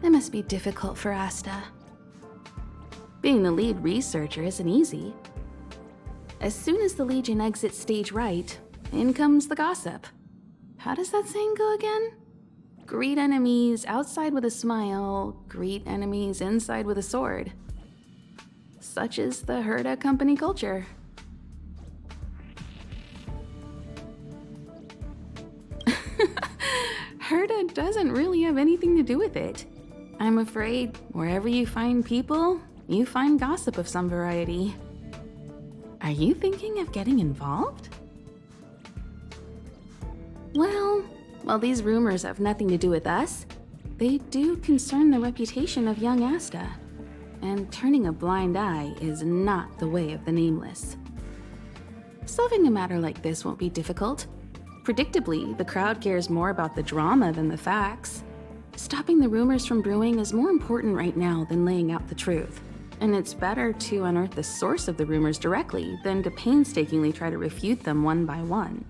That must be difficult for Asta. Being the lead researcher isn't easy. As soon as the Legion exits stage right, in comes the gossip. How does that saying go again? Greet enemies outside with a smile, greet enemies inside with a sword. Such is the Herda company culture. Herda doesn't really have anything to do with it. I'm afraid wherever you find people, you find gossip of some variety. Are you thinking of getting involved? Well, while these rumors have nothing to do with us, they do concern the reputation of young Asta, and turning a blind eye is not the way of the Nameless. Solving a matter like this won't be difficult. Predictably, the crowd cares more about the drama than the facts. Stopping the rumors from brewing is more important right now than laying out the truth. And it's better to unearth the source of the rumors directly than to painstakingly try to refute them one by one.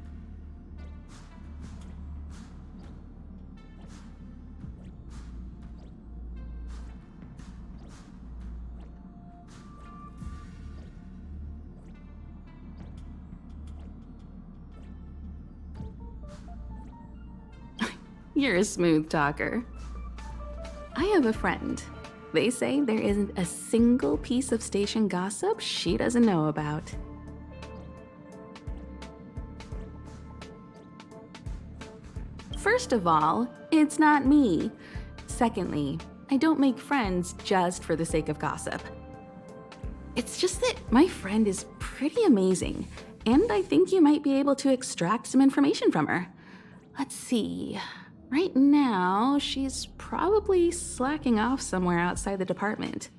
You're a smooth talker. I have a friend. They say there isn't a single piece of station gossip she doesn't know about. First of all, it's not me. Secondly, I don't make friends just for the sake of gossip. It's just that my friend is pretty amazing, and I think you might be able to extract some information from her. Let's see. Right now, she's probably slacking off somewhere outside the department.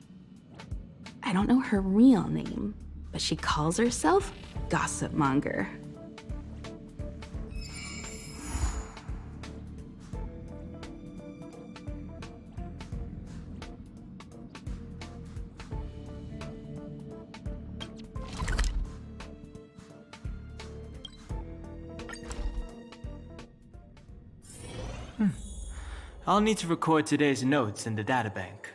I don't know her real name, but she calls herself Gossip Monger. I'll need to record today's notes in the databank.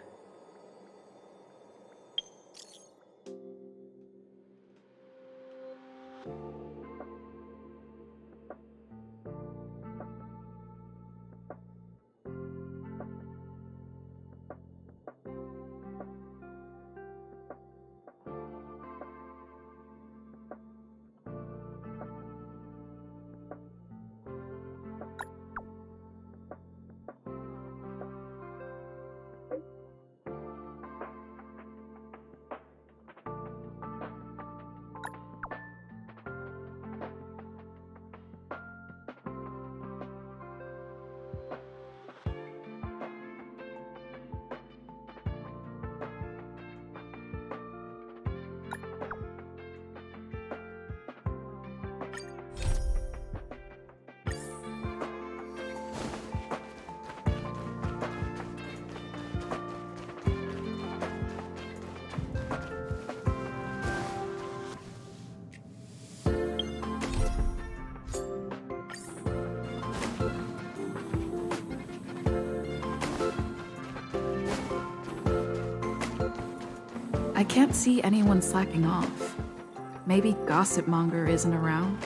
I can't see anyone slacking off. Maybe Gossip Monger isn't around?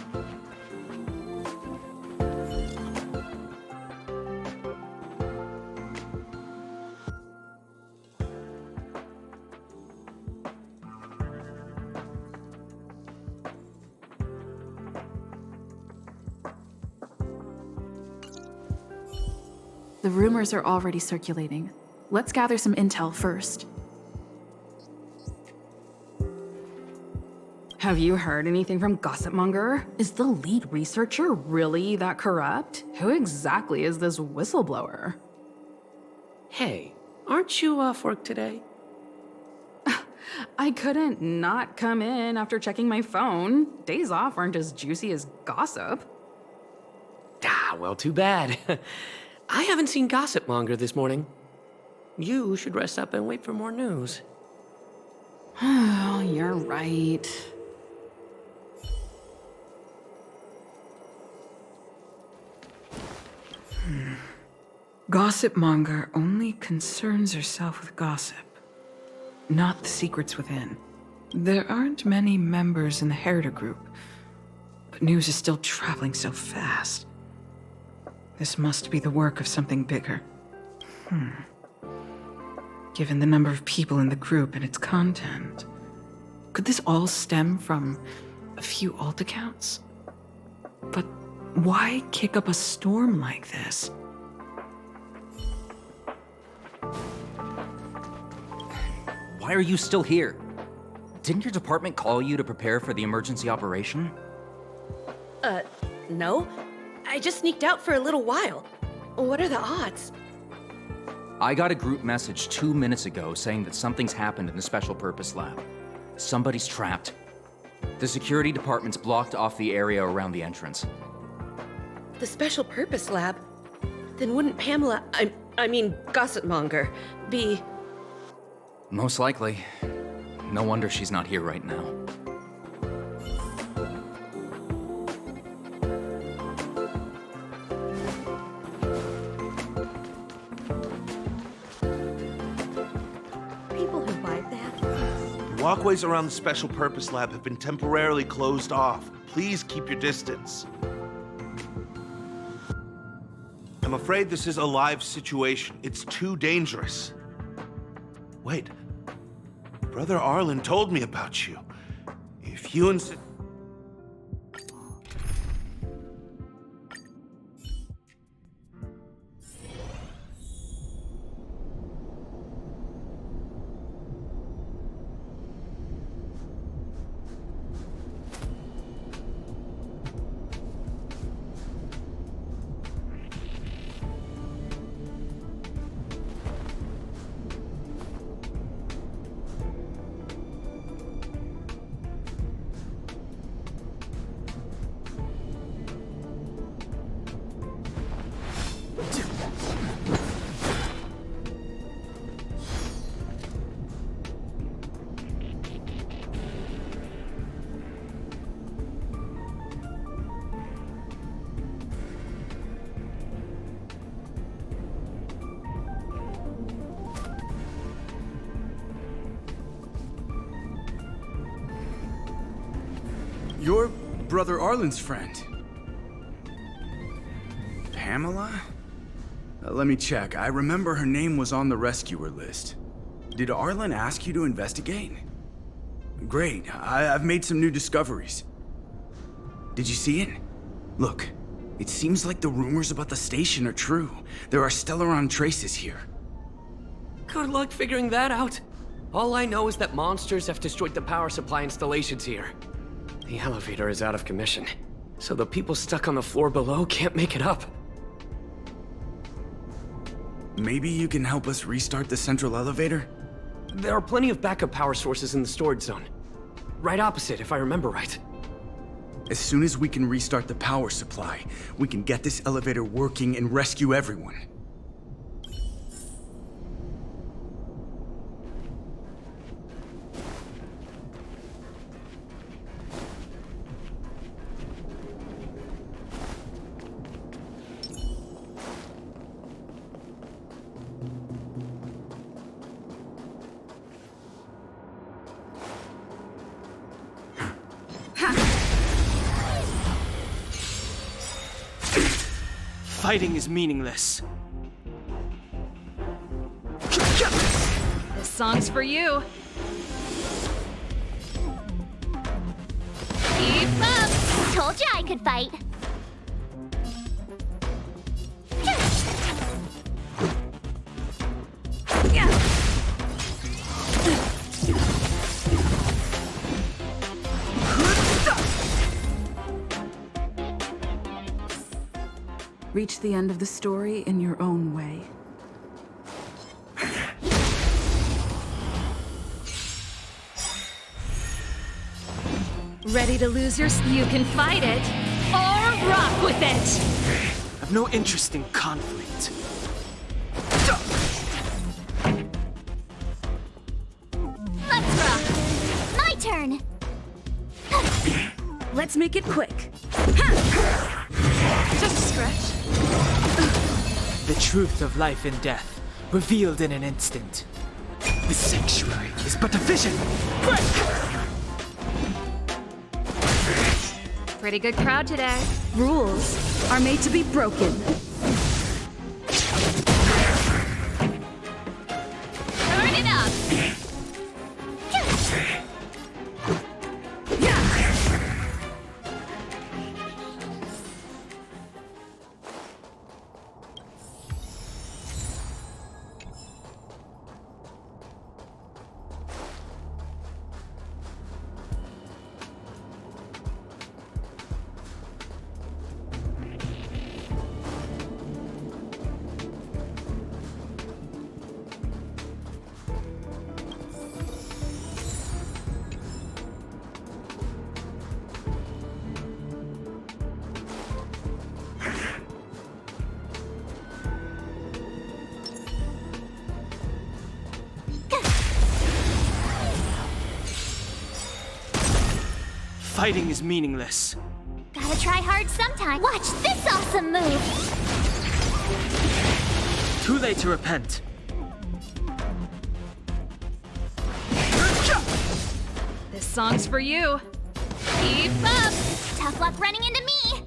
The rumors are already circulating. Let's gather some intel first. Have you heard anything from Gossip Monger? Is the lead researcher really that corrupt? Who exactly is this whistleblower? Hey, aren't you off work today? I couldn't not come in after checking my phone. Days off aren't as juicy as gossip. Ah, well, too bad. I haven't seen Gossip Monger this morning. You should rest up and wait for more news. Oh, you're right. Gossip Monger only concerns herself with gossip, not the secrets within. There aren't many members in the Herder group, but news is still traveling so fast. This must be the work of something bigger. Given the number of people in the group and its content, could this all stem from a few alt accounts? But why kick up a storm like this? Why are you still here? Didn't your department call you to prepare for the emergency operation? No. I just sneaked out for a little while. What are the odds? I got a group message 2 minutes ago saying that something's happened in the Special Purpose Lab. Somebody's trapped. The security department's blocked off the area around the entrance. The Special Purpose Lab? Then wouldn't Pamela, I mean Gossip Monger, be... Most likely. No wonder she's not here right now. People who buy that? The walkways around the Special Purpose Lab have been temporarily closed off. Please keep your distance. I'm afraid this is a live situation. It's too dangerous. Wait. Brother Arlen told me about you. If you insist... You're Brother Arlen's friend. Pamela? Let me check. I remember her name was on the rescuer list. Did Arlen ask you to investigate? Great. I've made some new discoveries. Did you see it? Look, it seems like the rumors about the station are true. There are Stellaron traces here. Good luck figuring that out. All I know is that monsters have destroyed the power supply installations here. The elevator is out of commission, so the people stuck on the floor below can't make it up. Maybe you can help us restart the central elevator? There are plenty of backup power sources in the storage zone. Right opposite, if I remember right. As soon as we can restart the power supply, we can get this elevator working and rescue everyone. Fighting is meaningless. This song's for you. Keep up! Told you I could fight. Reach the end of the story in your own way. Ready to lose your... You can fight it, or rock with it! I've no interest in conflict. Let's rock! My turn! Let's make it quick. Just a stretch. The truth of life and death, revealed in an instant. The sanctuary is but a vision. Pretty good crowd today. Rules are made to be broken. Turn it up! Fighting is meaningless. Gotta try hard sometime. Watch this awesome move! Too late to repent. This song's for you. Keep up! Tough luck running into me!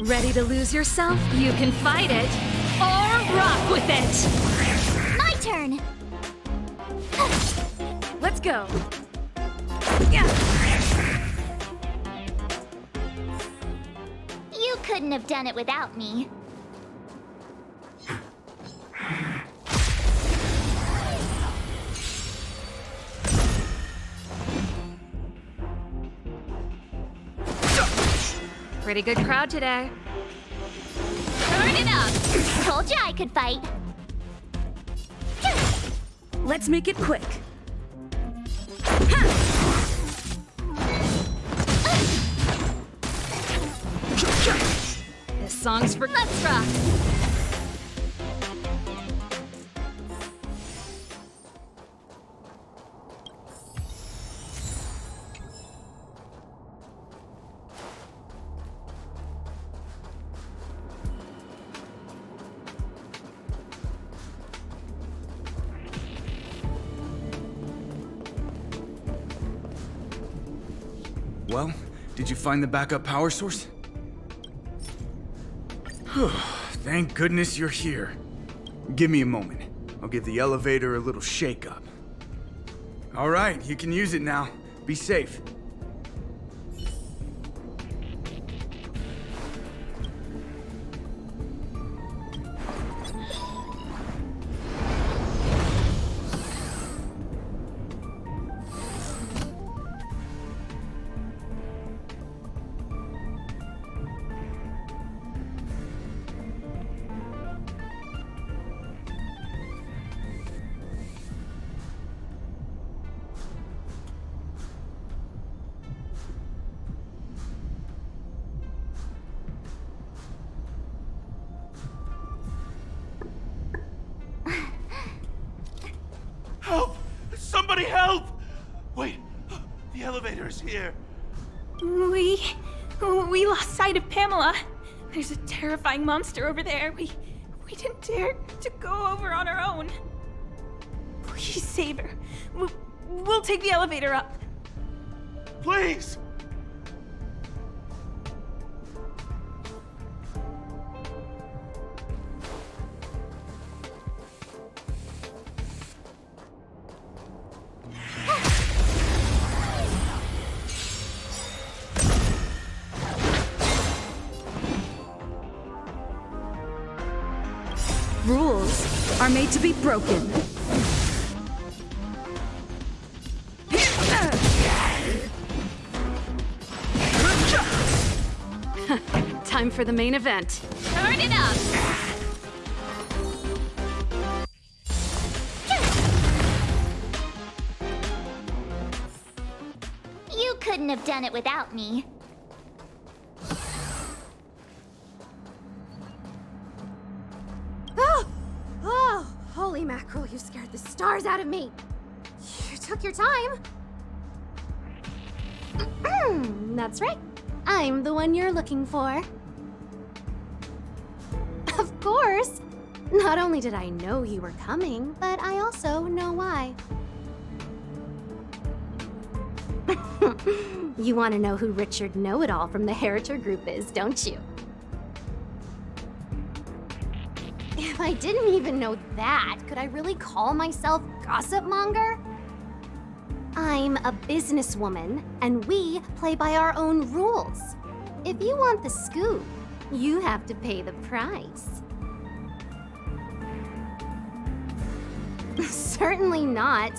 Ready to lose yourself? You can fight it, or rock with it! My turn! turn. Let's go. You couldn't have done it without me. Pretty good crowd today. Turn it up! Told you I could fight. Let's make it quick. This song's for... Let's rock! Well, did you find the backup power source? Thank goodness you're here. Give me a moment. I'll give the elevator a little shake-up. All right, you can use it now. Be safe. Help! Somebody help! Wait, the elevator's here. We lost sight of Pamela. There's a terrifying monster over there. We didn't dare to go over on our own. Please save her. We'll take the elevator up. Please! Rules are made to be broken. Time for the main event. Turn it up! You couldn't have done it without me. Oh, holy mackerel, you scared the stars out of me. You took your time. That's right. I'm the one you're looking for. Of course. Not only did I know you were coming, but I also know why. You want to know who Richard Know-It-All from the Heritage Group is, don't you? If I didn't even know that, could I really call myself gossip monger? I'm a businesswoman, and we play by our own rules. If you want the scoop, you have to pay the price. Certainly not.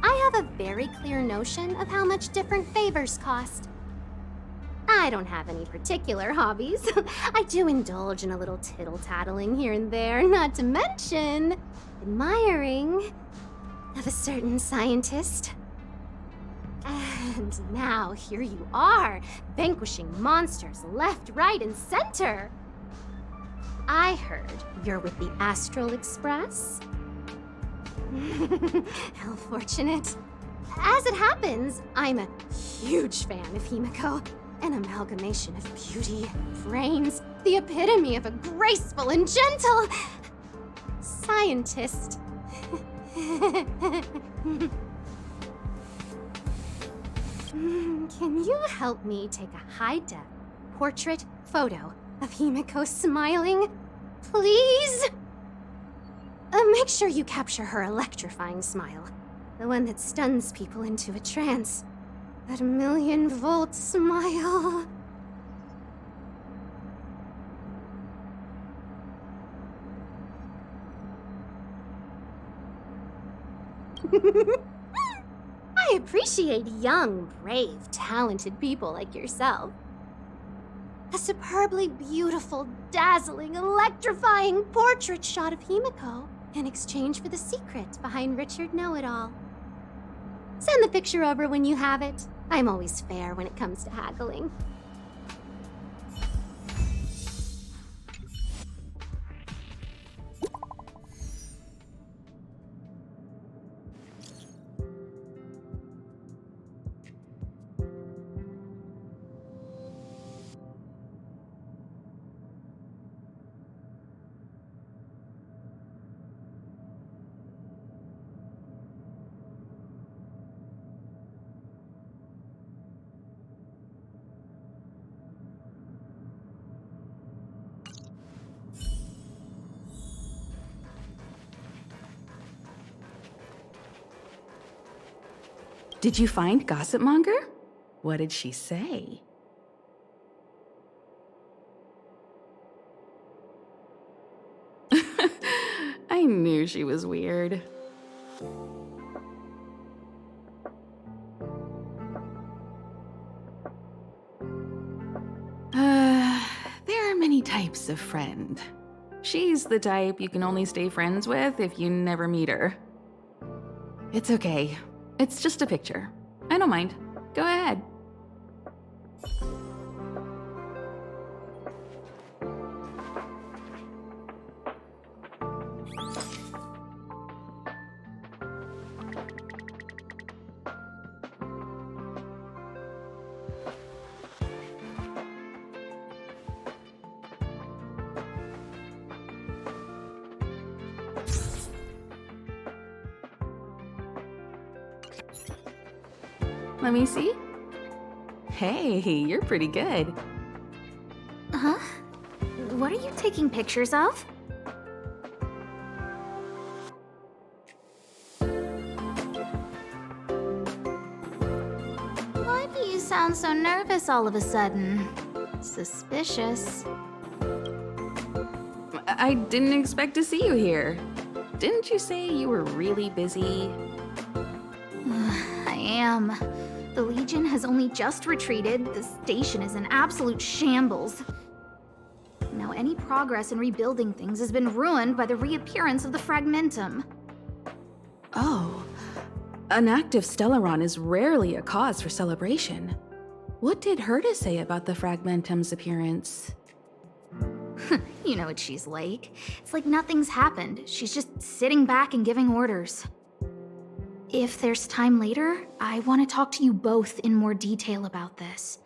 I have a very clear notion of how much different favors cost. I don't have any particular hobbies. I do indulge in a little tittle-tattling here and there, not to mention admiring of a certain scientist. And now here you are, vanquishing monsters left, right, and center. I heard you're with the Astral Express. How fortunate. As it happens, I'm a huge fan of Himiko. An amalgamation of beauty, brains, the epitome of a graceful and gentle scientist. Can you help me take a high-def portrait photo of Himiko smiling? Please? Make sure you capture her electrifying smile. The one that stuns people into a trance. That 1,000,000-volt smile. I appreciate young, brave, talented people like yourself. A superbly beautiful, dazzling, electrifying portrait shot of Himiko in exchange for the secret behind Richard Know-It-All. Send the picture over when you have it. I'm always fair when it comes to haggling. Did you find Gossipmonger? What did she say? I knew she was weird. There are many types of friend. She's the type you can only stay friends with if you never meet her. It's okay. It's just a picture. I don't mind. Go ahead. Let me see. Hey, you're pretty good. Huh? What are you taking pictures of? Why do you sound so nervous all of a sudden? Suspicious. I didn't expect to see you here. Didn't you say you were really busy? I am. The Legion has only just retreated. The station is in absolute shambles. Now any progress in rebuilding things has been ruined by the reappearance of the Fragmentum. Oh. An active Stellaron is rarely a cause for celebration. What did Herta say about the Fragmentum's appearance? You know what she's like. It's like nothing's happened. She's just sitting back and giving orders. If there's time later, I want to talk to you both in more detail about this.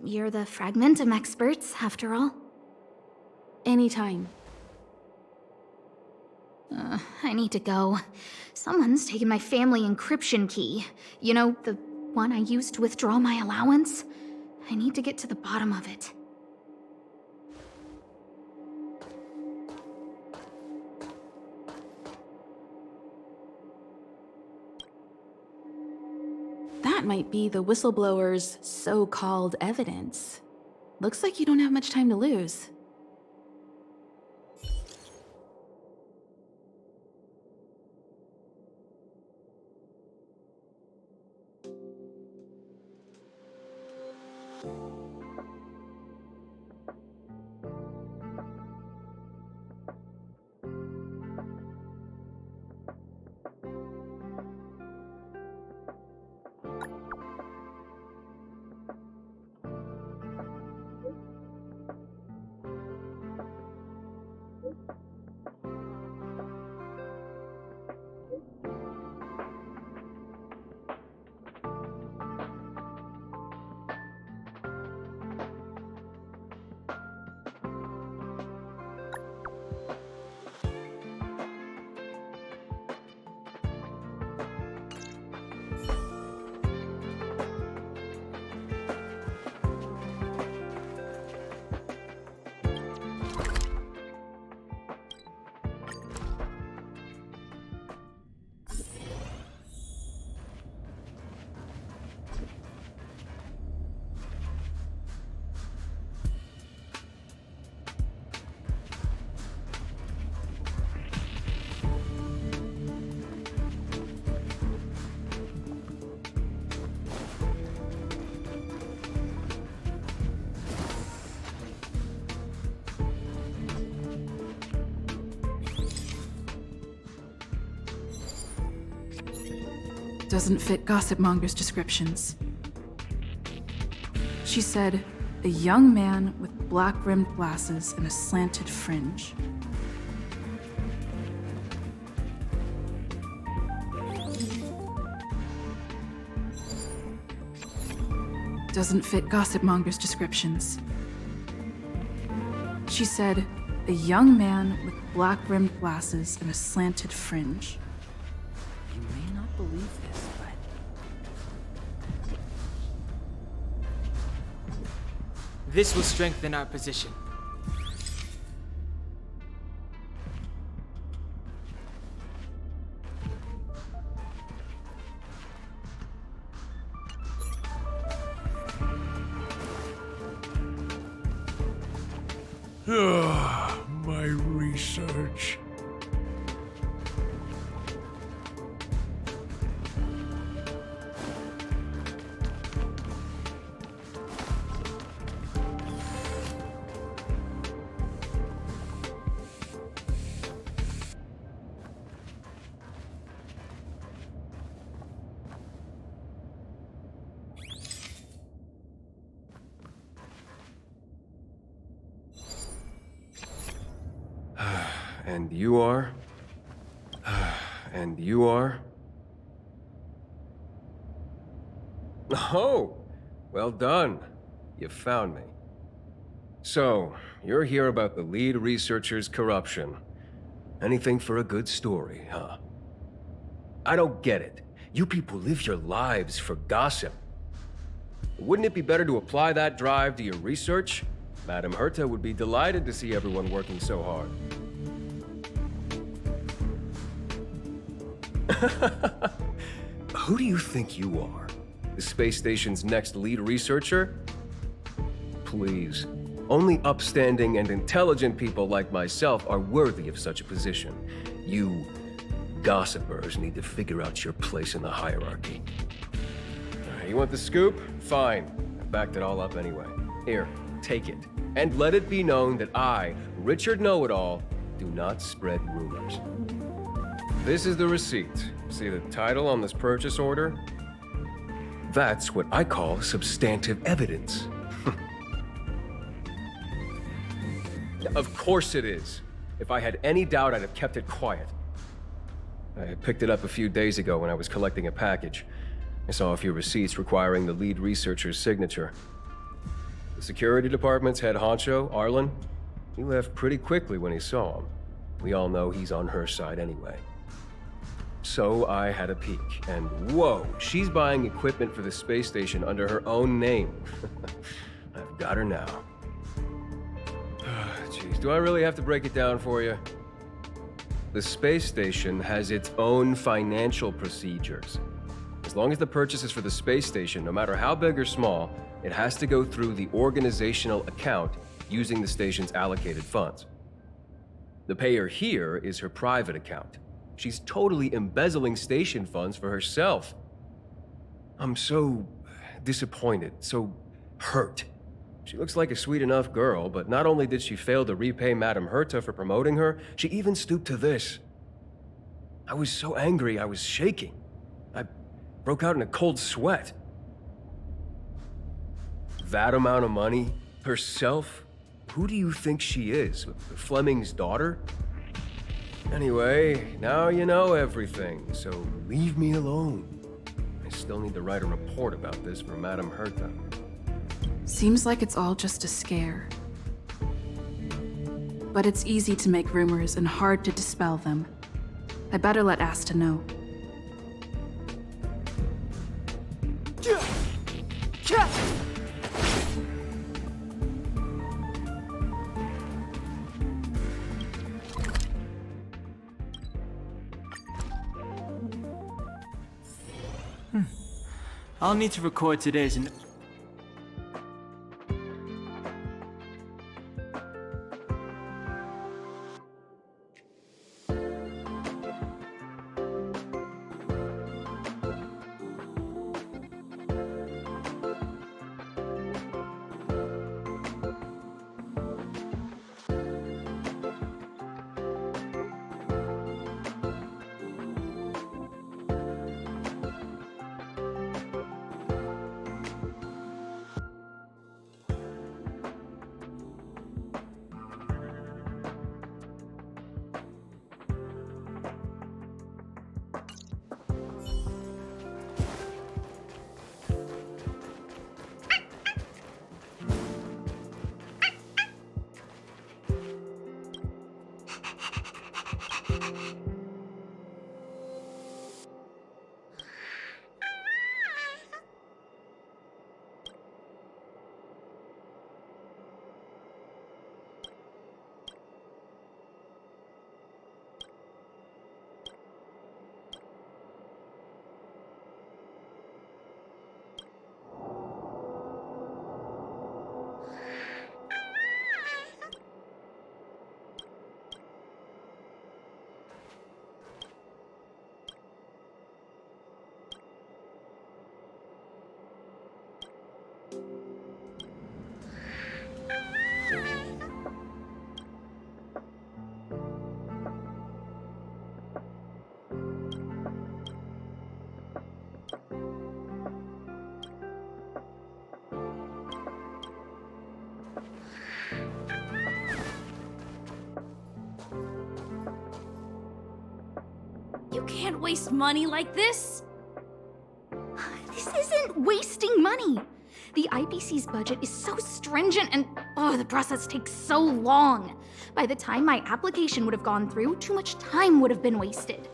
You're the Fragmentum experts, after all. Anytime. I need to go. Someone's taken my family encryption key. You know, the one I used to withdraw my allowance? I need to get to the bottom of it. That might be the whistleblower's so-called evidence. Looks like you don't have much time to lose. Doesn't fit gossipmonger's descriptions. She said, a young man with black-rimmed glasses and a slanted fringe. Doesn't fit gossipmonger's descriptions. She said, a young man with black-rimmed glasses and a slanted fringe. You may not believe this, but This will strengthen our position. My research. And you are? And you are? Oh, well done. You found me. So, you're here about the lead researcher's corruption. Anything for a good story, huh? I don't get it. You people live your lives for gossip. Wouldn't it be better to apply that drive to your research? Madame Herta would be delighted to see everyone working so hard. Who do you think you are? The space station's next lead researcher? Please. Only upstanding and intelligent people like myself are worthy of such a position. You gossipers need to figure out your place in the hierarchy. You want the scoop? Fine. I backed it all up anyway. Here, take it. And let it be known that I, Richard Know-It-All, do not spread rumors. This is the receipt. See the title on this purchase order? That's what I call substantive evidence. Of course it is. If I had any doubt, I'd have kept it quiet. I picked it up a few days ago when I was collecting a package. I saw a few receipts requiring the lead researcher's signature. The security department's head honcho, Arlen, he left pretty quickly when he saw him. We all know he's on her side anyway. So I had a peek, and whoa, she's buying equipment for the space station under her own name. I've got her now. Jeez, do I really have to break it down for you? The space station has its own financial procedures. As long as the purchase is for the space station, no matter how big or small, it has to go through the organizational account using the station's allocated funds. The payer here is her private account. She's totally embezzling station funds for herself. I'm so disappointed, so hurt. She looks like a sweet enough girl, but not only did she fail to repay Madame Herta for promoting her, she even stooped to this. I was so angry I was shaking. I broke out in a cold sweat. That amount of money? Herself? Who do you think she is? Fleming's daughter? Anyway, now you know everything, so leave me alone. I still need to write a report about this for Madame Herta. Seems like it's all just a scare. But it's easy to make rumors and hard to dispel them. I better let Asta know. I'll need to record today's and can't waste money like this. This isn't wasting money. The IPC's budget is so stringent and, the process takes so long. By the time my application would have gone through, too much time would have been wasted.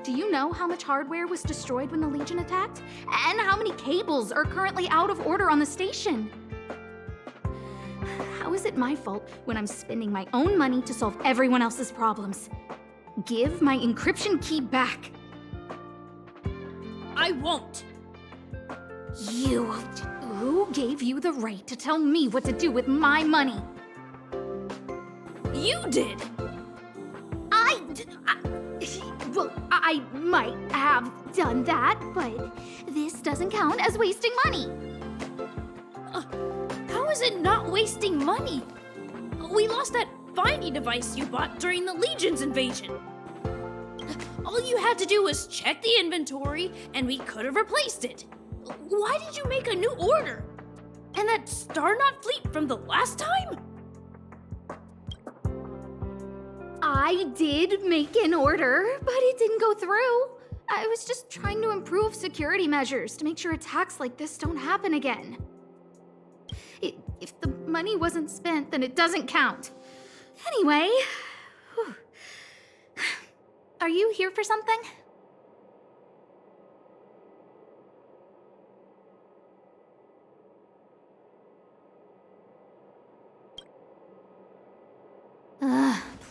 Do you know how much hardware was destroyed when the Legion attacked? And how many cables are currently out of order on the station? How is it my fault when I'm spending my own money to solve everyone else's problems? Give my encryption key back. I won't. Who gave you the right to tell me what to do with my money? You did. Well, I might have done that, but this doesn't count as wasting money. How is it not wasting money? We lost that finding device you bought during the Legion's invasion. All you had to do was check the inventory, and we could have replaced it. Why did you make a new order? And that Starknout fleet from the last time? I did make an order, but it didn't go through. I was just trying to improve security measures to make sure attacks like this don't happen again. If the money wasn't spent, then it doesn't count. Anyway, are you here for something?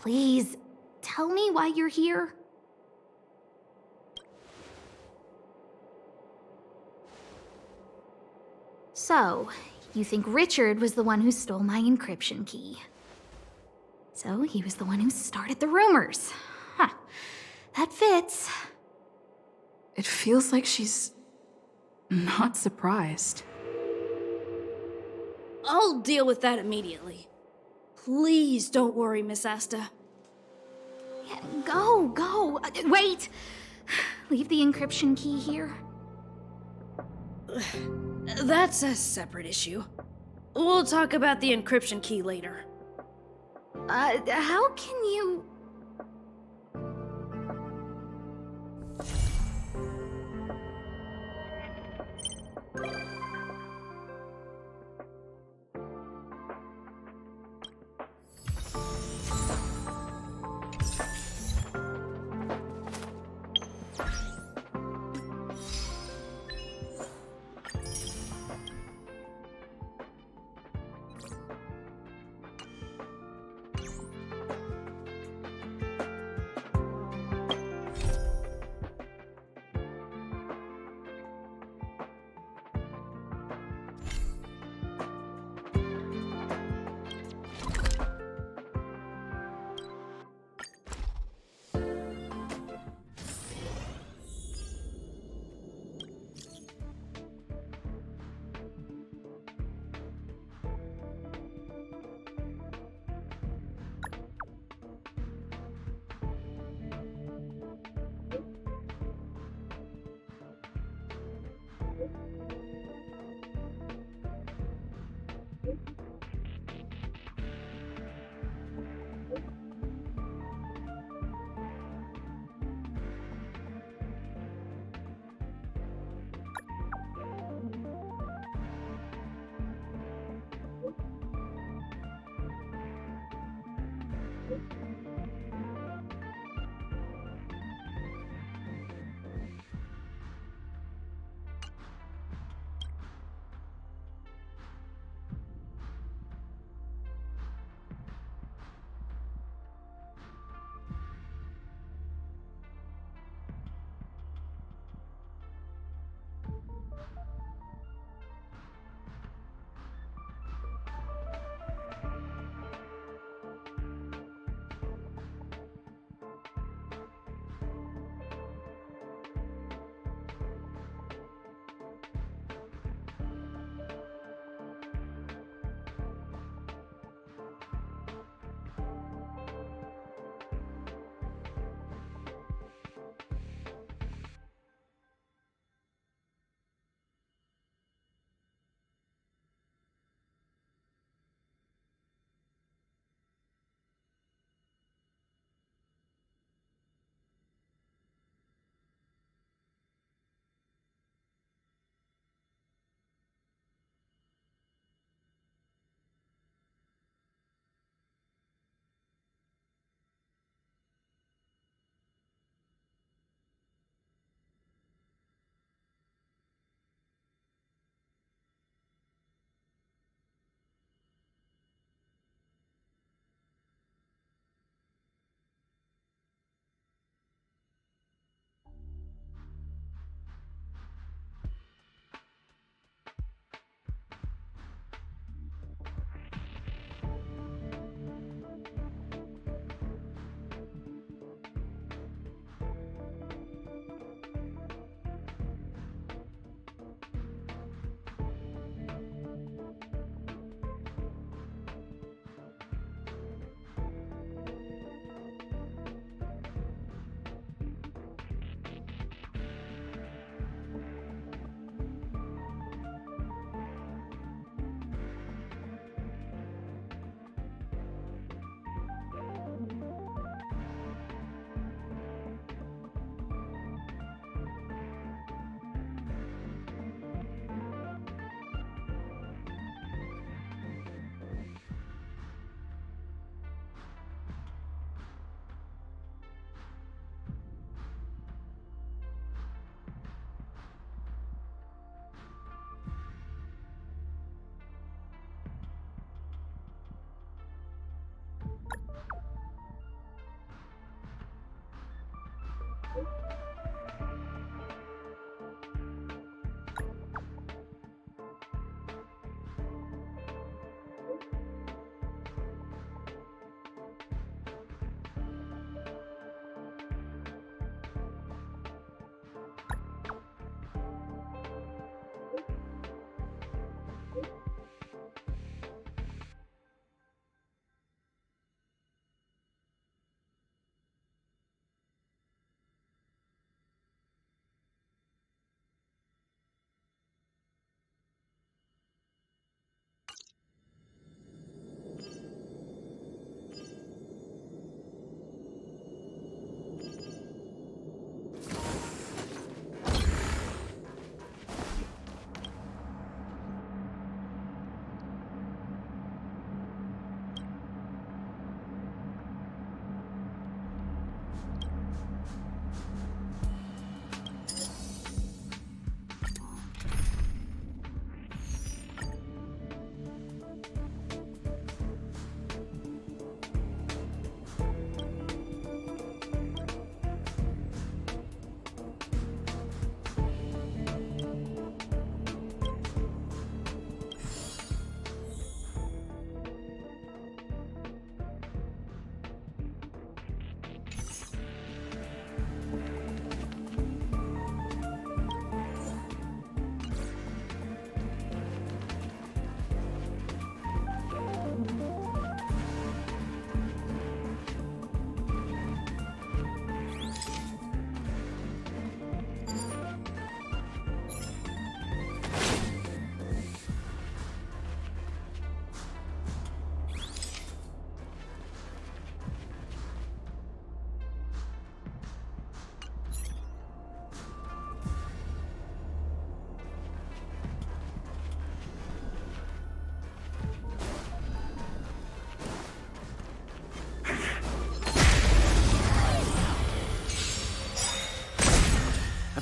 Please, tell me why you're here. So, you think Richard was the one who stole my encryption key. So, he was the one who started the rumors. Huh. That fits. It feels like she's not surprised. I'll deal with that immediately. Please don't worry, Miss Asta. Yeah, go. Wait! Leave the encryption key here. That's a separate issue. We'll talk about the encryption key later. How can you...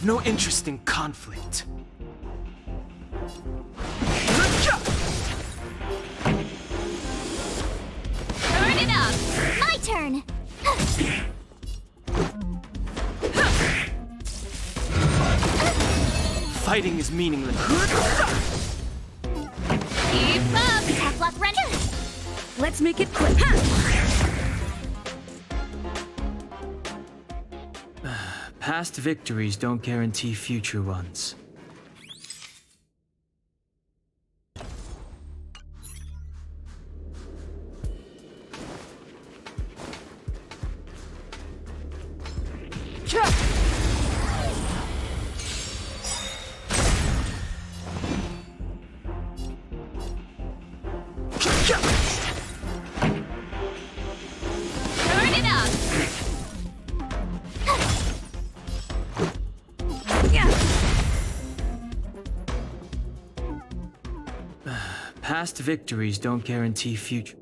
I've no interest in conflict. Turn it up! My turn! Fighting is meaningless. Keep up! Tough luck, Render! Let's make it quick. Past victories don't guarantee future ones. Turn it up! Past victories don't guarantee future.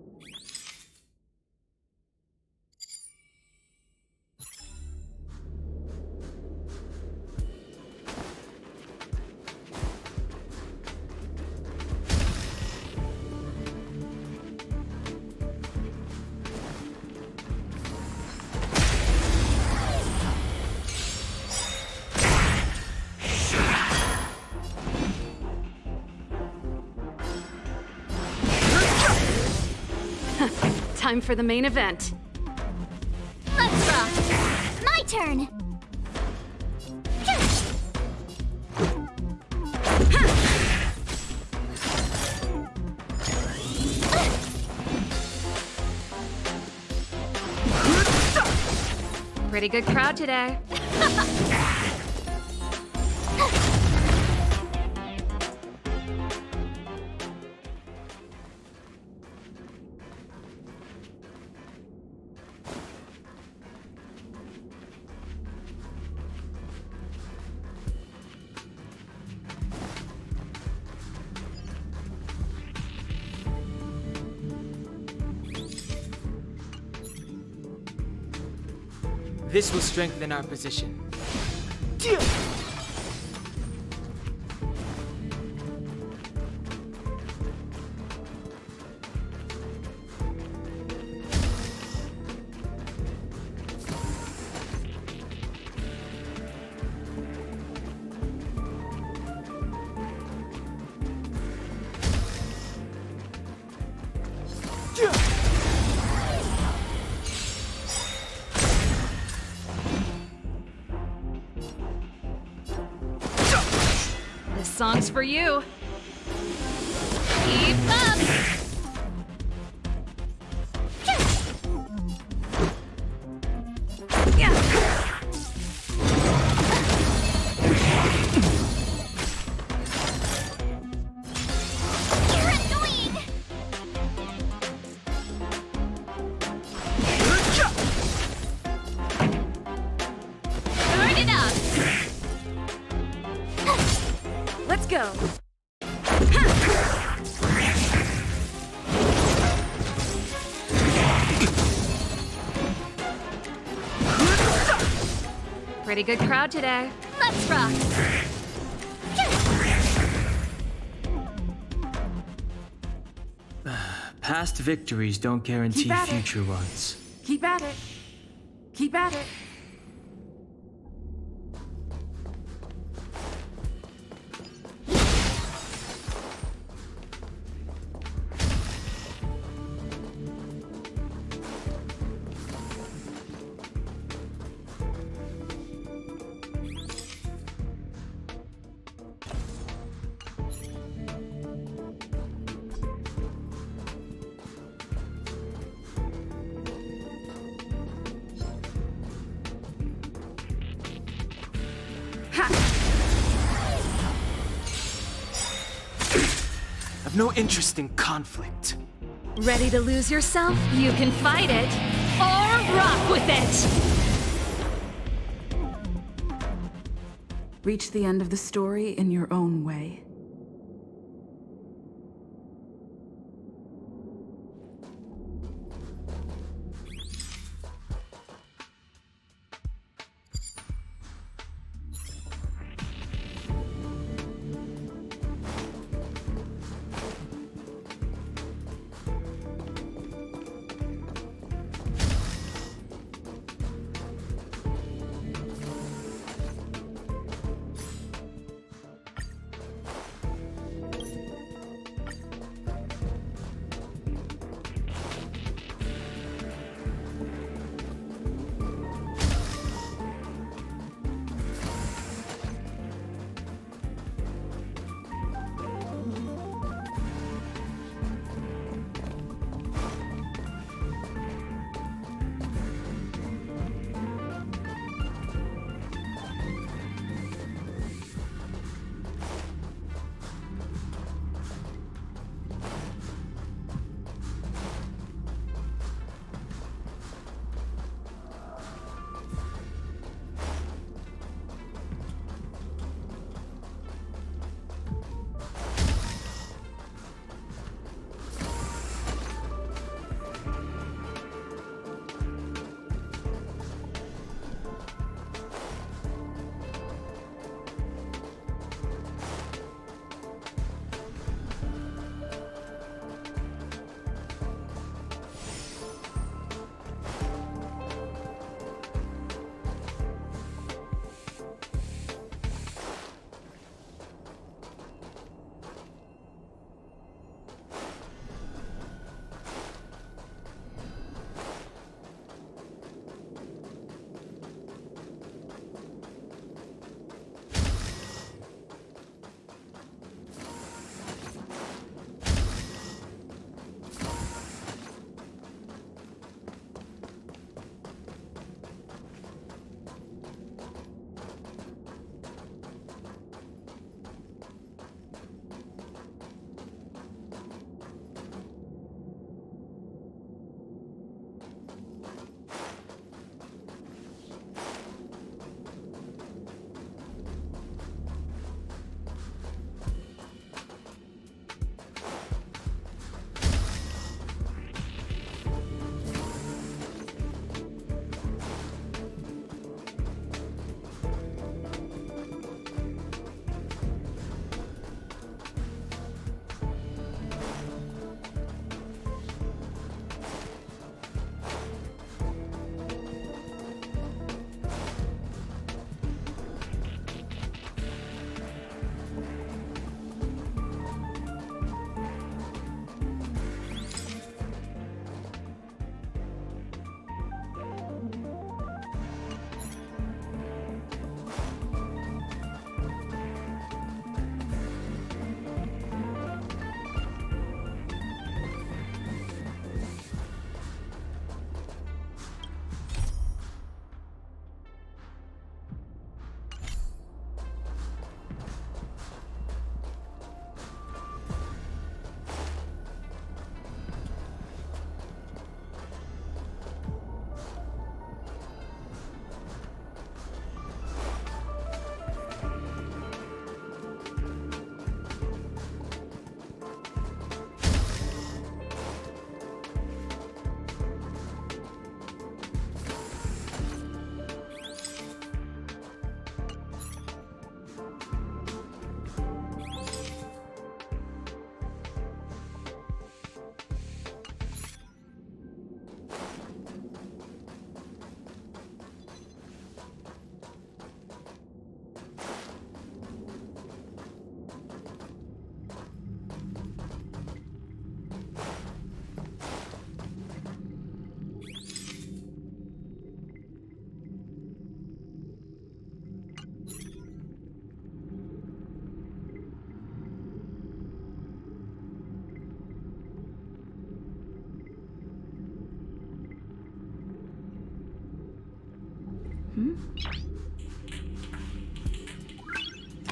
Time for the main event. Let's rock! My turn! Pretty good crowd today. This will strengthen our position. This song's for you. Keep up! You're annoying! Turn it up! Let's go. Pretty good crowd today. Let's rock! Past victories don't guarantee Keep at it. future ones. Keep at it. Keep at it. I've no interest in conflict. Ready to lose yourself? You can fight it, or rock with it! Reach the end of the story in your own way.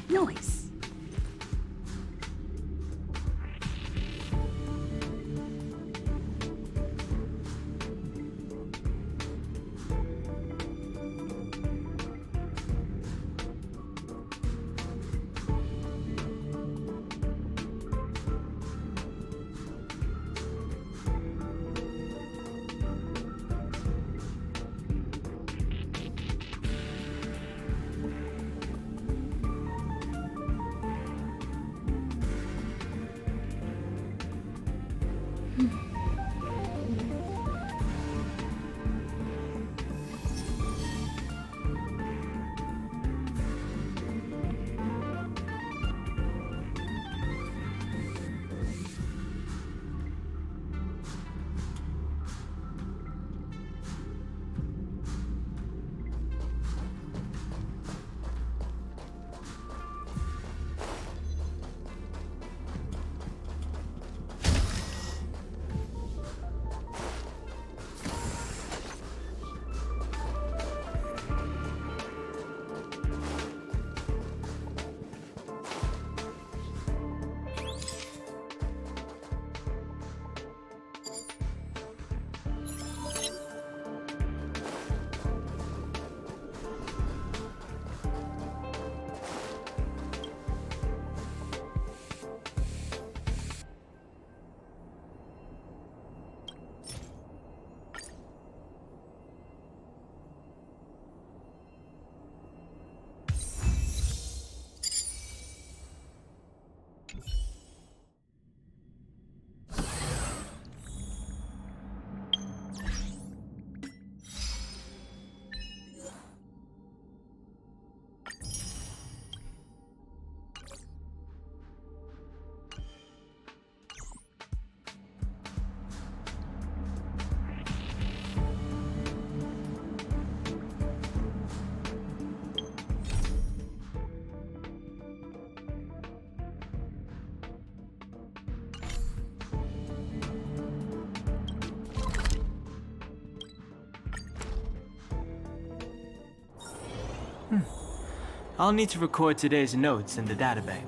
Nice. I'll need to record today's notes in the databank.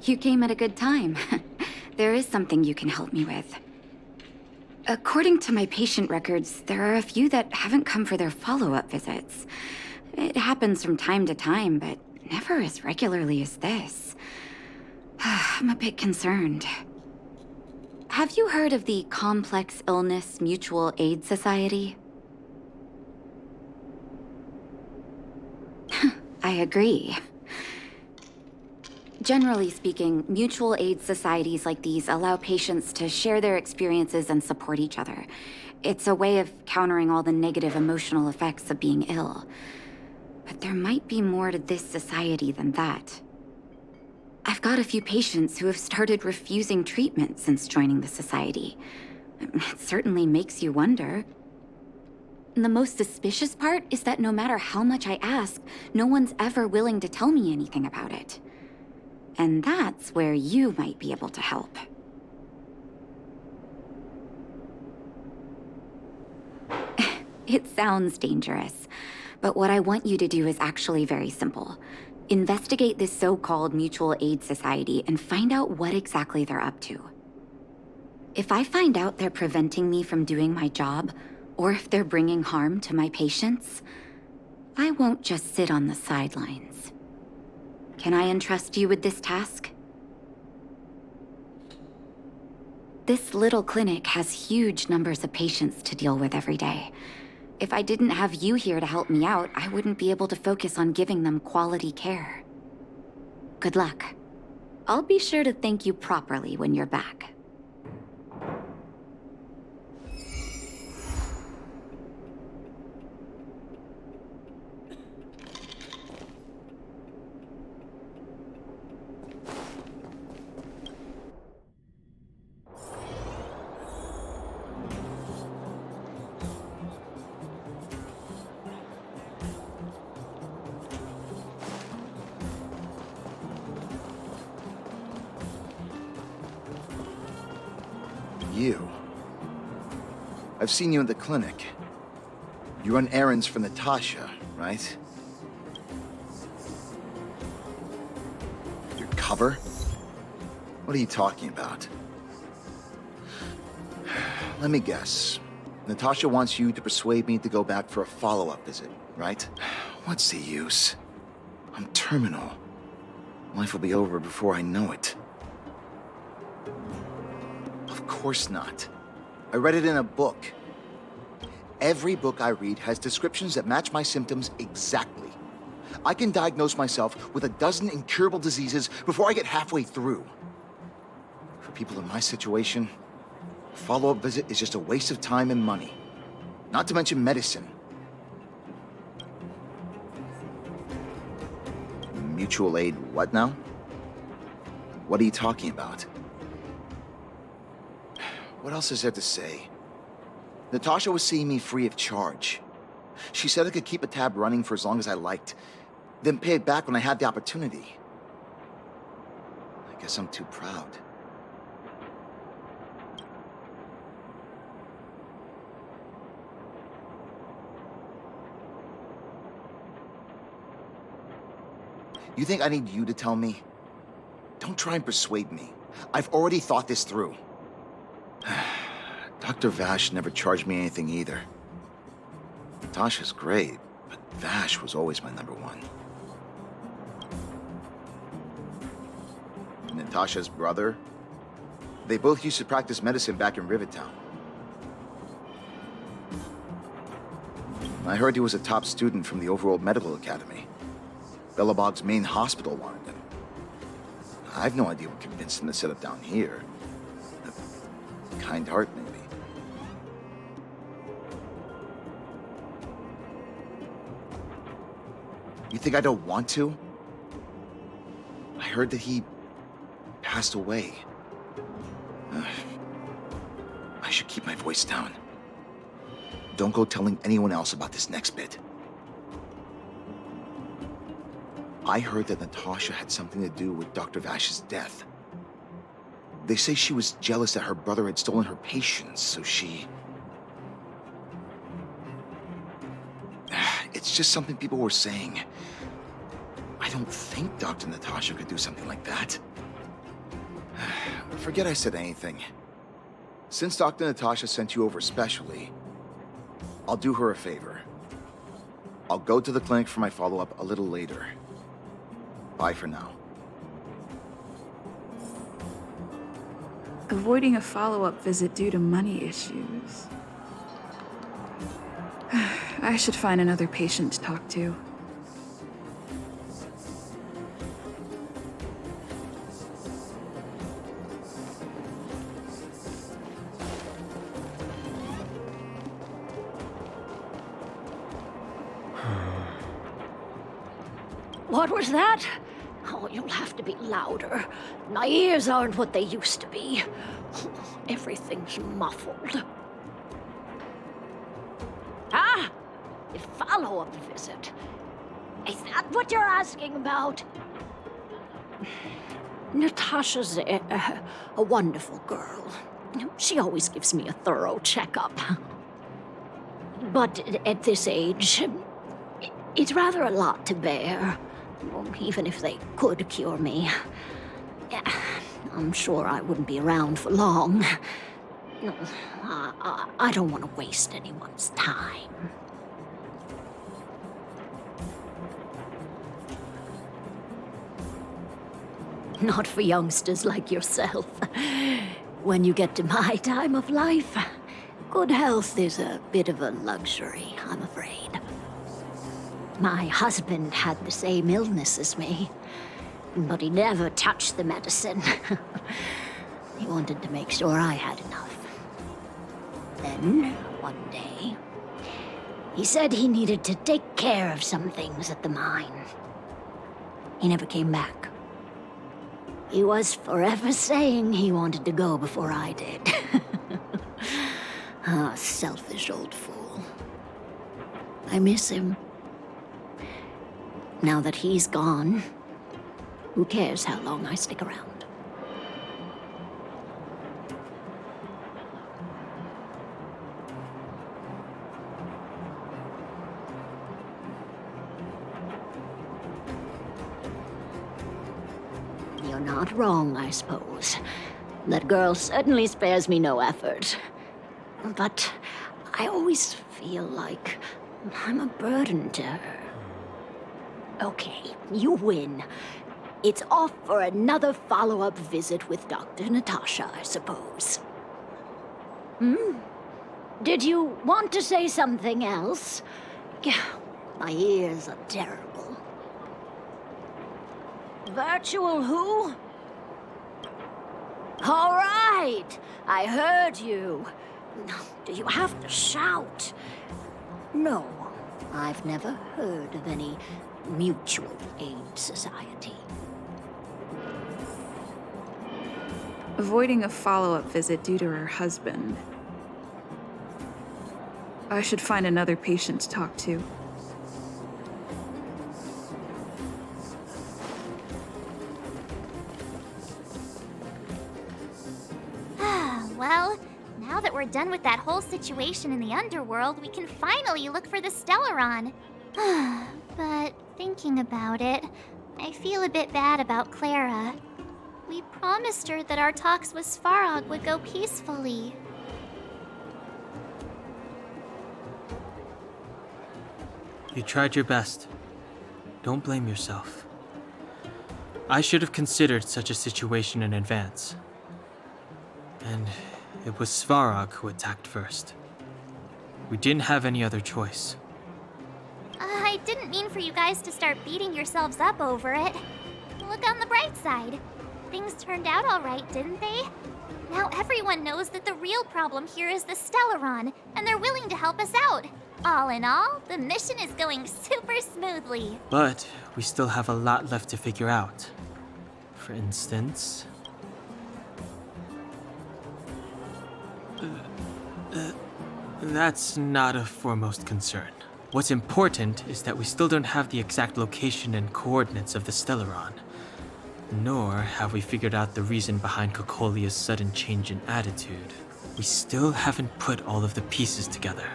You came at a good time. There is something you can help me with. According to my patient records, there are a few that haven't come for their follow-up visits. It happens from time to time, but never as regularly as this. I'm a bit concerned. Have you heard of the Complex Illness Mutual Aid Society? I agree. Generally speaking, mutual aid societies like these allow patients to share their experiences and support each other. It's a way of countering all the negative emotional effects of being ill. But there might be more to this society than that. I've got a few patients who have started refusing treatment since joining the society. It certainly makes you wonder. And the most suspicious part is that no matter how much I ask, no one's ever willing to tell me anything about it. And that's where you might be able to help. It sounds dangerous, but what I want you to do is actually very simple. Investigate this so-called mutual aid society and find out what exactly they're up to. If I find out they're preventing me from doing my job, or if they're bringing harm to my patients, I won't just sit on the sidelines. Can I entrust you with this task? This little clinic has huge numbers of patients to deal with every day. If I didn't have you here to help me out, I wouldn't be able to focus on giving them quality care. Good luck. I'll be sure to thank you properly when you're back. You. I've seen you in the clinic. You run errands for Natasha, right? Your cover? What are you talking about? Let me guess. Natasha wants you to persuade me to go back for a follow-up visit, right? What's the use? I'm terminal. Life will be over before I know it. Of course not. I read it in a book. Every book I read has descriptions that match my symptoms exactly. I can diagnose myself with a dozen incurable diseases before I get halfway through. For people in my situation, a follow-up visit is just a waste of time and money. Not to mention medicine. Mutual aid what now? What are you talking about? What else is there to say? Natasha was seeing me free of charge. She said I could keep a tab running for as long as I liked, then pay it back when I had the opportunity. I guess I'm too proud. You think I need you to tell me? Don't try and persuade me. I've already thought this through. Dr. Vash never charged me anything either. Natasha's great, but Vash was always my number one. Natasha's brother? They both used to practice medicine back in Rivertown. I heard he was a top student from the Overworld Medical Academy. Bellabog's main hospital wanted him. I have no idea what convinced him to set up down here. A kind heart, maybe. You think I don't want to? I heard that he passed away. I should keep my voice down. Don't go telling anyone else about this next bit. I heard that Natasha had something to do with Dr. Vash's death. They say she was jealous that her brother had stolen her patients, so she... It's just something people were saying. I don't think Dr. Natasha could do something like that. Forget I said anything. Since Dr. Natasha sent you over specially, I'll do her a favor. I'll go to the clinic for my follow-up a little later. Bye for now. Avoiding a follow-up visit due to money issues. I should find another patient to talk to. What was that? Oh, you'll have to be louder. My ears aren't what they used to be. Everything's muffled. Ah! A follow-up visit. Is that what you're asking about? Natasha's a wonderful girl. She always gives me a thorough checkup. But at this age, it's rather a lot to bear. Even if they could cure me, I'm sure I wouldn't be around for long. I don't want to waste anyone's time. Not for youngsters like yourself. When you get to my time of life, good health is a bit of a luxury, I'm afraid. My husband had the same illness as me, but he never touched the medicine. He wanted to make sure I had enough. Then, one day, he said he needed to take care of some things at the mine. He never came back. He was forever saying he wanted to go before I did. Ah, selfish old fool. I miss him. Now that he's gone, who cares how long I stick around? You're not wrong, I suppose. That girl certainly spares me no effort. But I always feel like I'm a burden to her. Okay, you win. It's off for another follow-up visit with Dr. Natasha, I suppose. Did you want to say something else? My ears are terrible. Virtual who? All right, I heard you. Do you have to shout? No, I've never heard of any mutual aid society. Avoiding a follow-up visit due to her husband. I should find another patient to talk to. Well, now that we're done with that whole situation in the underworld, we can finally look for the Stellaron. But thinking about it, I feel a bit bad about Clara. We promised her that our talks with Svarog would go peacefully. You tried your best. Don't blame yourself. I should have considered such a situation in advance. And it was Svarog who attacked first. We didn't have any other choice. I didn't mean for you guys to start beating yourselves up over it. Look on the bright side. Things turned out all right, didn't they? Now everyone knows that the real problem here is the Stellaron, and they're willing to help us out. All in all, the mission is going super smoothly. But we still have a lot left to figure out. For instance... that's not a foremost concern. What's important is that we still don't have the exact location and coordinates of the Stellaron. Nor have we figured out the reason behind Kokolia's sudden change in attitude. We still haven't put all of the pieces together.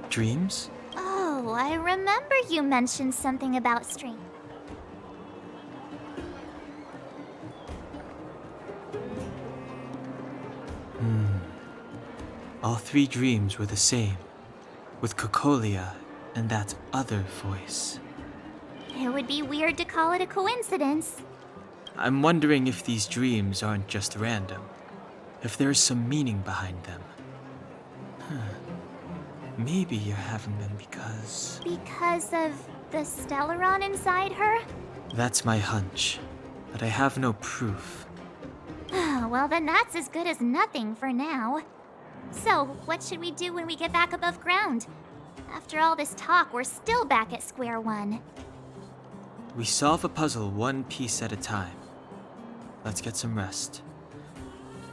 Dreams? Oh, I remember you mentioned something about strength. All three dreams were the same, with Kokolia and that other voice. It would be weird to call it a coincidence. I'm wondering if these dreams aren't just random, if there's some meaning behind them. Maybe you're having them because... Because of the Stellaron inside her? That's my hunch, but I have no proof. Well, then that's as good as nothing for now. So, what should we do when we get back above ground? After all this talk, we're still back at square one. We solve a puzzle one piece at a time. Let's get some rest.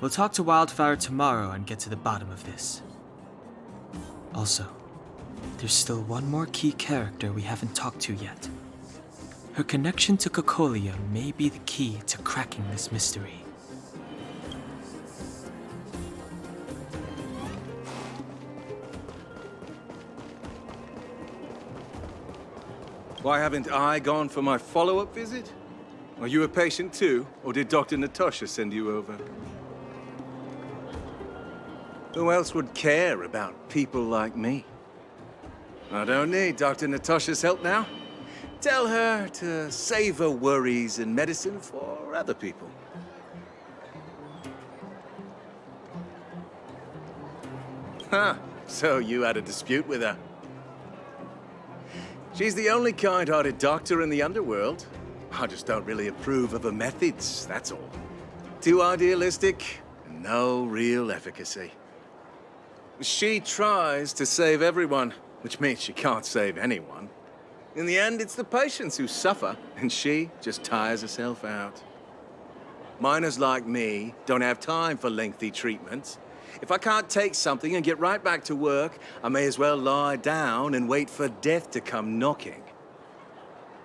We'll talk to Wildfire tomorrow and get to the bottom of this. Also, there's still one more key character we haven't talked to yet. Her connection to Cocolia may be the key to cracking this mystery. Why haven't I gone for my follow-up visit? Are you a patient too, or did Dr. Natasha send you over? Who else would care about people like me? I don't need Dr. Natasha's help now. Tell her to save her worries and medicine for other people. Huh, so you had a dispute with her. She's the only kind-hearted doctor in the underworld. I just don't really approve of her methods, that's all. Too idealistic, and no real efficacy. She tries to save everyone, which means she can't save anyone. In the end, it's the patients who suffer, and she just tires herself out. Miners like me don't have time for lengthy treatments. If I can't take something and get right back to work, I may as well lie down and wait for death to come knocking.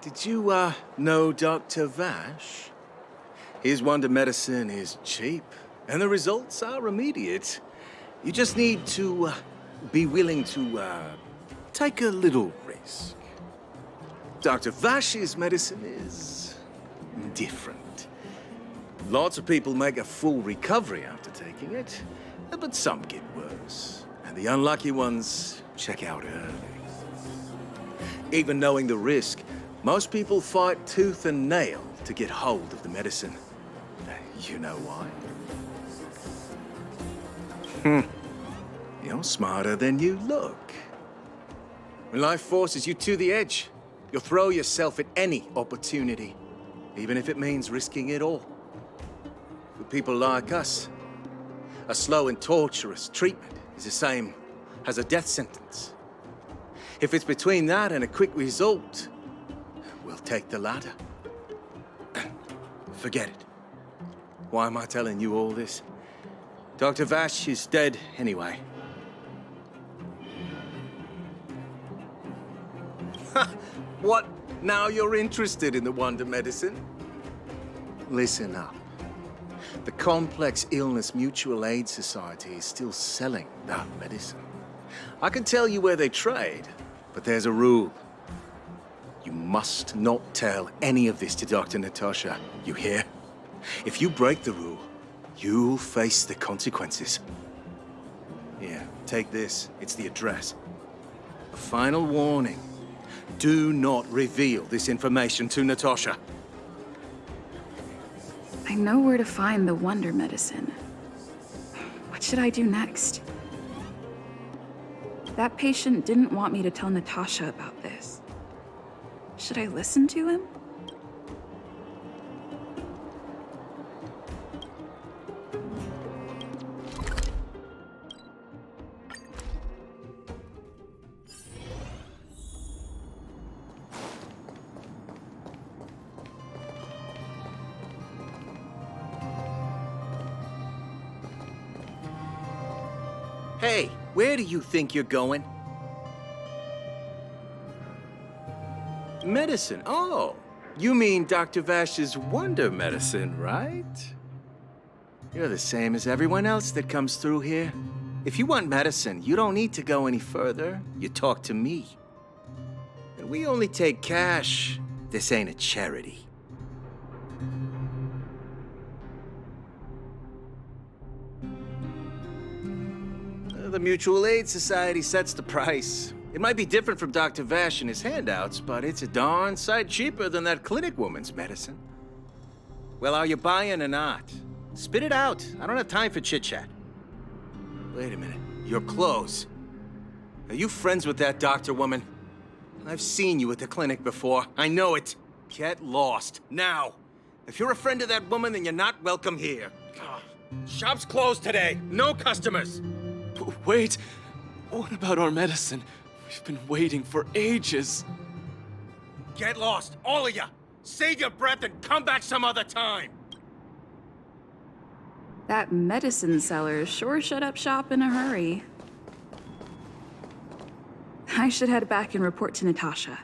Did you, know Dr. Vash? His wonder medicine is cheap, and the results are immediate. You just need to, be willing to, take a little risk. Dr. Vash's medicine is different. Lots of people make a full recovery after taking it, but some get worse. And the unlucky ones check out early. Even knowing the risk, most people fight tooth and nail to get hold of the medicine. You know why? You're smarter than you look. When life forces you to the edge, you'll throw yourself at any opportunity, even if it means risking it all. For people like us, a slow and torturous treatment is the same as a death sentence. If it's between that and a quick result, we'll take the latter. Forget it. Why am I telling you all this? Dr. Vash is dead anyway. What? Now you're interested in the wonder medicine? Listen up. The Complex Illness Mutual Aid Society is still selling that medicine. I can tell you where they trade, but there's a rule. You must not tell any of this to Dr. Natasha, you hear? If you break the rule, you'll face the consequences. Here, take this. It's the address. A final warning. Do not reveal this information to Natasha. I know where to find the wonder medicine. What should I do next? That patient didn't want me to tell Natasha about this. Should I listen to him? Hey, where do you think you're going? Medicine? Oh, you mean Dr. Vash's wonder medicine, right? You're the same as everyone else that comes through here. If you want medicine, you don't need to go any further. You talk to me. And we only take cash. This ain't a charity. The Mutual Aid Society sets the price. It might be different from Dr. Vash and his handouts, but it's a darn sight cheaper than that clinic woman's medicine. Well, are you buying or not? Spit it out. I don't have time for chit-chat. Wait a minute. Your clothes. Are you friends with that doctor woman? I've seen you at the clinic before. I know it. Get lost. Now. If you're a friend of that woman, then you're not welcome here. Shop's closed today. No customers. Wait. What about our medicine? We've been waiting for ages. Get lost, all of ya! Save your breath and come back some other time! That medicine seller sure shut up shop in a hurry. I should head back and report to Natasha.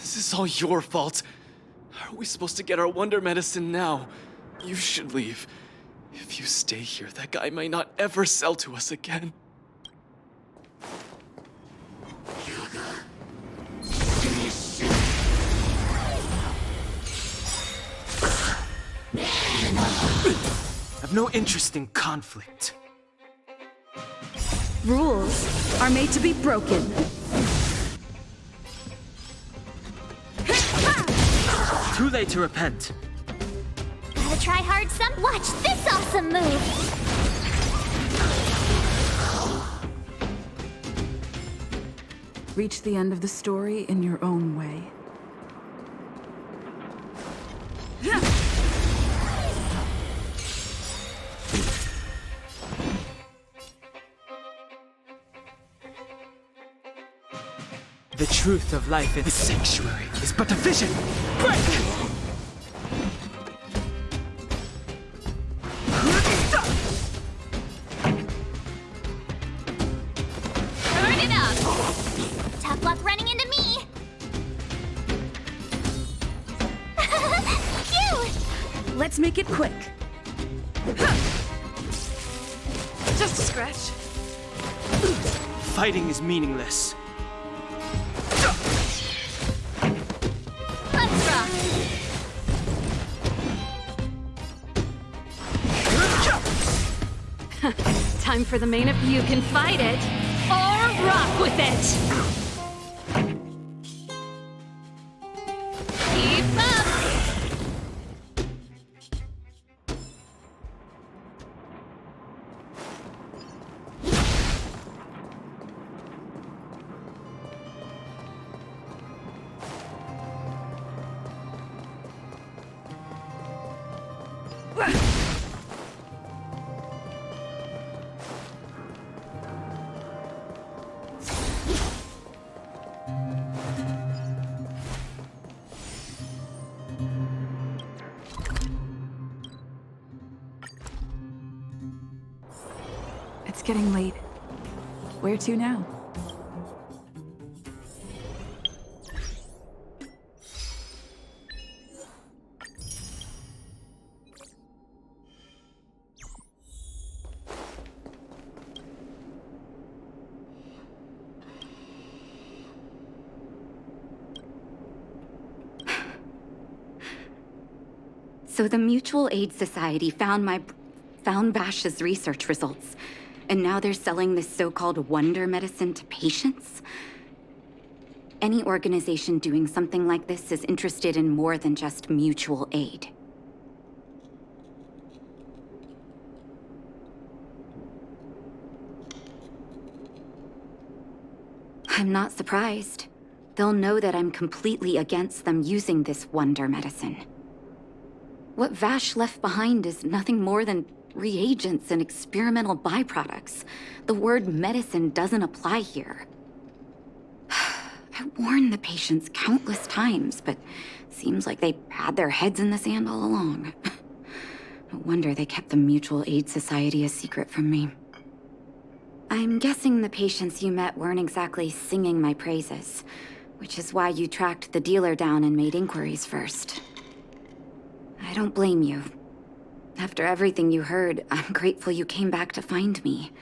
This is all your fault. How are we supposed to get our wonder medicine now? You should leave. If you stay here, that guy might not ever sell to us again. I've no interest in conflict. Rules are made to be broken. Too late to repent. Gotta try hard some. Watch this awesome move! Reach the end of the story in your own way. The truth of life in this sanctuary is but a vision. Break! Turn it up! Tough luck running into me! Cute! Let's make it quick. Just a scratch. Fighting is meaningless. Let's rock! Time for the main event. You can fight it, or rock with it! Keep up! It's getting late. Where to now? So the Mutual Aid Society found Vash's research results, and now they're selling this so-called wonder medicine to patients? Any organization doing something like this is interested in more than just mutual aid. I'm not surprised. They'll know that I'm completely against them using this wonder medicine. What Vash left behind is nothing more than reagents and experimental byproducts. The word medicine doesn't apply here. I warned the patients countless times, but seems like they had their heads in the sand all along. No wonder they kept the Mutual Aid Society a secret from me. I'm guessing the patients you met weren't exactly singing my praises, which is why you tracked the dealer down and made inquiries first. I don't blame you. After everything you heard, I'm grateful you came back to find me.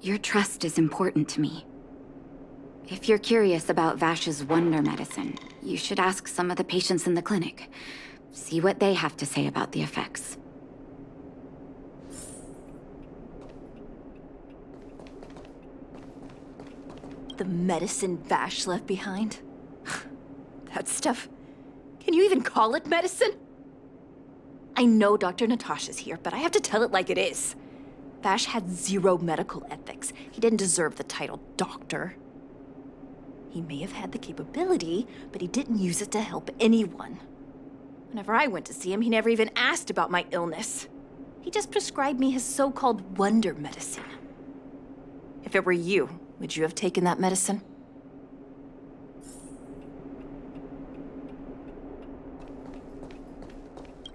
Your trust is important to me. If you're curious about Vash's wonder medicine, you should ask some of the patients in the clinic. See what they have to say about the effects. The medicine Vash left behind? That stuff... Can you even call it medicine? I know Dr. Natasha's here, but I have to tell it like it is. Vash had zero medical ethics. He didn't deserve the title doctor. He may have had the capability, but he didn't use it to help anyone. Whenever I went to see him, he never even asked about my illness. He just prescribed me his so-called wonder medicine. If it were you, would you have taken that medicine?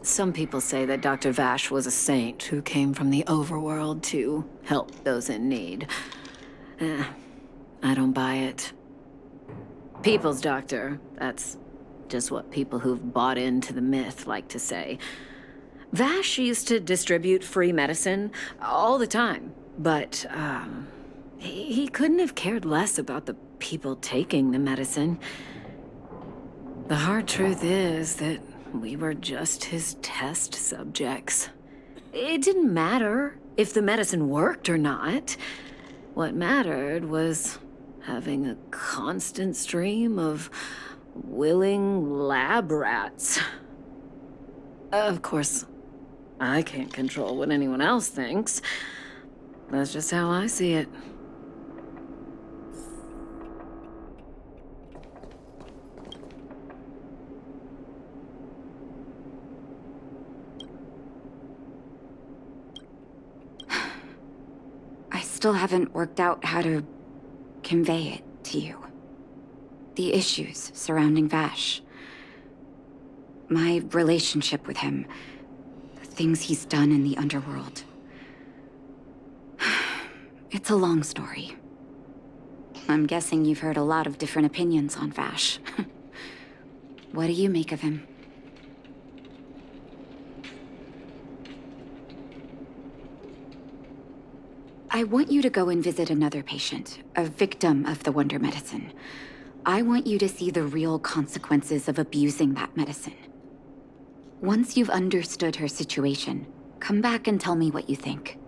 Some people say that Dr. Vash was a saint who came from the overworld to help those in need. I don't buy it. People's doctor, that's just what people who've bought into the myth like to say. Vash used to distribute free medicine all the time, but he couldn't have cared less about the people taking the medicine. The hard truth is that we were just his test subjects. It didn't matter if the medicine worked or not. What mattered was having a constant stream of willing lab rats. Of course, I can't control what anyone else thinks. That's just how I see it. I still haven't worked out how to convey it to you. The issues surrounding Vash. My relationship with him. The things he's done in the underworld. It's a long story. I'm guessing you've heard a lot of different opinions on Vash. What do you make of him? I want you to go and visit another patient, a victim of the Wonder Medicine. I want you to see the real consequences of abusing that medicine. Once you've understood her situation, come back and tell me what you think.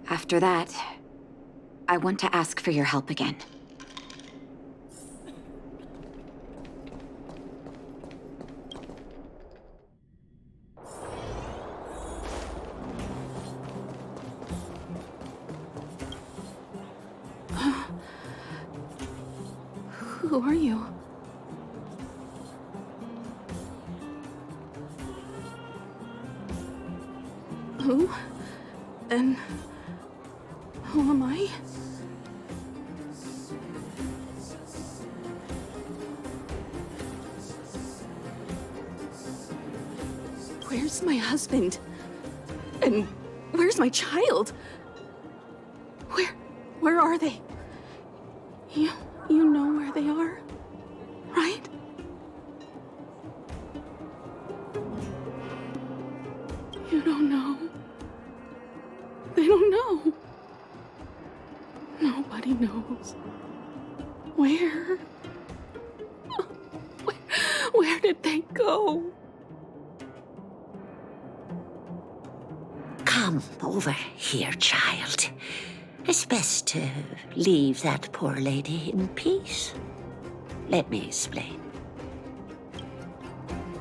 After that, I want to ask for your help again. Who are you? Who? And who am I? Where's my husband? And where's my child? Where are they? You know where they are, right? You don't know. They don't know. Nobody knows. Where? Where did they go? Come over here, child. It's best to leave that poor lady in peace. Let me explain.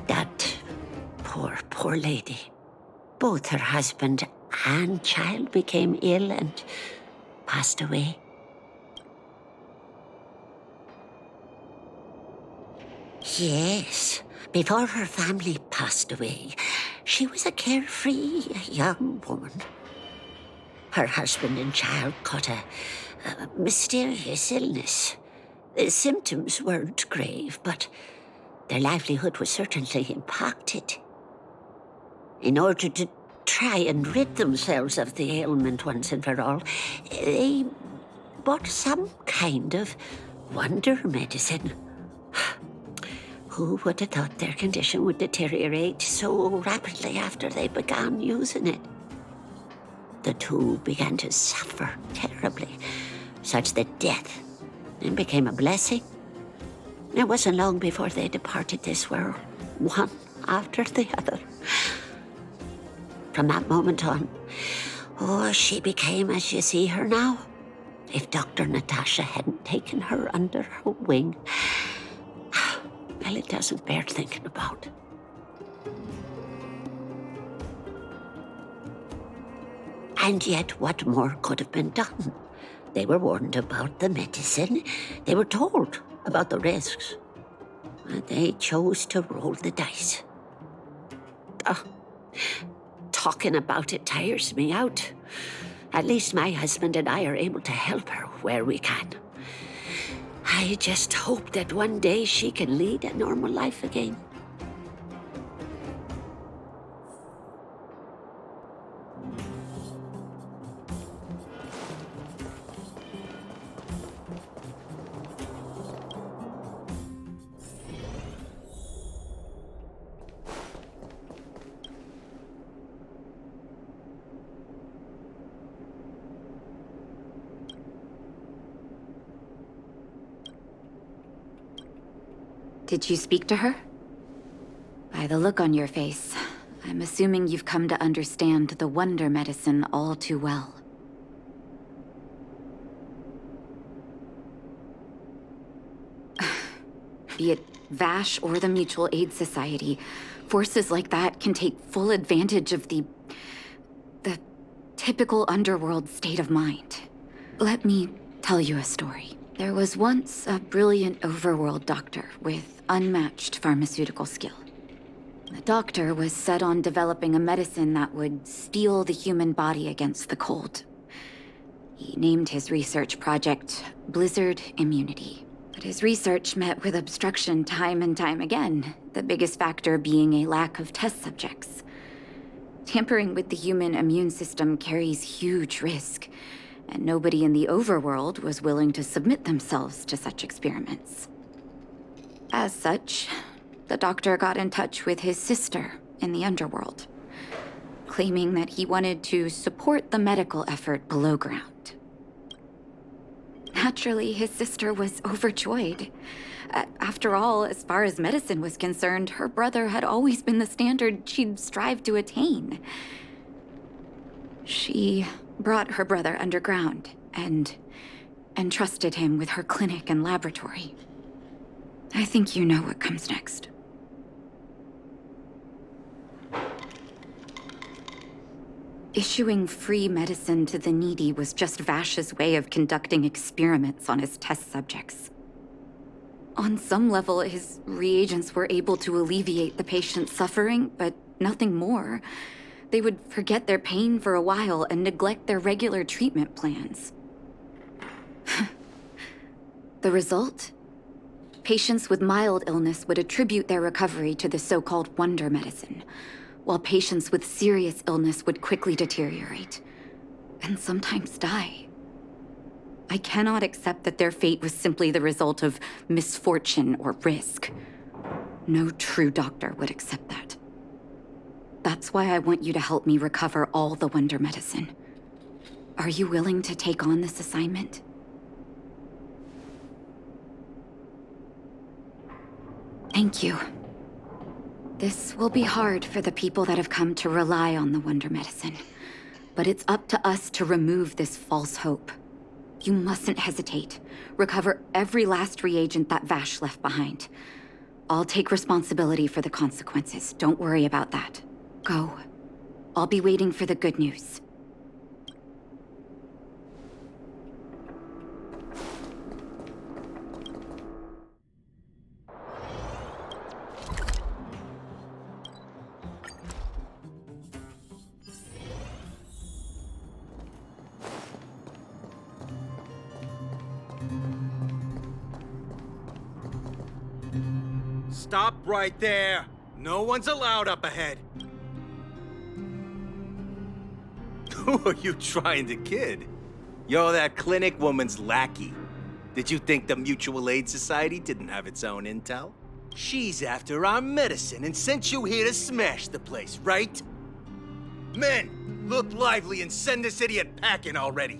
That poor lady. Both her husband and child became ill and passed away. Yes, before her family passed away, she was a carefree young woman. Her husband and child caught a mysterious illness. The symptoms weren't grave, but their livelihood was certainly impacted. In order to try and rid themselves of the ailment once and for all, they bought some kind of wonder medicine. Who would have thought their condition would deteriorate so rapidly after they began using it? The two began to suffer terribly, such that death then became a blessing. It wasn't long before they departed this world, one after the other. From that moment on, she became as you see her now. If Dr. Natasha hadn't taken her under her wing, well, it doesn't bear thinking about. And yet, what more could have been done? They were warned about the medicine. They were told about the risks. And they chose to roll the dice. Talking about it tires me out. At least my husband and I are able to help her where we can. I just hope that one day she can lead a normal life again. Did you speak to her? By the look on your face, I'm assuming you've come to understand the wonder medicine all too well. Be it Vash or the Mutual Aid Society, forces like that can take full advantage of the typical underworld state of mind. Let me tell you a story. There was once a brilliant overworld doctor with unmatched pharmaceutical skill. The doctor was set on developing a medicine that would steel the human body against the cold. He named his research project Blizzard Immunity. But his research met with obstruction time and time again, the biggest factor being a lack of test subjects. Tampering with the human immune system carries huge risk, and nobody in the overworld was willing to submit themselves to such experiments. As such, the doctor got in touch with his sister in the underworld, claiming that he wanted to support the medical effort below ground. Naturally, his sister was overjoyed. After all, as far as medicine was concerned, her brother had always been the standard she'd strive to attain. She brought her brother underground and entrusted him with her clinic and laboratory. I think you know what comes next. Issuing free medicine to the needy was just Vash's way of conducting experiments on his test subjects. On some level, his reagents were able to alleviate the patient's suffering, but nothing more. They would forget their pain for a while and neglect their regular treatment plans. The result? Patients with mild illness would attribute their recovery to the so-called wonder medicine, while patients with serious illness would quickly deteriorate, and sometimes die. I cannot accept that their fate was simply the result of misfortune or risk. No true doctor would accept that. That's why I want you to help me recover all the wonder medicine. Are you willing to take on this assignment? Thank you. This will be hard for the people that have come to rely on the wonder medicine, but it's up to us to remove this false hope. You mustn't hesitate. Recover every last reagent that Vash left behind. I'll take responsibility for the consequences. Don't worry about that. Go. I'll be waiting for the good news. Stop right there! No one's allowed up ahead. Who are you trying to kid? You're that clinic woman's lackey. Did you think the Mutual Aid Society didn't have its own intel? She's after our medicine and sent you here to smash the place, right? Men, look lively and send this idiot packing already.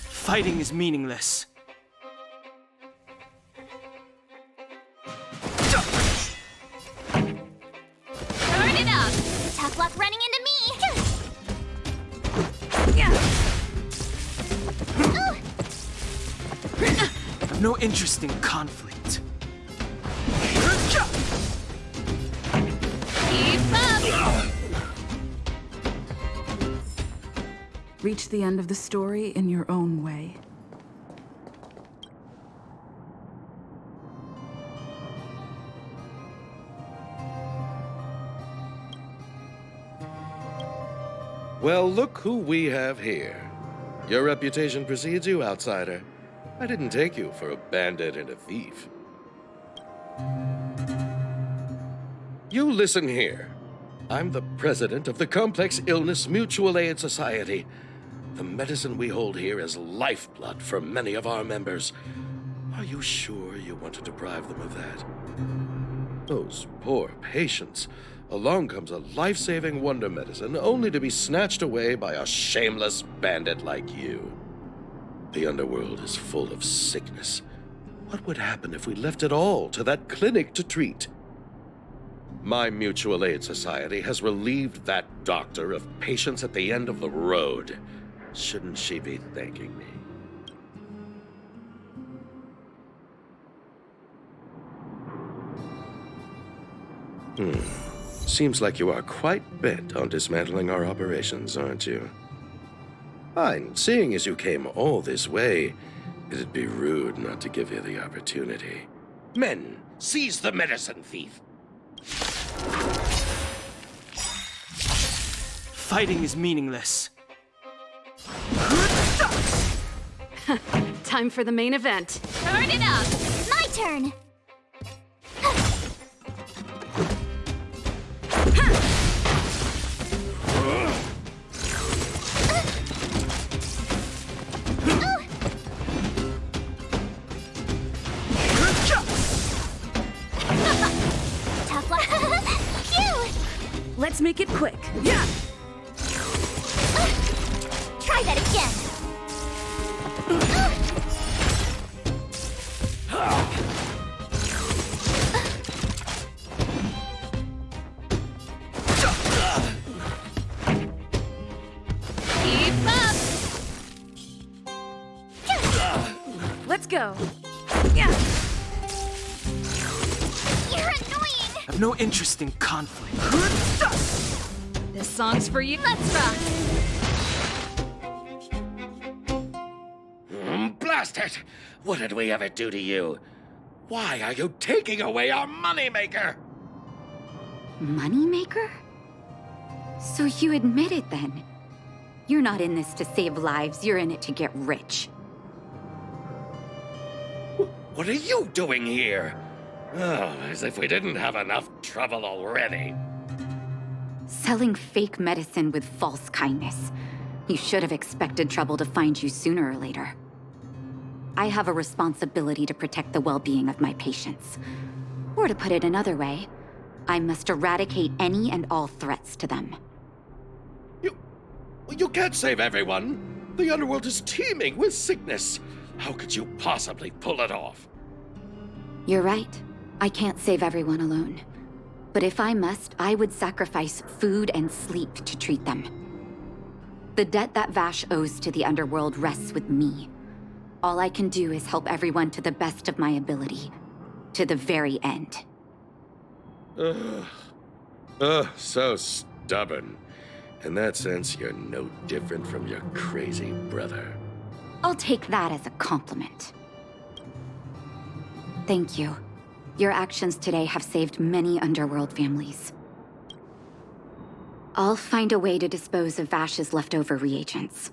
Fighting is meaningless. Turn it up! Tough luck running into me! I've no interest in conflict. Keep up! Reach the end of the story in your own way. Well, look who we have here. Your reputation precedes you, outsider. I didn't take you for a bandit and a thief. You listen here. I'm the president of the Complex Illness Mutual Aid Society. The medicine we hold here is lifeblood for many of our members. Are you sure you want to deprive them of that? Those poor patients. Along comes a life-saving wonder medicine only to be snatched away by a shameless bandit like you. The underworld is full of sickness. What would happen if we left it all to that clinic to treat? My mutual aid society has relieved that doctor of patients at the end of the road. Shouldn't she be thanking me? Seems like you are quite bent on dismantling our operations, aren't you? Fine. Seeing as you came all this way, it'd be rude not to give you the opportunity. Men, seize the medicine thief! Fighting is meaningless. Time for the main event. Turn it up! My turn! Tough luck. Phew! Let's make it quick. Yeah! Try that again. Keep up. Let's go. Yeah! You're annoying. I have no interest in conflict. This song's for you. Let's rock. Blast it! What did we ever do to you? Why are you taking away our moneymaker? Moneymaker? So you admit it then? You're not in this to save lives, you're in it to get rich. What are you doing here? Oh, as if we didn't have enough trouble already. Selling fake medicine with false kindness. You should have expected trouble to find you sooner or later. I have a responsibility to protect the well-being of my patients. Or to put it another way, I must eradicate any and all threats to them. You can't save everyone. The underworld is teeming with sickness. How could you possibly pull it off? You're right. I can't save everyone alone. But if I must, I would sacrifice food and sleep to treat them. The debt that Vash owes to the underworld rests with me. All I can do is help everyone to the best of my ability. To the very end. So stubborn. In that sense, you're no different from your crazy brother. I'll take that as a compliment. Thank you. Your actions today have saved many underworld families. I'll find a way to dispose of Vash's leftover reagents.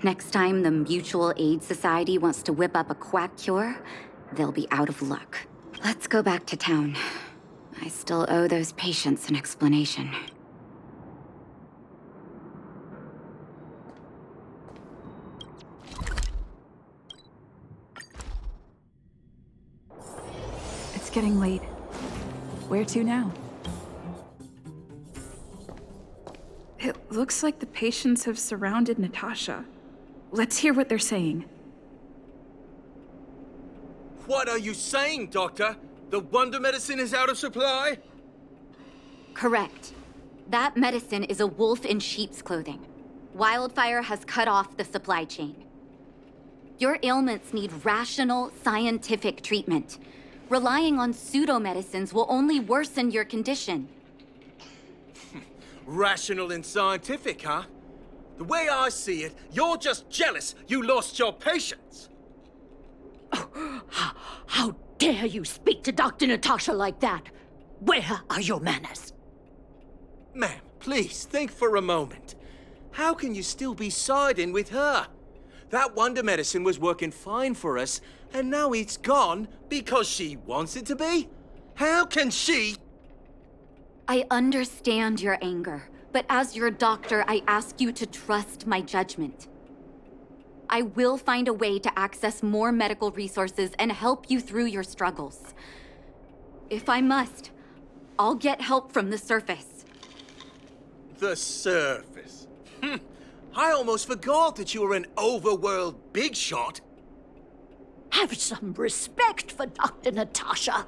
Next time the Mutual Aid Society wants to whip up a quack cure, they'll be out of luck. Let's go back to town. I still owe those patients an explanation. It's getting late. Where to now? It looks like the patients have surrounded Natasha. Let's hear what they're saying. What are you saying, Doctor? The wonder medicine is out of supply? Correct. That medicine is a wolf in sheep's clothing. Wildfire has cut off the supply chain. Your ailments need rational, scientific treatment. Relying on pseudo-medicines will only worsen your condition. Rational and scientific, huh? The way I see it, you're just jealous you lost your patients. How dare you speak to Dr. Natasha like that? Where are your manners? Ma'am, please think for a moment. How can you still be siding with her? That wonder medicine was working fine for us, and now it's gone because she wants it to be? How can she? I understand your anger, but as your doctor, I ask you to trust my judgment. I will find a way to access more medical resources and help you through your struggles. If I must, I'll get help from the surface. The surface? I almost forgot that you were an overworld big shot. Have some respect for Dr. Natasha.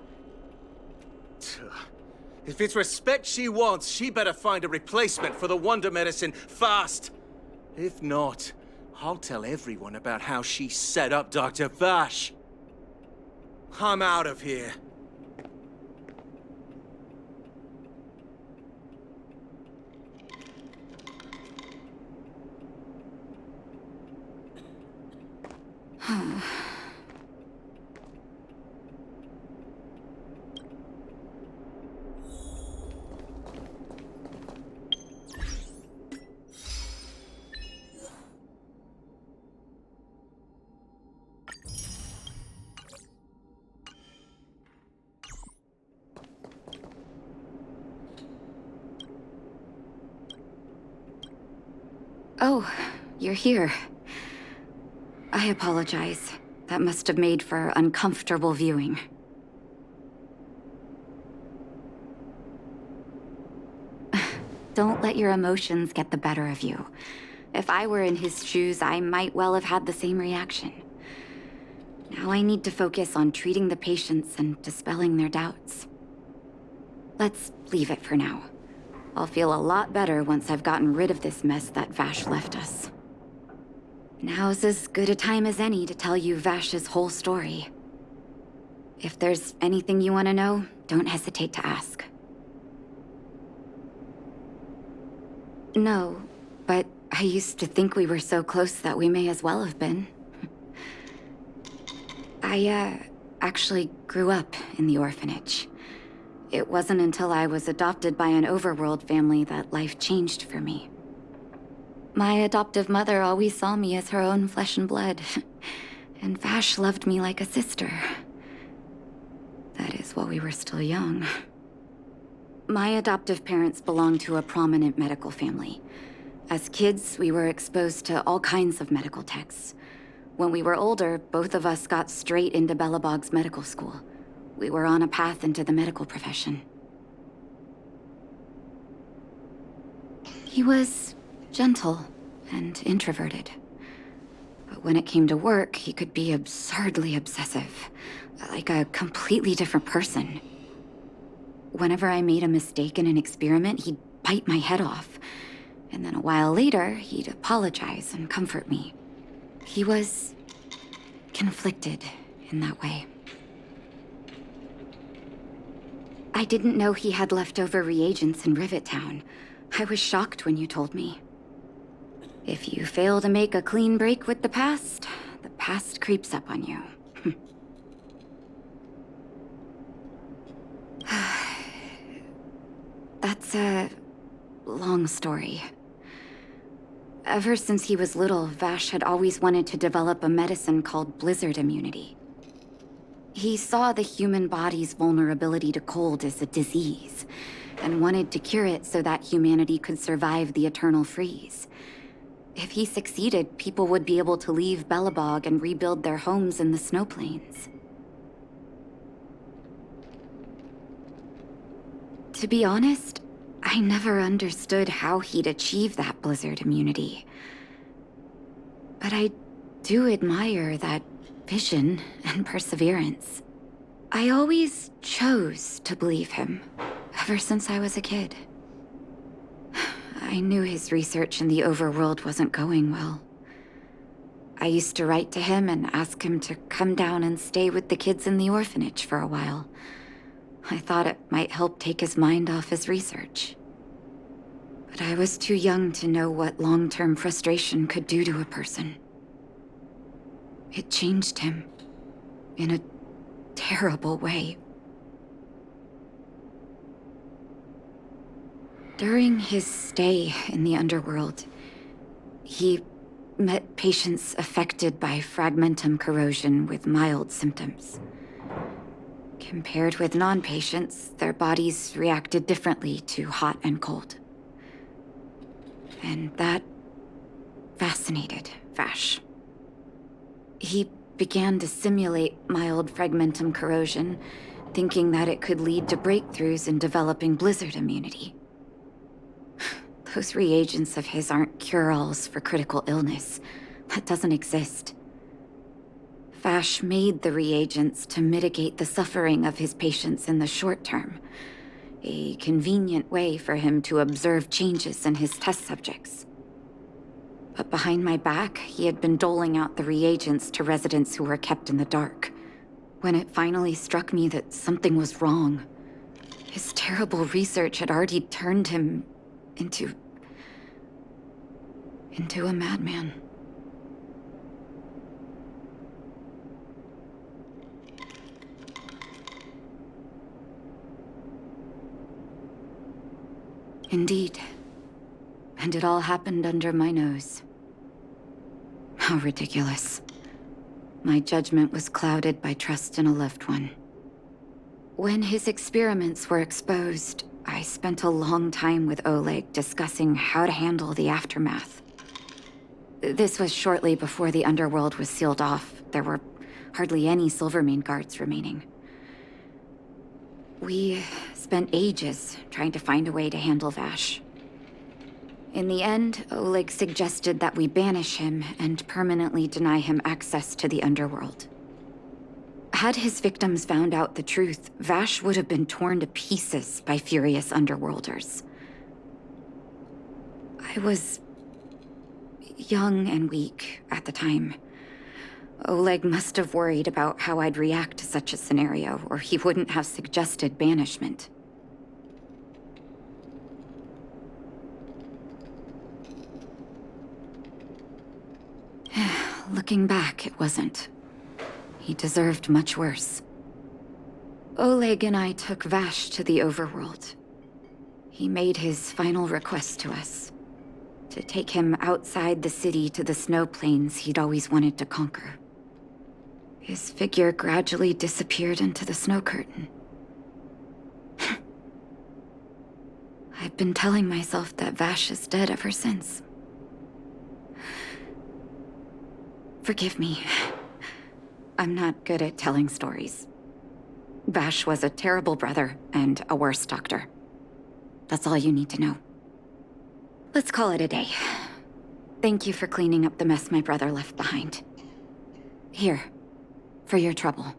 If it's respect she wants, she better find a replacement for the wonder medicine fast. If not, I'll tell everyone about how she set up Dr. Vash. I'm out of here. Oh, you're here. I apologize. That must have made for uncomfortable viewing. Don't let your emotions get the better of you. If I were in his shoes, I might well have had the same reaction. Now I need to focus on treating the patients and dispelling their doubts. Let's leave it for now. I'll feel a lot better once I've gotten rid of this mess that Vash left us. Now's as good a time as any to tell you Vash's whole story. If there's anything you want to know, don't hesitate to ask. No, but I used to think we were so close that we may as well have been. I, actually grew up in the orphanage. It wasn't until I was adopted by an overworld family that life changed for me. My adoptive mother always saw me as her own flesh and blood, and Vash loved me like a sister. That is while we were still young. My adoptive parents belonged to a prominent medical family. As kids, we were exposed to all kinds of medical texts. When we were older, both of us got straight into Belobog's medical school. We were on a path into the medical profession. He was gentle and introverted. But when it came to work, he could be absurdly obsessive, like a completely different person. Whenever I made a mistake in an experiment, he'd bite my head off. And then a while later, he'd apologize and comfort me. He was conflicted in that way. I didn't know he had leftover reagents in Rivet Town. I was shocked when you told me. If you fail to make a clean break with the past creeps up on you. That's a long story. Ever since he was little, Vash had always wanted to develop a medicine called blizzard immunity. He saw the human body's vulnerability to cold as a disease, and wanted to cure it so that humanity could survive the eternal freeze. If he succeeded, people would be able to leave Belobog and rebuild their homes in the snow plains. To be honest, I never understood how he'd achieve that blizzard immunity. But I do admire that vision and perseverance. I always chose to believe him, ever since I was a kid. I knew his research in the overworld wasn't going well. I used to write to him and ask him to come down and stay with the kids in the orphanage for a while. I thought it might help take his mind off his research. But I was too young to know what long-term frustration could do to a person. It changed him in a terrible way. During his stay in the underworld, He met patients affected by fragmentum corrosion with mild symptoms. Compared with non-patients, their bodies reacted differently to hot and cold. And that fascinated Vash. He began to simulate mild fragmentum corrosion, thinking that it could lead to breakthroughs in developing blizzard immunity. Those reagents of his aren't cure-alls for critical illness. That doesn't exist. Vash made the reagents to mitigate the suffering of his patients in the short term. A convenient way for him to observe changes in his test subjects. But behind my back, he had been doling out the reagents to residents who were kept in the dark. When it finally struck me that something was wrong, his terrible research had already turned him into a madman. Indeed. And it all happened under my nose. How ridiculous. My judgment was clouded by trust in a loved one. When his experiments were exposed, I spent a long time with Oleg discussing how to handle the aftermath. This was shortly before the underworld was sealed off. There were hardly any Silvermane guards remaining. We spent ages trying to find a way to handle Vash. In the end, Oleg suggested that we banish him and permanently deny him access to the underworld. Had his victims found out the truth, Vash would have been torn to pieces by furious underworlders. I was young and weak at the time. Oleg must have worried about how I'd react to such a scenario, or he wouldn't have suggested banishment. Looking back, it wasn't. He deserved much worse. Oleg and I took Vash to the overworld. He made his final request to us. To take him outside the city to the snow plains he'd always wanted to conquer. His figure gradually disappeared into the snow curtain. I've been telling myself that Vash is dead ever since. Forgive me. I'm not good at telling stories. Vash was a terrible brother and a worse doctor. That's all you need to know. Let's call it a day. Thank you for cleaning up the mess my brother left behind. Here, for your trouble.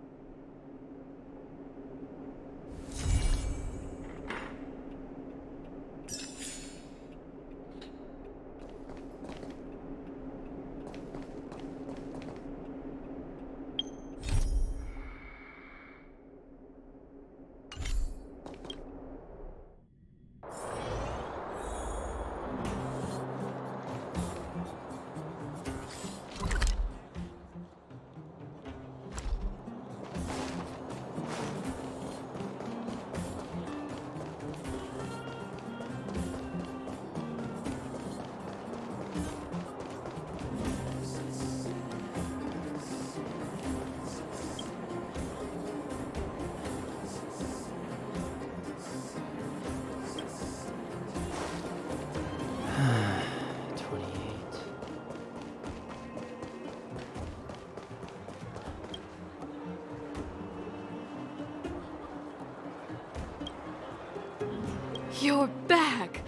You're back!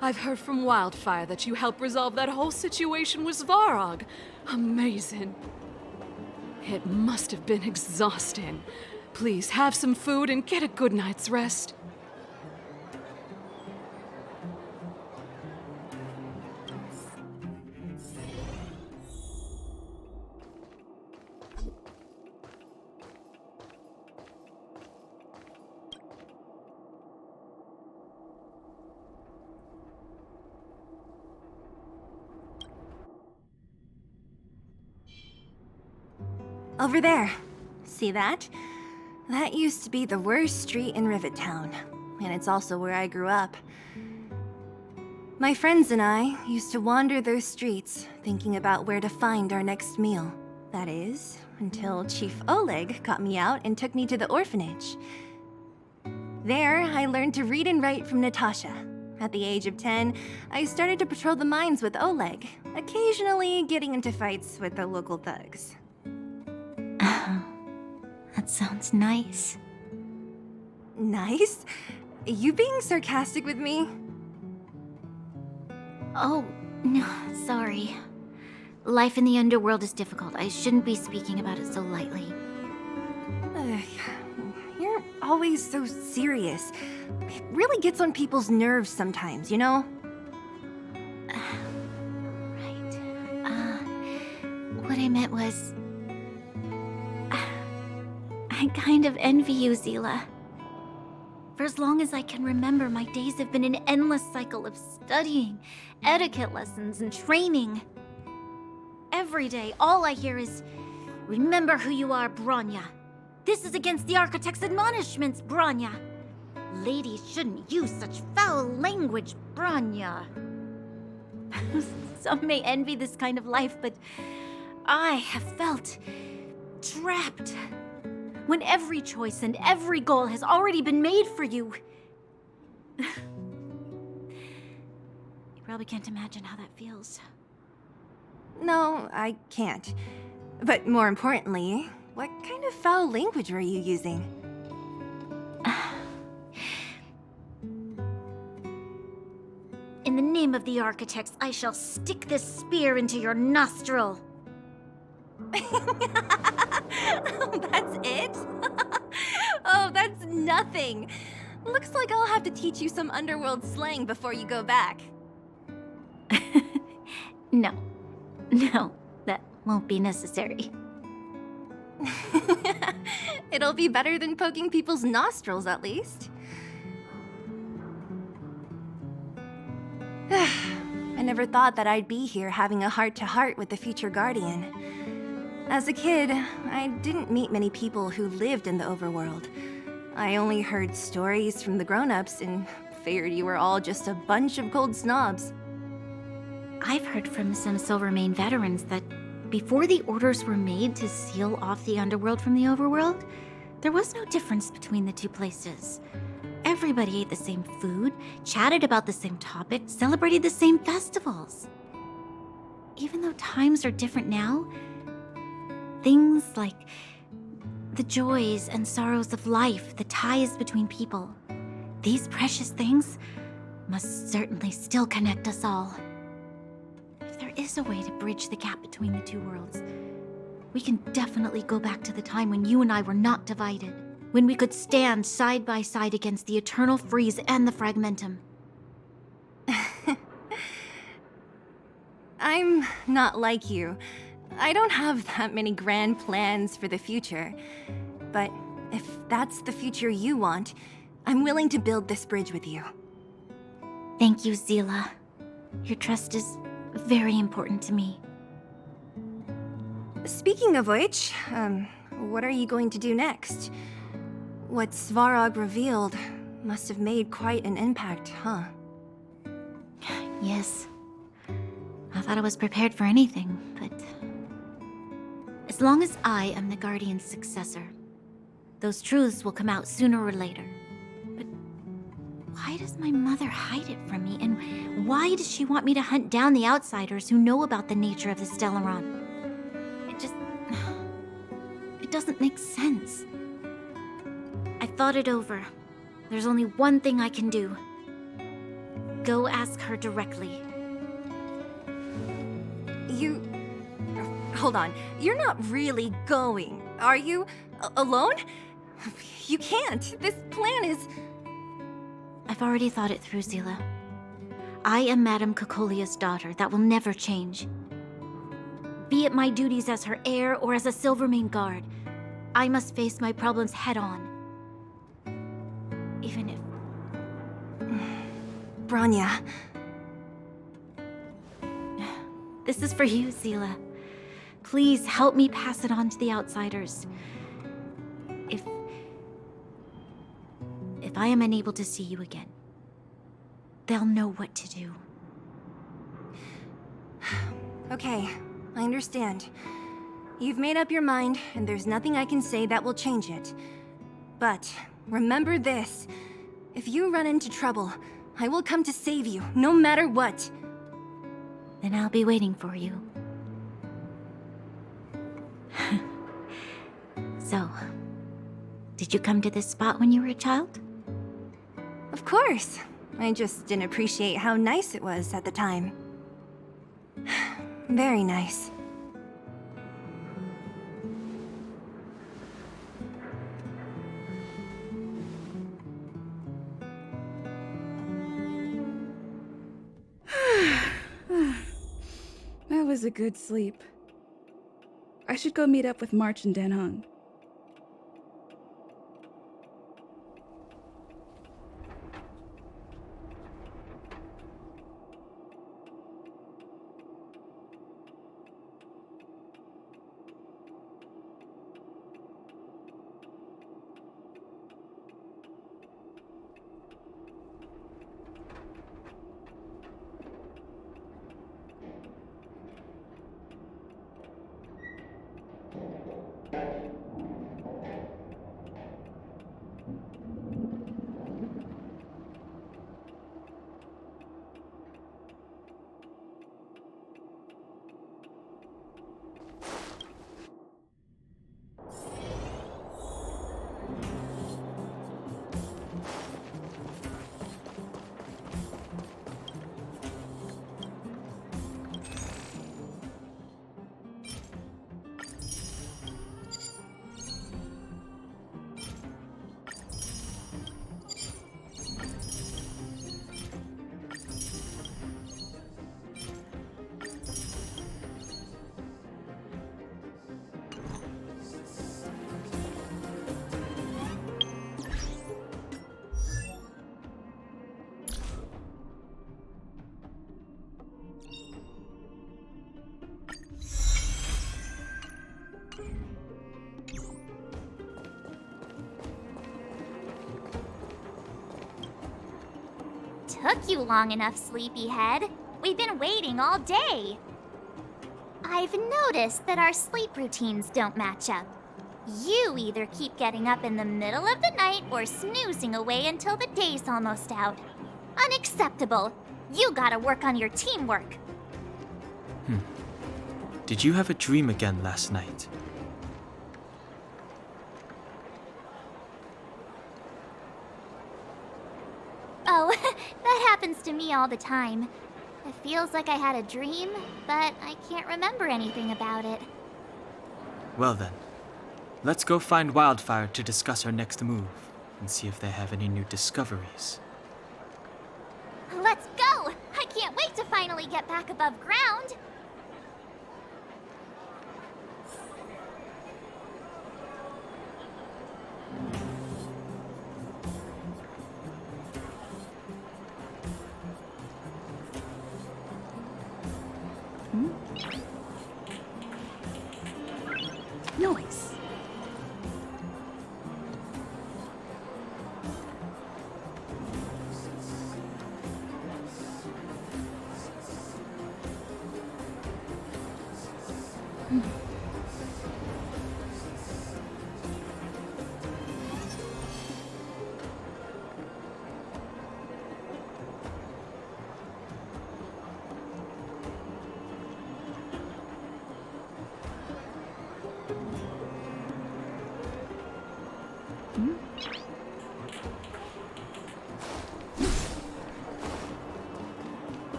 I've heard from Wildfire that you helped resolve that whole situation with Svarog. Amazing. It must have been exhausting. Please have some food and get a good night's rest. Over there. See that? That used to be the worst street in Rivet Town. And it's also where I grew up. My friends and I used to wander those streets, thinking about where to find our next meal. That is, until Chief Oleg got me out and took me to the orphanage. There, I learned to read and write from Natasha. At the age of 10, I started to patrol the mines with Oleg, occasionally getting into fights with the local thugs. That sounds nice. Nice? You being sarcastic with me? Oh, no, sorry. Life in the underworld is difficult. I shouldn't be speaking about it so lightly. You're always so serious. It really gets on people's nerves sometimes, you know? What I meant was... I kind of envy you, Zila. For as long as I can remember, my days have been an endless cycle of studying, etiquette lessons, and training. Every day, all I hear is, "Remember who you are, Bronya. This is against the Architect's admonishments, Bronya. Ladies shouldn't use such foul language, Bronya." Some may envy this kind of life, but I have felt trapped. When every choice and every goal has already been made for you. You probably can't imagine how that feels. No, I can't. But more importantly, what kind of foul language were you using? In the name of the Architects, I shall stick this spear into your nostril. That's it? Oh, that's nothing. Looks like I'll have to teach you some underworld slang before you go back. No, that won't be necessary. It'll be better than poking people's nostrils, at least. I never thought that I'd be here having a heart-to-heart with the future Guardian. As a kid, I didn't meet many people who lived in the overworld. I only heard stories from the grown-ups and figured you were all just a bunch of cold snobs. I've heard from some Silvermane veterans that before the orders were made to seal off the underworld from the overworld, there was no difference between the two places. Everybody ate the same food, chatted about the same topics, celebrated the same festivals. Even though times are different now, things like the joys and sorrows of life, the ties between people, these precious things must certainly still connect us all. If there is a way to bridge the gap between the two worlds, we can definitely go back to the time when you and I were not divided, when we could stand side by side against the Eternal Freeze and the Fragmentum. I'm not like you. I don't have that many grand plans for the future. But if that's the future you want, I'm willing to build this bridge with you. Thank you, Zila. Your trust is very important to me. Speaking of which, what are you going to do next? What Svarog revealed must have made quite an impact, huh? Yes. I thought I was prepared for anything, but... as long as I am the Guardian's successor, those truths will come out sooner or later. But why does my mother hide it from me? And why does she want me to hunt down the outsiders who know about the nature of the Stellaron? It doesn't make sense. I thought it over. There's only one thing I can do. Go ask her directly. Hold on. You're not really going, are you? Alone? You can't. This plan is... I've already thought it through, Zila. I am Madame Cocolia's daughter. That will never change. Be it my duties as her heir or as a Silvermane guard, I must face my problems head-on. Even if... Bronya. This is for you, Zila. Please help me pass it on to the outsiders. If I am unable to see you again, they'll know what to do. Okay, I understand. You've made up your mind, and there's nothing I can say that will change it. But remember this. If you run into trouble, I will come to save you, no matter what. Then I'll be waiting for you. So, did you come to this spot when you were a child? Of course. I just didn't appreciate how nice it was at the time. Very nice. That was a good sleep. I should go meet up with March and Dan Hung. Took you long enough, sleepyhead. We've been waiting all day. I've noticed that our sleep routines don't match up. You either keep getting up in the middle of the night or snoozing away until the day's almost out. Unacceptable. You gotta work on your teamwork. Did you have a dream again last night? Oh, that happens to me all the time. It feels like I had a dream, but I can't remember anything about it. Well then, let's go find Wildfire to discuss our next move and see if they have any new discoveries. Let's go! I can't wait to finally get back above ground! Noise.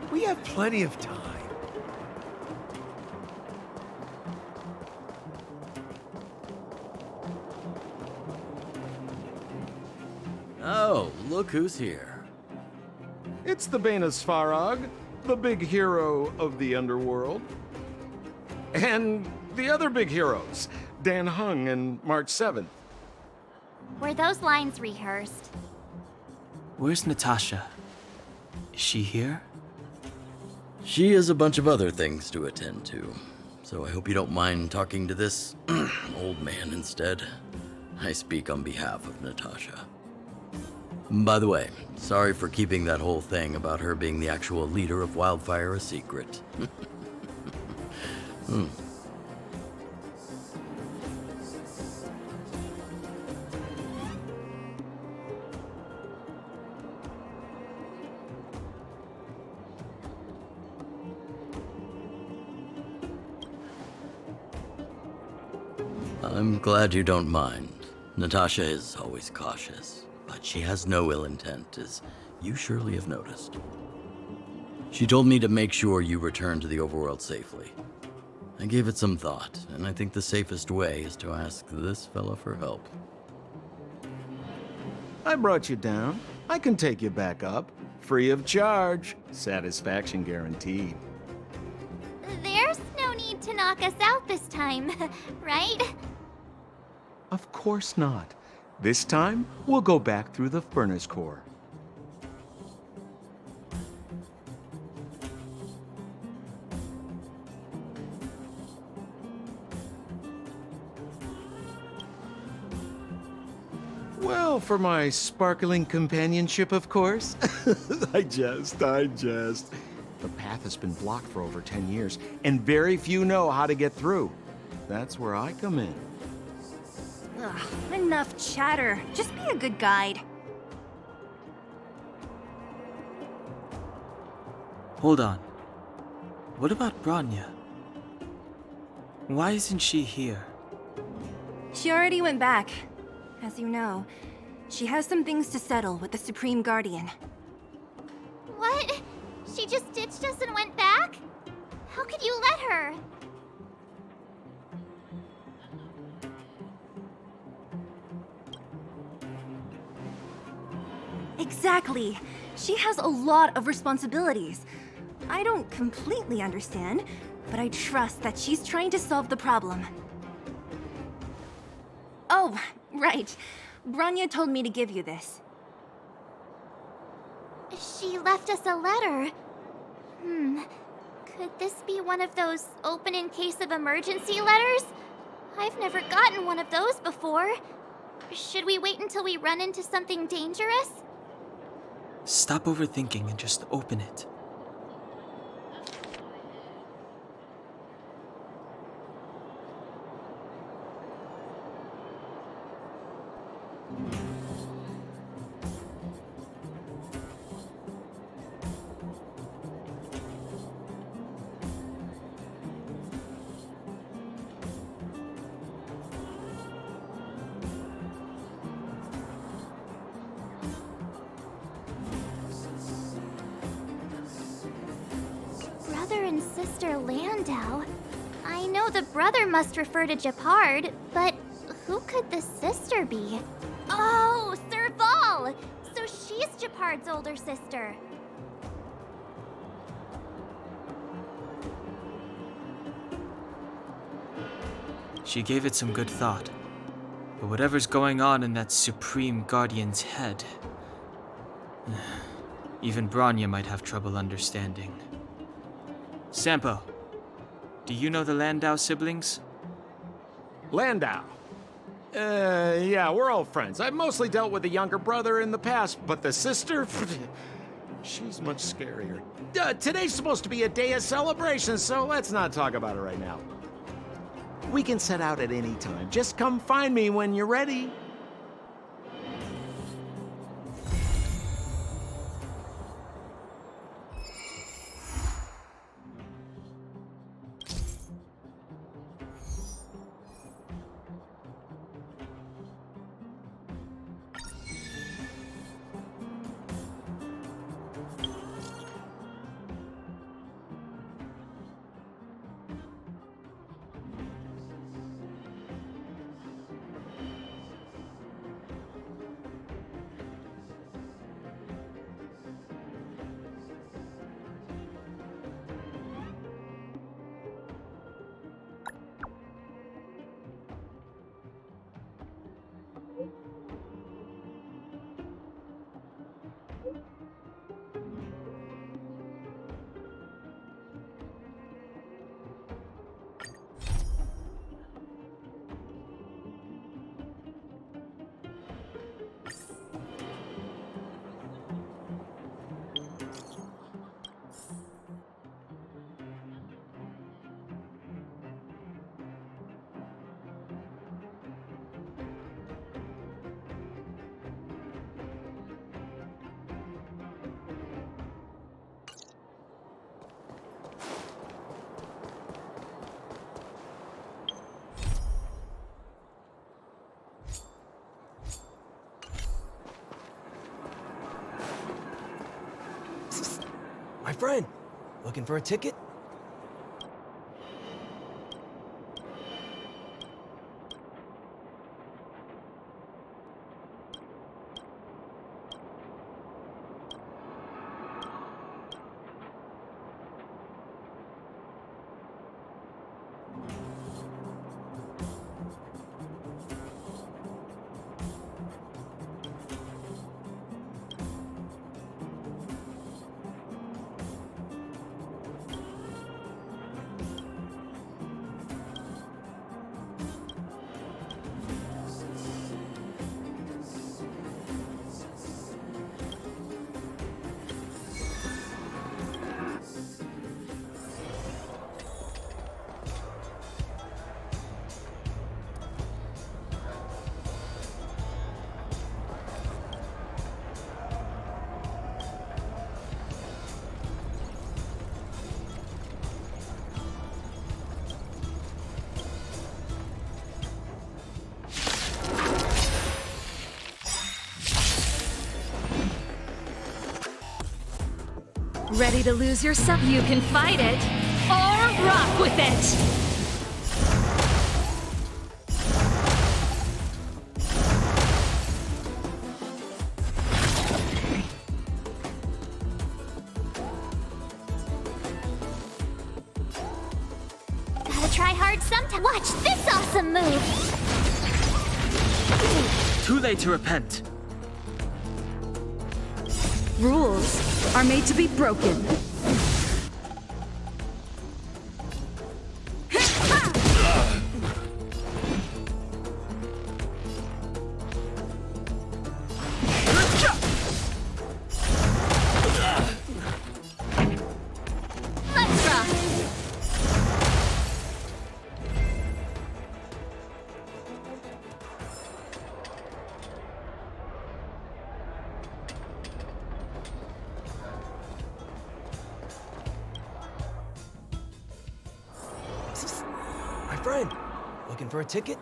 We have plenty of time. Oh, look who's here. It's the Bane of Svarog, the big hero of the underworld. And the other big heroes, Dan Hung and March 7th. Were those lines rehearsed? Where's Natasha? Is she here? She has a bunch of other things to attend to, so I hope you don't mind talking to this old man instead. I speak on behalf of Natasha. By the way, sorry for keeping that whole thing about her being the actual leader of Wildfire a secret. I'm glad you don't mind. Natasha is always cautious, but she has no ill intent, as you surely have noticed. She told me to make sure you return to the overworld safely. I gave it some thought, and I think the safest way is to ask this fella for help. I brought you down. I can take you back up. Free of charge. Satisfaction guaranteed. There's no need to knock us out this time, right? Of course not. This time, we'll go back through the furnace core. Well, for my sparkling companionship, of course. I jest. The path has been blocked for over 10 years, and very few know how to get through. That's where I come in. Ugh, enough chatter. Just be a good guide. Hold on. What about Bronya? Why isn't she here? She already went back. As you know, she has some things to settle with the Supreme Guardian. What? She just ditched us and went back? How could you let her? Exactly. She has a lot of responsibilities. I don't completely understand, but I trust that she's trying to solve the problem. Oh, right. Bronya told me to give you this. She left us a letter. Could this be one of those open in case of emergency letters? I've never gotten one of those before. Should we wait until we run into something dangerous? Stop overthinking and just open it. Brother and sister Landau. I know the brother must refer to Gepard, but who could the sister be? Oh, Serval! So she's Gepard's older sister. She gave it some good thought. But whatever's going on in that Supreme Guardian's head, even Bronya might have trouble understanding. Sampo, do you know the Landau siblings? Landau? Yeah, we're all friends. I've mostly dealt with the younger brother in the past, but the sister? She's much scarier. Today's supposed to be a day of celebration, so let's not talk about it right now. We can set out at any time. Just come find me when you're ready. My friend, looking for a ticket? Ready to lose yourself? You can fight it, or rock with it! Gotta try hard sometime. Watch this awesome move! Too late to repent. Rules are made to be broken. Let's rock! My friend, looking for a ticket?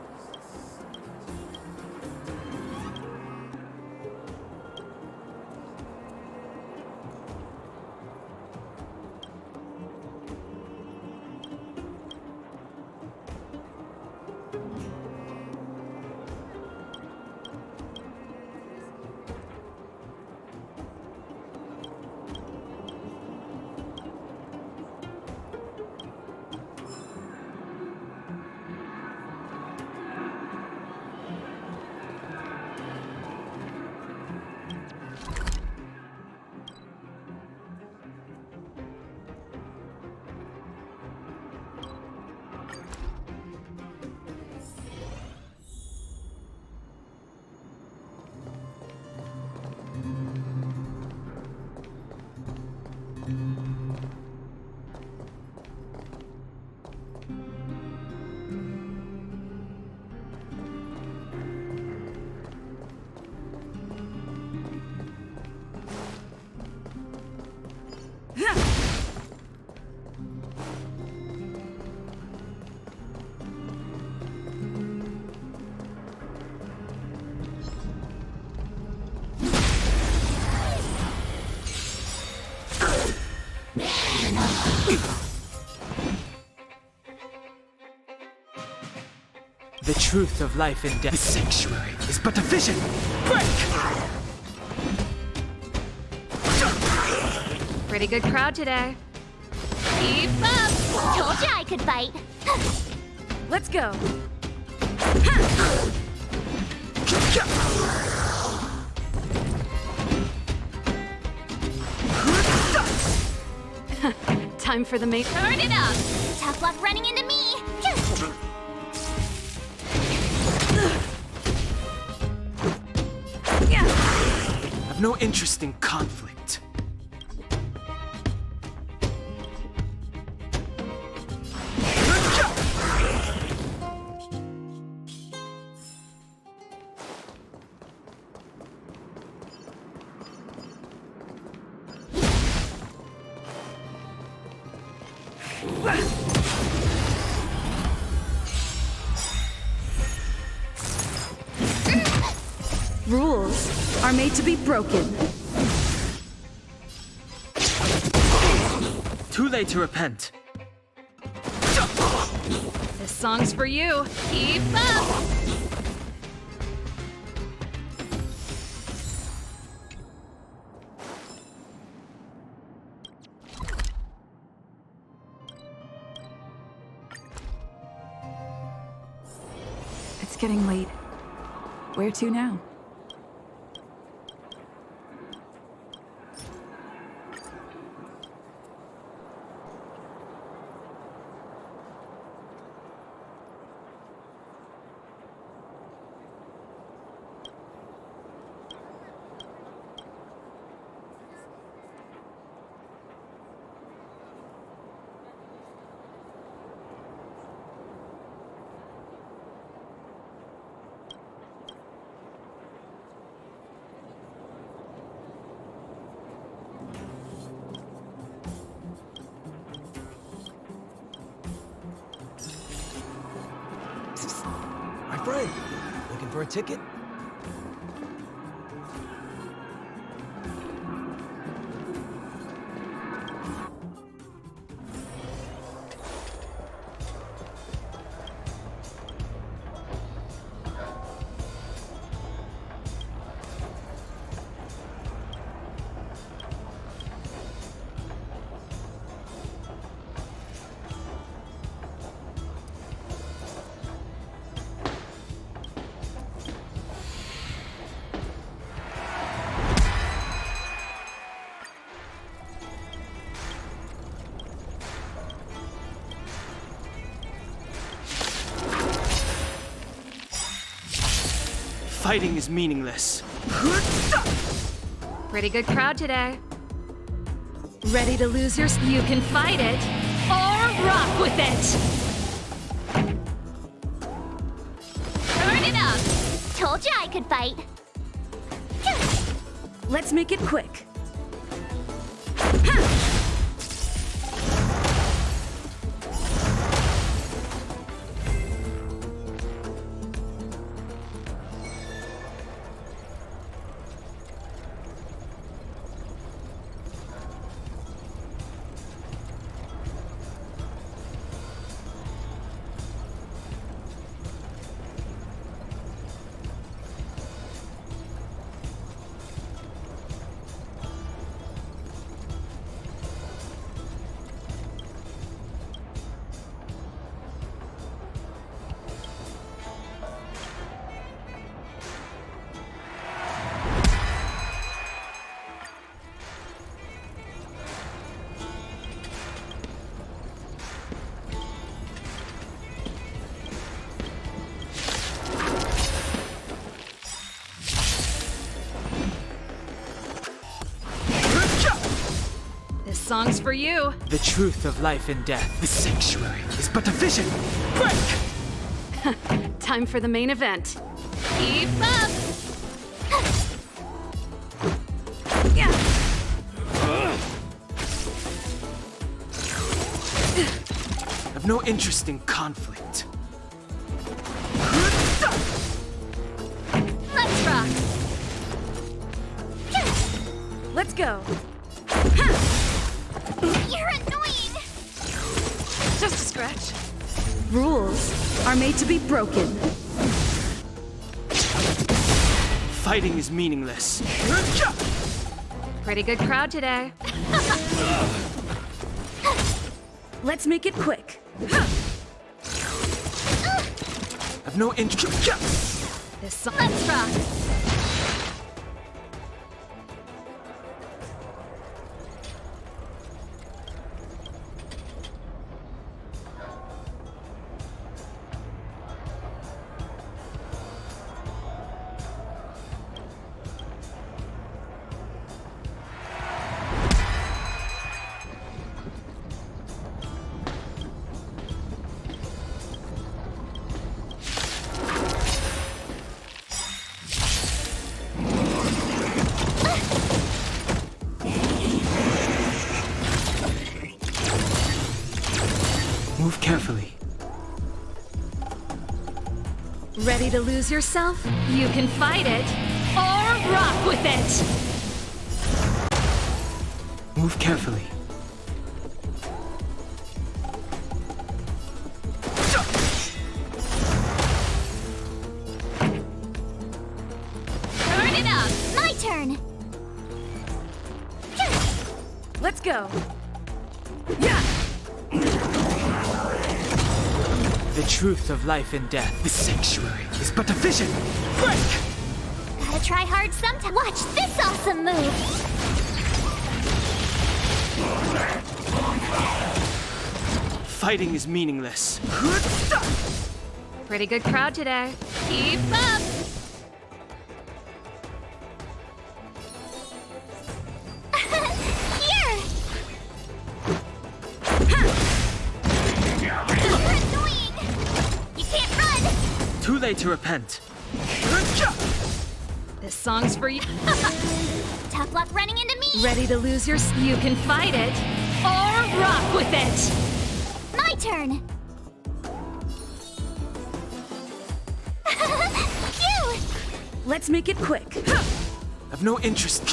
The truth of life and death. The sanctuary is but a vision. Break! Pretty good crowd today. Keep up! Told you I could fight. Let's go. Time for the mate. Turn it up! Tough luck running into me! I've no interest in conflict. Rules are made to be broken. Too late to repent. This song's for you. Keep up! It's getting late. Where to now? My friend, looking for a ticket? Fighting is meaningless. Pretty good crowd today. Ready to lose your... You can fight it, or rock with it! Turn it up! Told you I could fight. Let's make it quick. This song's for you. The truth of life and death. The sanctuary is but a vision. Quick! Time for the main event. Keep up! I've no interest in conflict. Let's rock! Let's go. You're annoying! Just a scratch. Rules are made to be broken. Fighting is meaningless. Pretty good crowd today. Let's make it quick. I've no interest. This song. Let's rock! Move carefully. Ready to lose yourself? You can fight it, or rock with it! Move carefully. Let's go. The truth of life and death. The sanctuary is but a vision. Break! Gotta try hard sometime. Watch this awesome move! Fighting is meaningless. Pretty good crowd today. Keep up! Here! You're annoying! You can't run! Too late to repent. This song's for you. Tough luck running into me! Ready to lose your... You can fight it, or rock with it! My turn! Phew! Let's make it quick. I've no interest.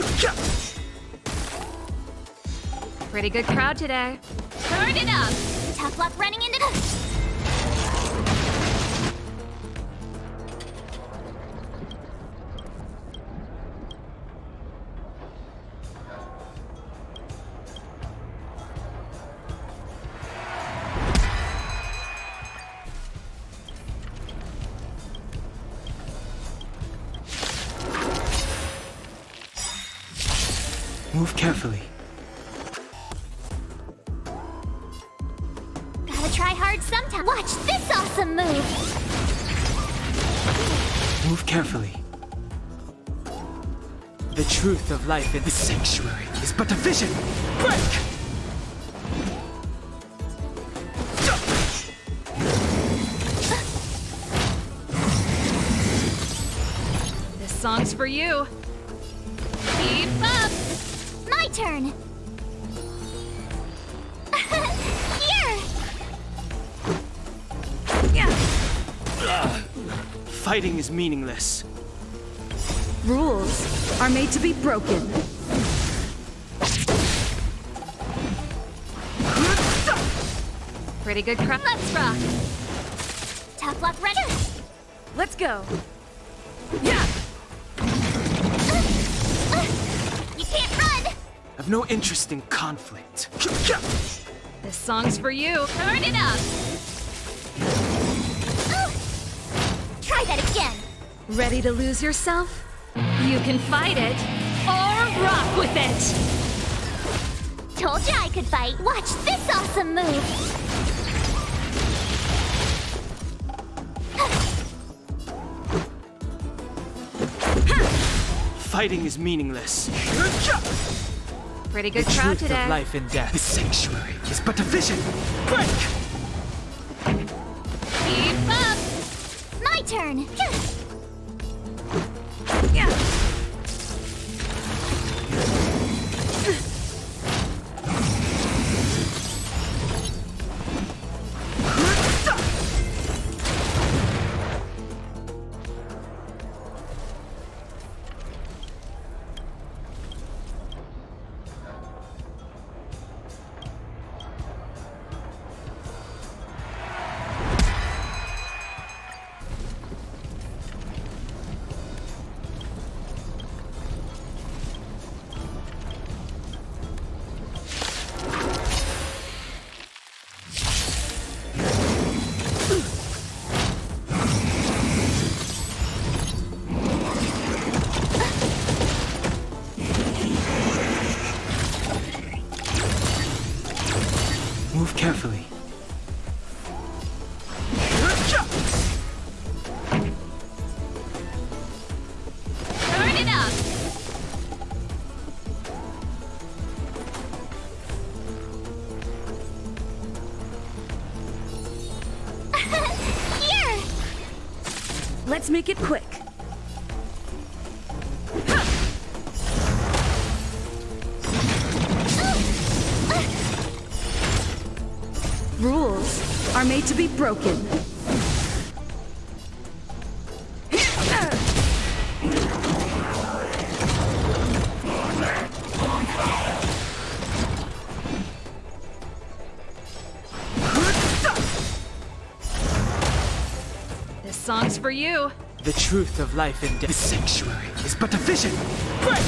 Pretty good crowd today. Turn it up! Tough luck running into the... Move carefully. Gotta try hard sometime. Watch this awesome move! Move carefully. The truth of life in the sanctuary is but a vision. Break! This song's for you. Keep up! My turn! Here! Fighting is meaningless. Rules are made to be broken. Pretty good crowd. Let's rock! Tough luck runner! Let's go. You can't run! I've no interest in conflict. This song's for you. Turn it up! Try that again! Ready to lose yourself? You can fight it, or rock with it! Told you I could fight! Watch this awesome move! Fighting is meaningless. Pretty good The crowd truth today. of life and death. The sanctuary is but a vision. Break! Keep up! My turn! Move carefully. Turn it up! Here! Let's make it quick. Rules are made to be broken. This song's for you. The truth of life and death. The sanctuary is but a vision. Break!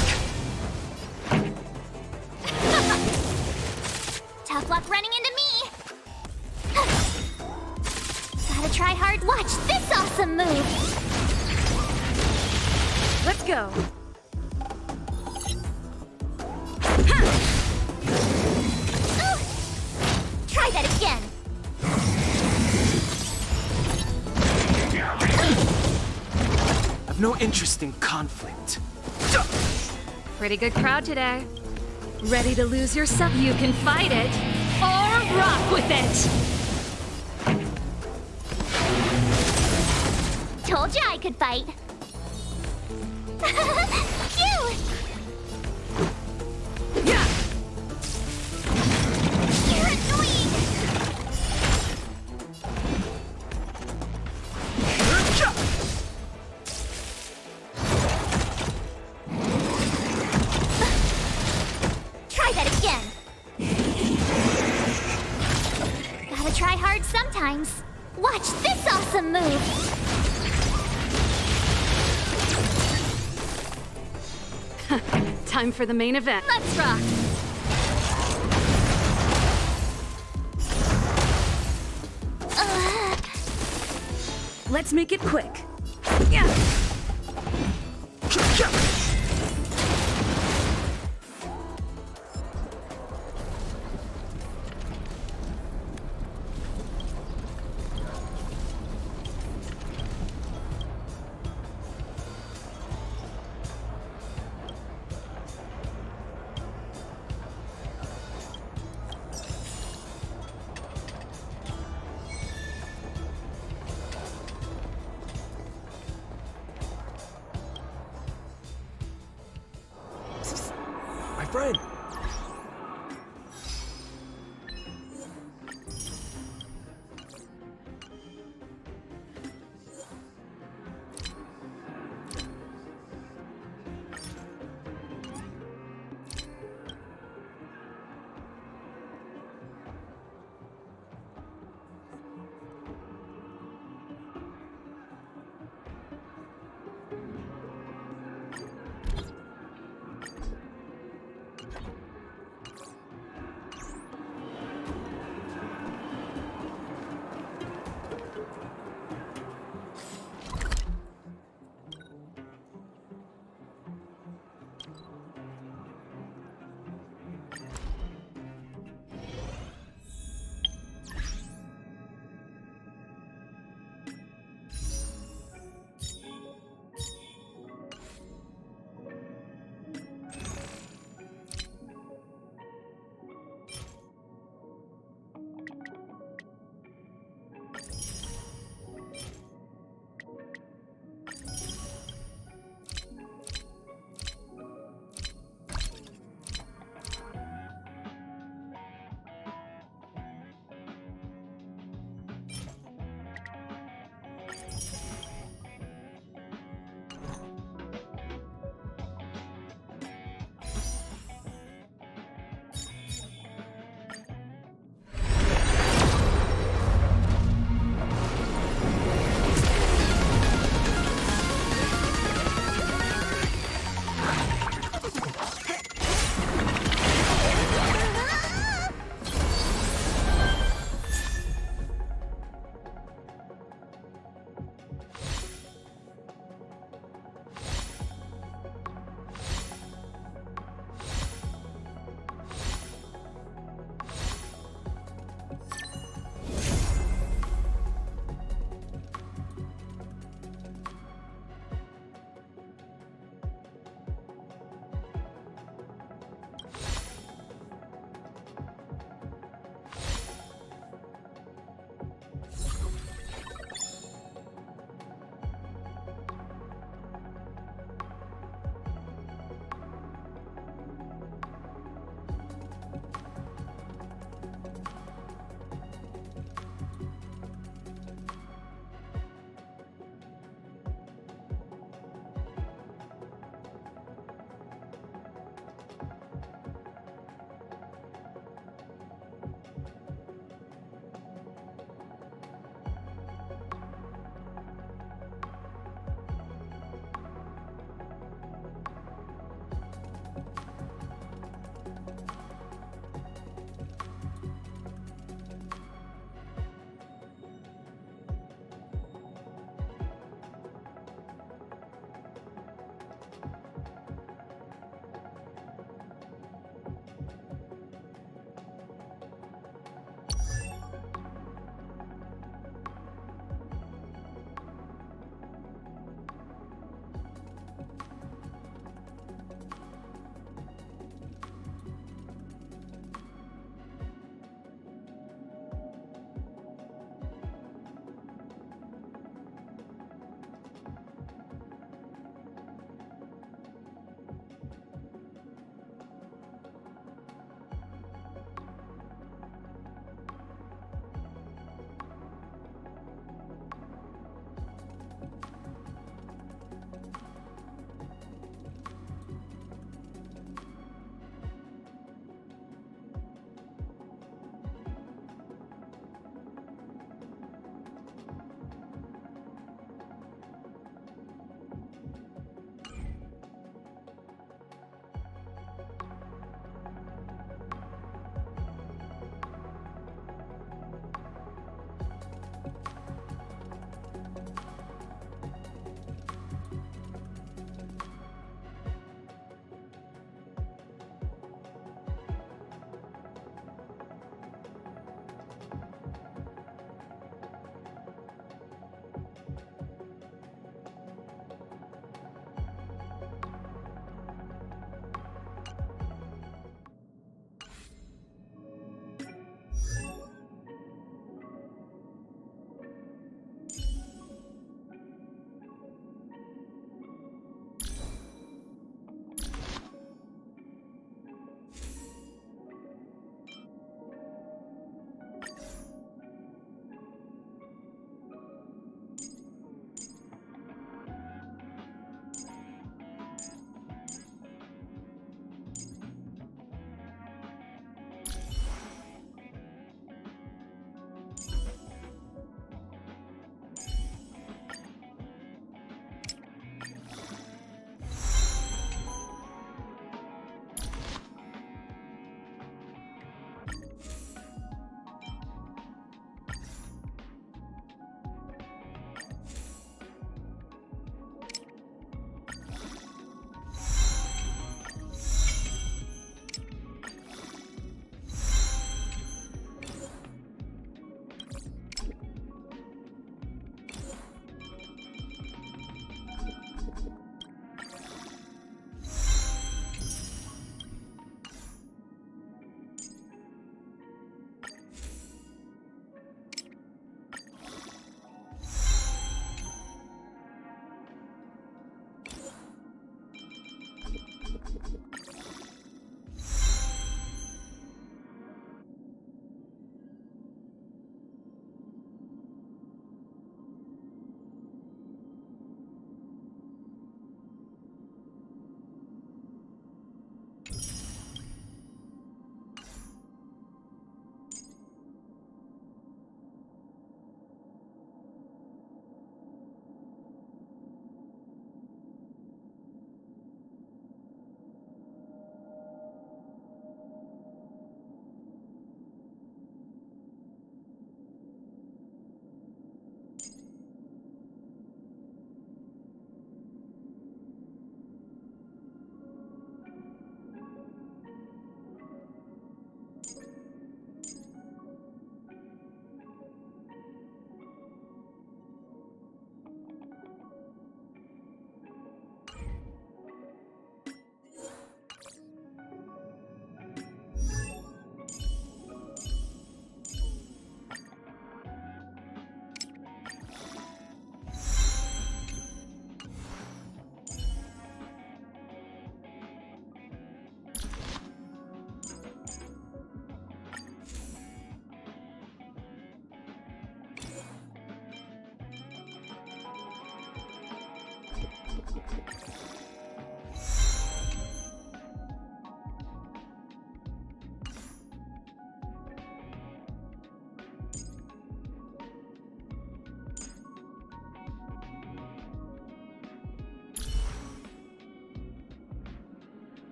Tough luck running into me! Gotta try hard. Watch this awesome move! Let's go. Try that again! I've no interest in conflict. Pretty good crowd today. Ready to lose yourself? You can fight it, or rock with it! Told you I could fight. Cute! Yeah! You're annoying! Try that again. Gotta try hard sometimes. Watch this awesome move. Time for the main event. Let's rock! Let's make it quick. Yeah! My friend!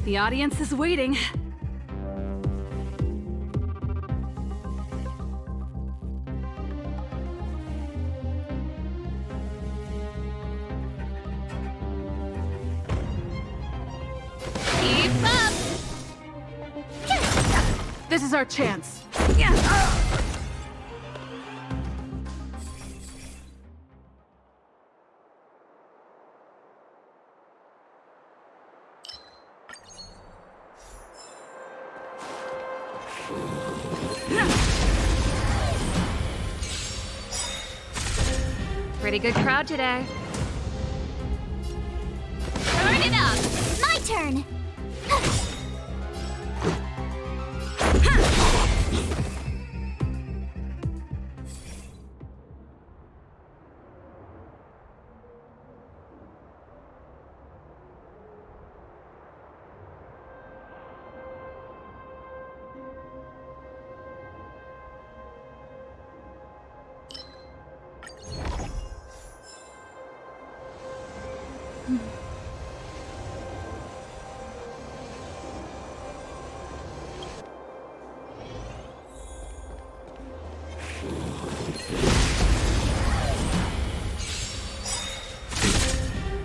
The audience is waiting. Keep up! This is our chance. Yeah. Pretty good crowd today. Turn it up! My turn!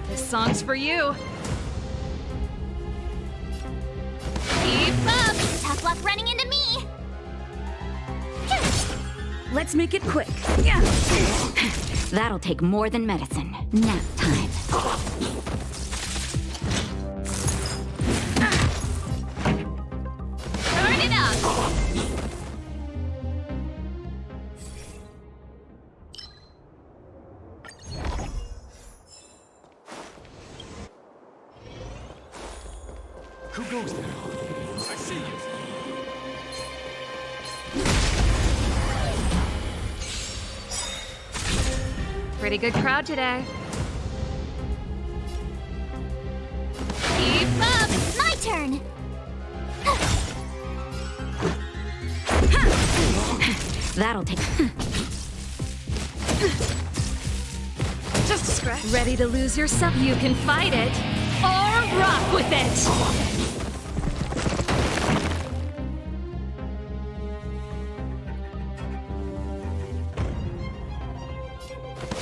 This song's for you. Keep up! Tough luck running into me! Let's make it quick. Yeah. That'll take more than medicine. Nap time. Turn it up! Who goes there? I see you. Pretty good crowd today. Keep up! My turn! That'll take. Just a scratch. Ready to lose yourself? You can fight it or rock with it.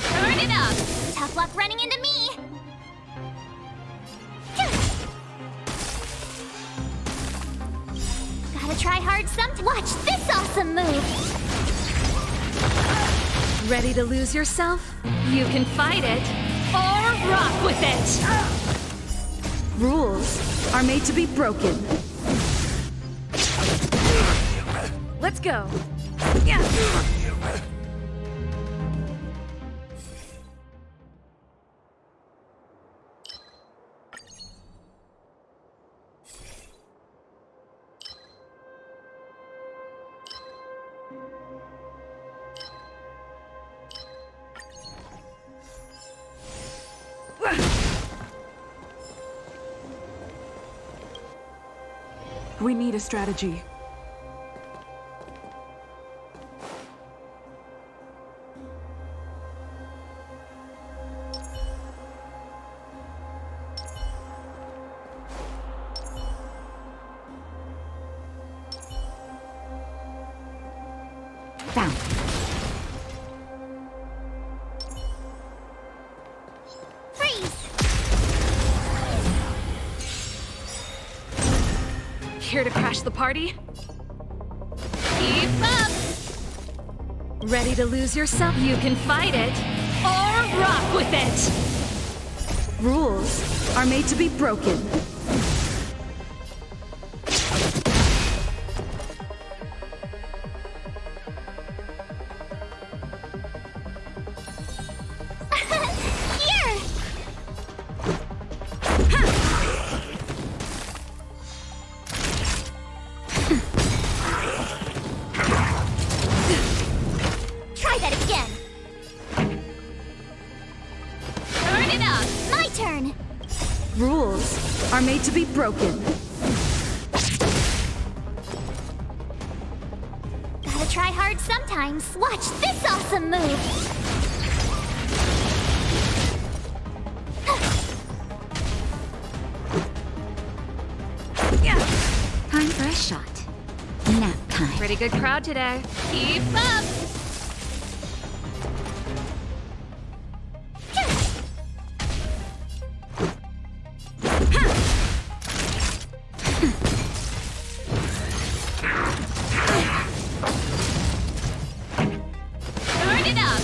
Turn it up! Tough luck running into me! Gotta try hard sometime. Watch this awesome move! Ready to lose yourself? You can fight it or rock with it. Rules are made to be broken. Let's go. Yeah. We need a strategy. Found. Here to crash the party? Keep up! Ready to lose yourself? You can fight it or rock with it. Rules are made to be broken. Here! to be broken. Gotta try hard sometimes. Watch this awesome move! Time for a shot. Nap time. Pretty good crowd today. Keep up! Turn it up!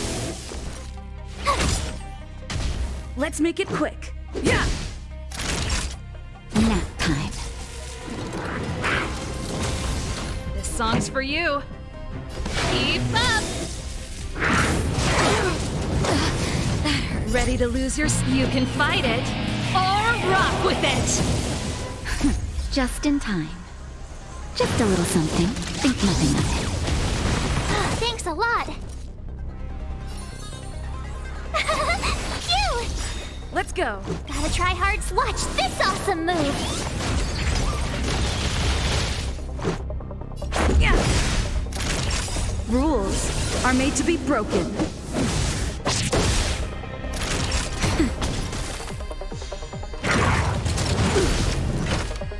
Let's make it quick. Yeah! Nap time. This song's for you. Keep up! Ready to lose you can fight it, or rock with it! Just in time. Just a little something. Think nothing of it. Thanks a lot! Phew! Let's go. Gotta try hard. Watch this awesome move! Yeah! Rules are made to be broken.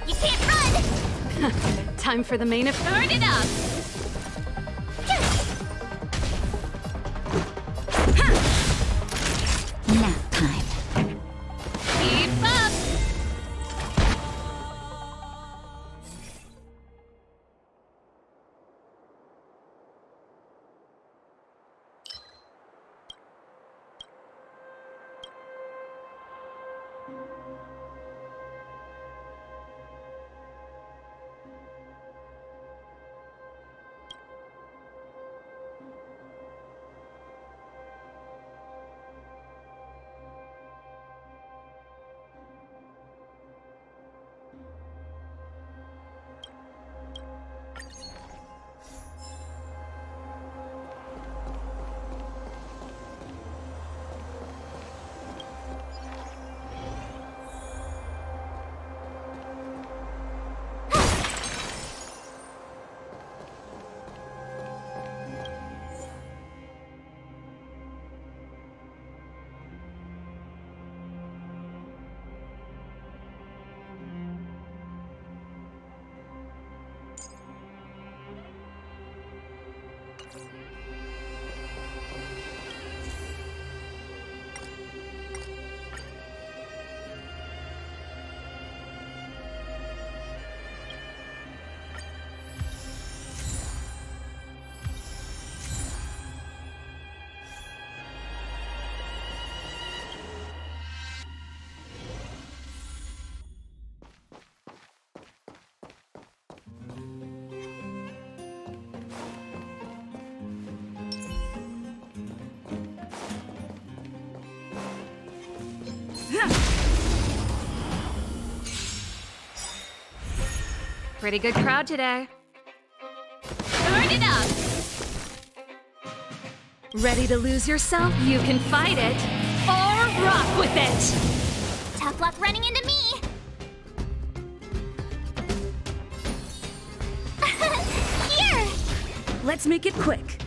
You can't run! Time for the main event. Turn it up! Nap time. Keep up! Pretty good crowd today. Turn it up! Ready to lose yourself? You can fight it, or rock with it! Tough luck running into me! Here! Let's make it quick.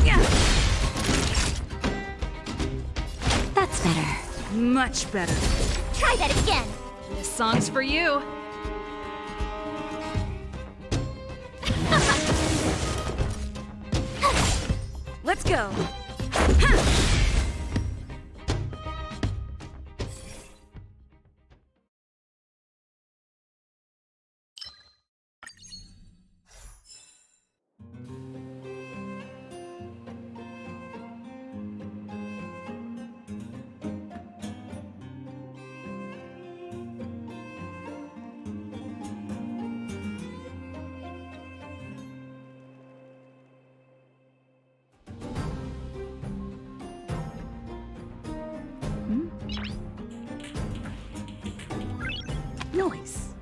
Yeah! That's better. Much better. Try that again! This song's for you. Let's go. Noise.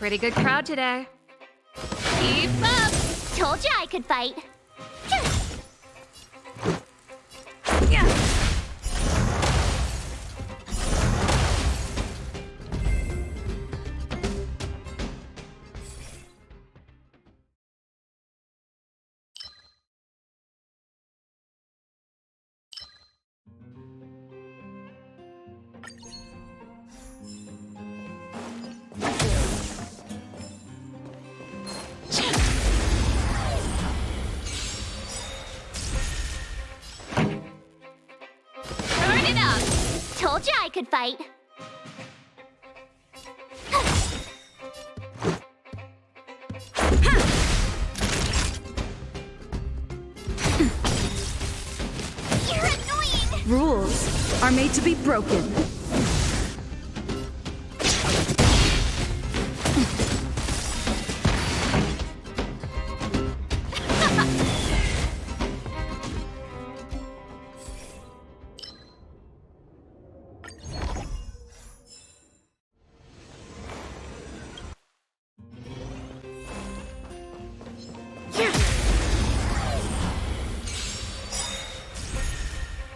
Pretty good crowd today. Keep up! Told you I could fight. Turn it up! Told you I could fight. You're annoying! Rules are made to be broken.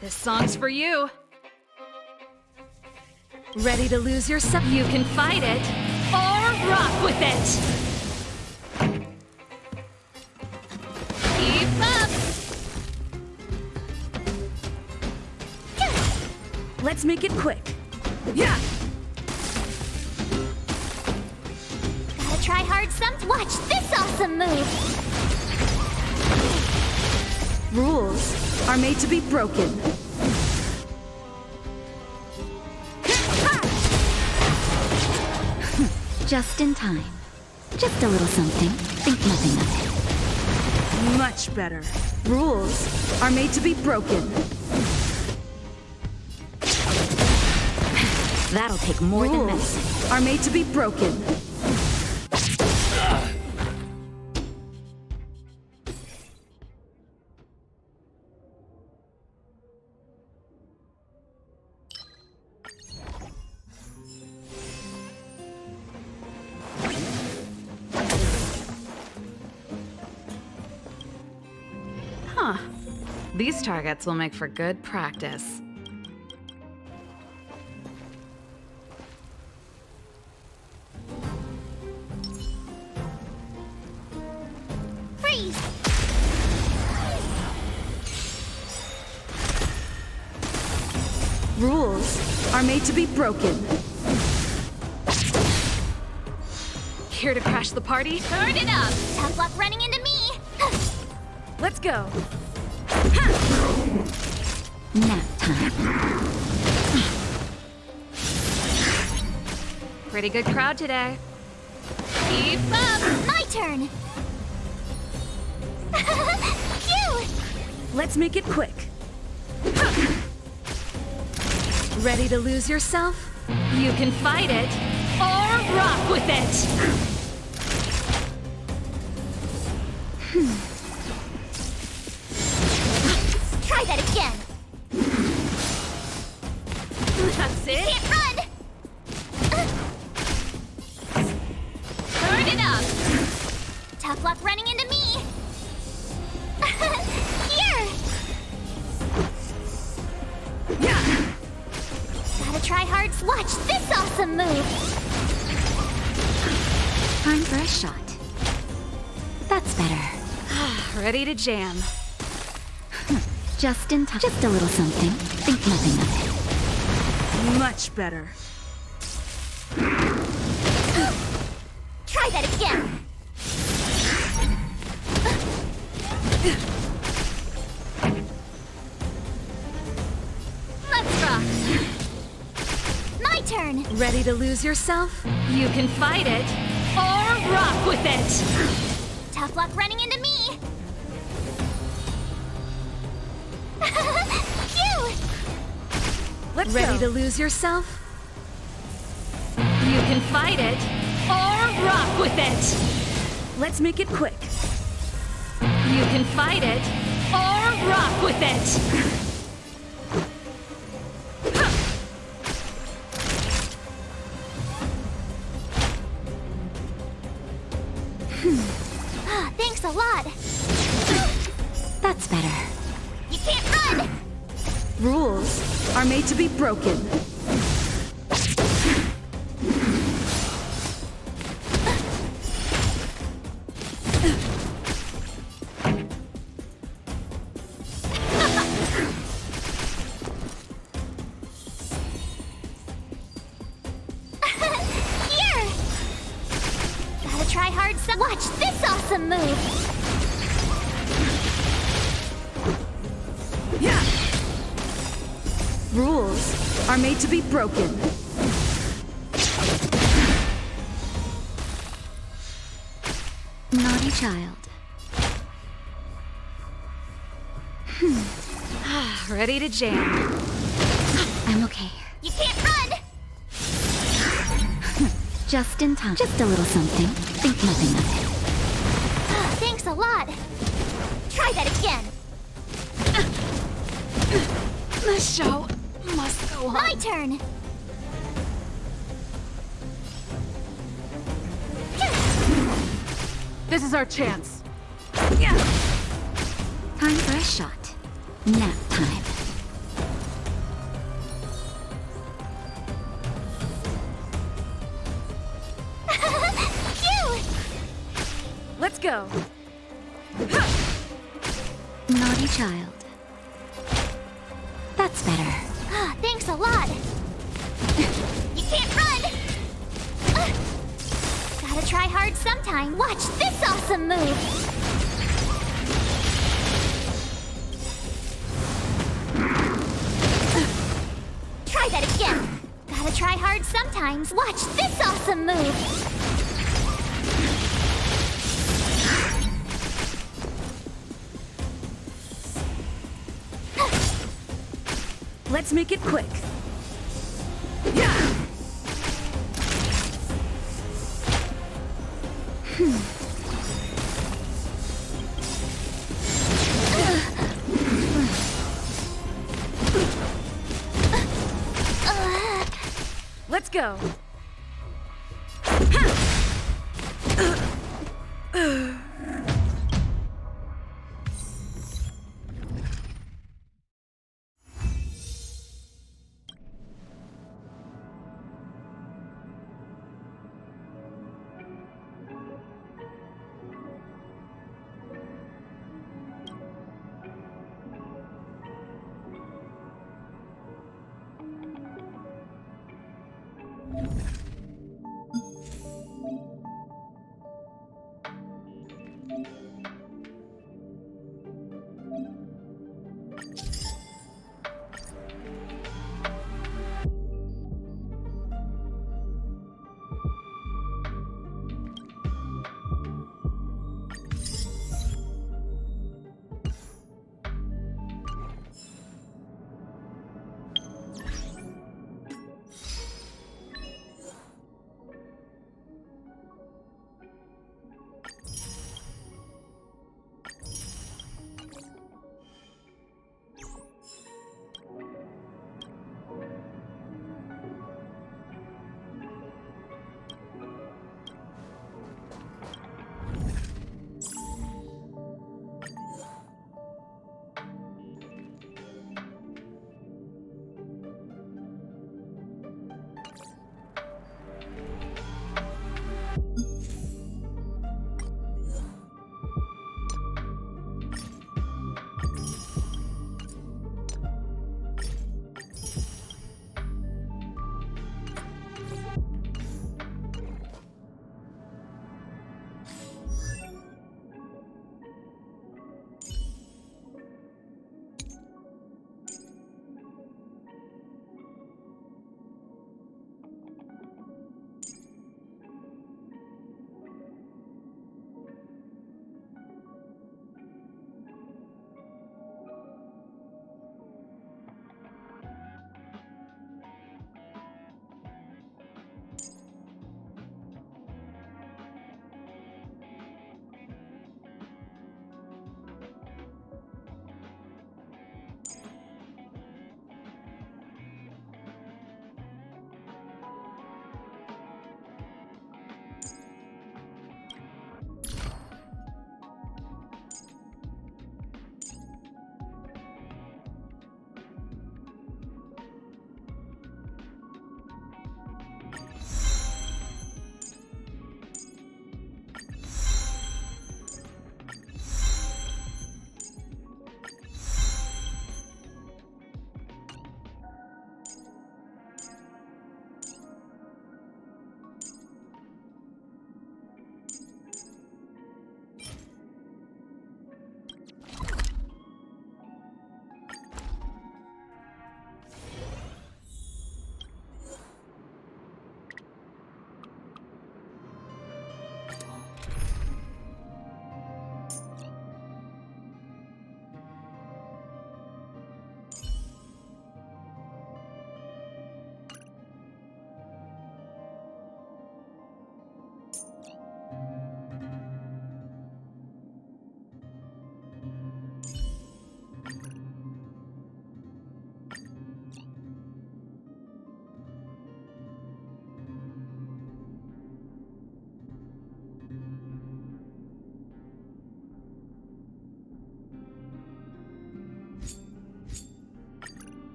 This song's for you. Ready to lose yourself? You can fight it or rock with it. Keep up! Let's make it quick. Yeah! Gotta try hard Watch this awesome move! Rules are made to be broken. Just in time. Just a little something. Think nothing of it. Much better. Rules are made to be broken. That'll take more than medicine. Rules are made to be broken. Huh. These targets will make for good practice. Freeze! Rules are made to be broken. Here to crash the party? Turn it up! Tough luck running into me! Let's go! Nap time. Pretty good crowd today. Keep up! My turn! Cute! Let's make it quick. Ready to lose yourself? You can fight it or rock with it! Try that again! That's it? Can't run! Turn it up! Tough luck running into me! Here! Yeah! Gotta try hard. Watch this awesome move! Time for a shot. That's better. Ready to jam. Just in time. Just a little something. Think nothing of it. Much better. Try that again! Let's rock! My turn! Ready to lose yourself? You can fight it or rock with it! Tough luck running into me! Cute! Let's Ready go. to lose yourself? You can fight it or rock with it! Let's make it quick. You can fight it or rock with it! thanks a lot. That's better. You can't run! Rules are made to be broken. Here! Gotta try hard some. Watch this awesome move! Yeah! Rules are made to be broken. Naughty child. Ready to jam. I'm okay. You can't run! Just in time. Just a little something. Think nothing of it. Thanks a lot. Try that again. The show must go on. My turn. This is our chance. Time for a shot. Nap time. Phew! Let's go. Naughty child. That's better. Thanks a lot. You can't run! Gotta try hard sometime. Watch this awesome move! Try that again. Gotta try hard sometimes. Watch this awesome move! Let's make it quick. Yeah! Let's go.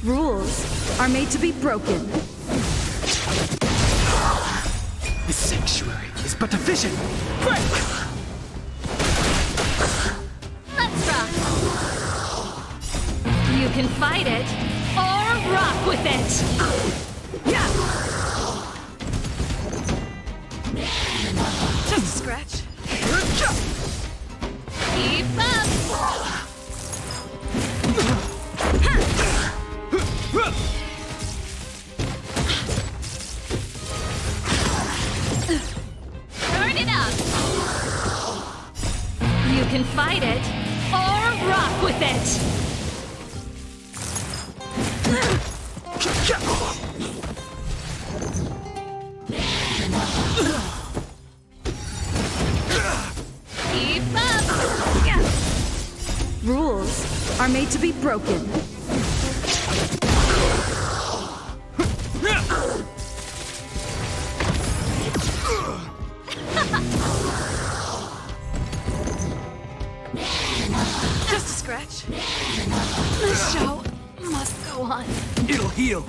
Rules are made to be broken. The sanctuary is but a vision. Break! Let's rock! You can fight it, or rock with it! Yeah! Just a scratch. Keep up! Turn it up! You can fight it, or rock with it! Keep up! Rules are made to be broken. Just a scratch. The show must go on. It'll heal.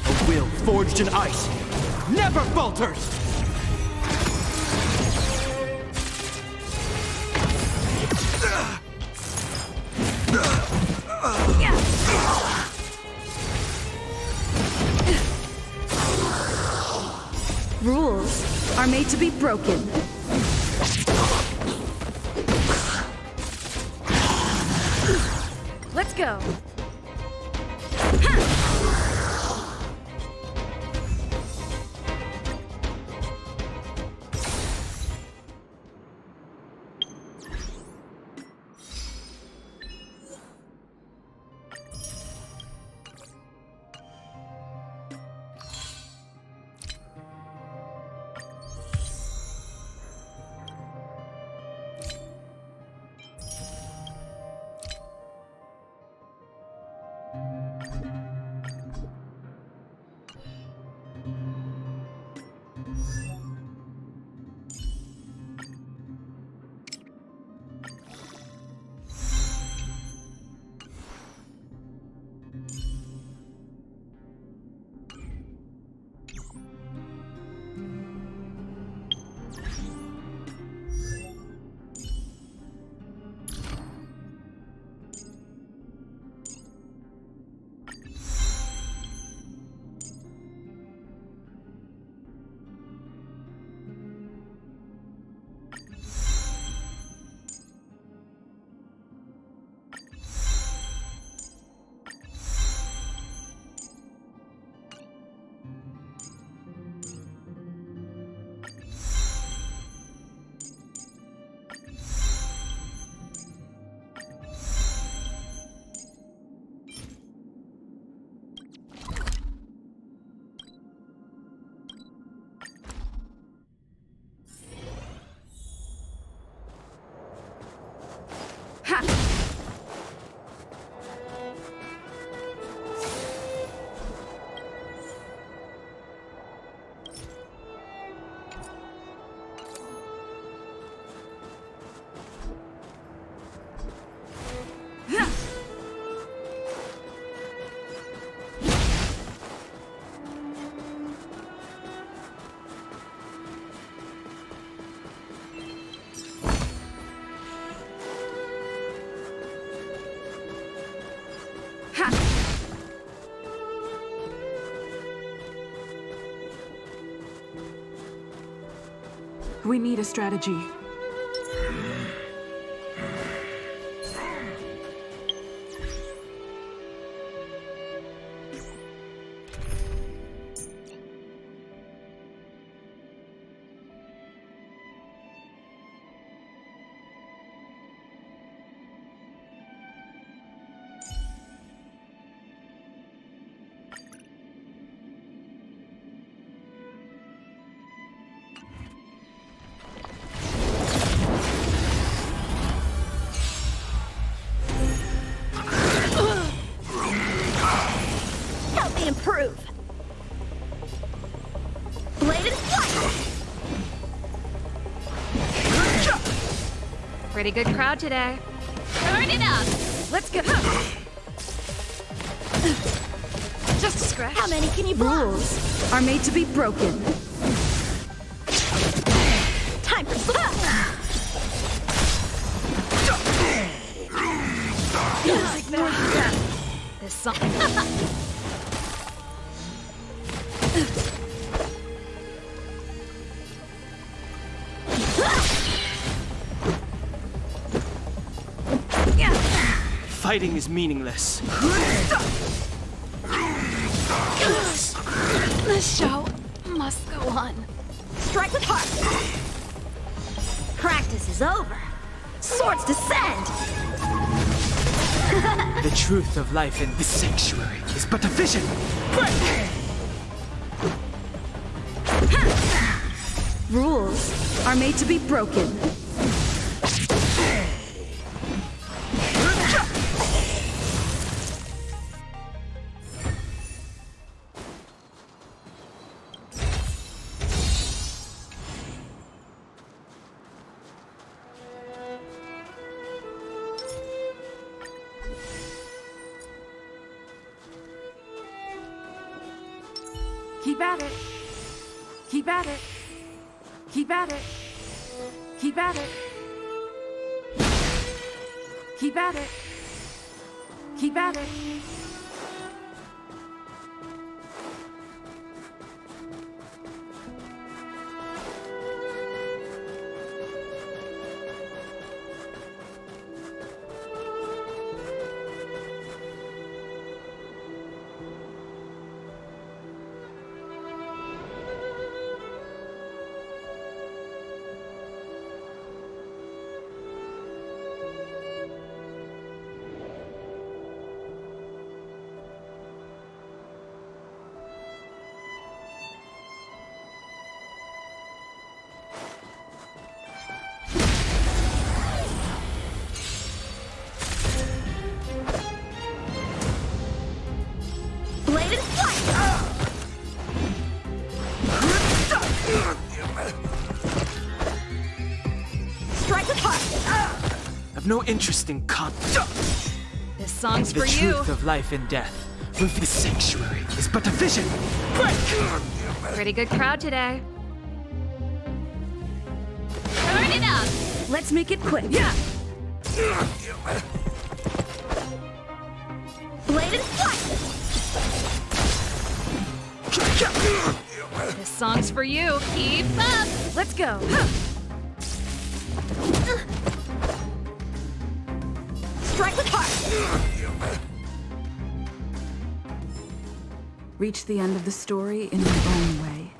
A will forged in ice never falters. Rules are made to be broken. Let's go. We need a strategy. Pretty good crowd today. Turn it up! Let's go! Just a scratch. How many can you block? Rules are made to be broken. Time for This song. Fighting is meaningless. The show must go on. Strike with heart. Practice is over. Swords descend. The truth of life in this sanctuary is but a vision. Rules are made to be broken. Keep at it. Keep at it. Keep at it. Keep at it. Keep at it. Keep at it. Bladed flight! Strike with heart! I've no interest in This song's the for you. truth of life and death. With this sanctuary is but a vision. Pretty good crowd today. Turn it up! Let's make it quick. Yeah! Bladed flight! This song's for you. Keep up! Let's go. Strike with heart! Reach the end of the story in your own way.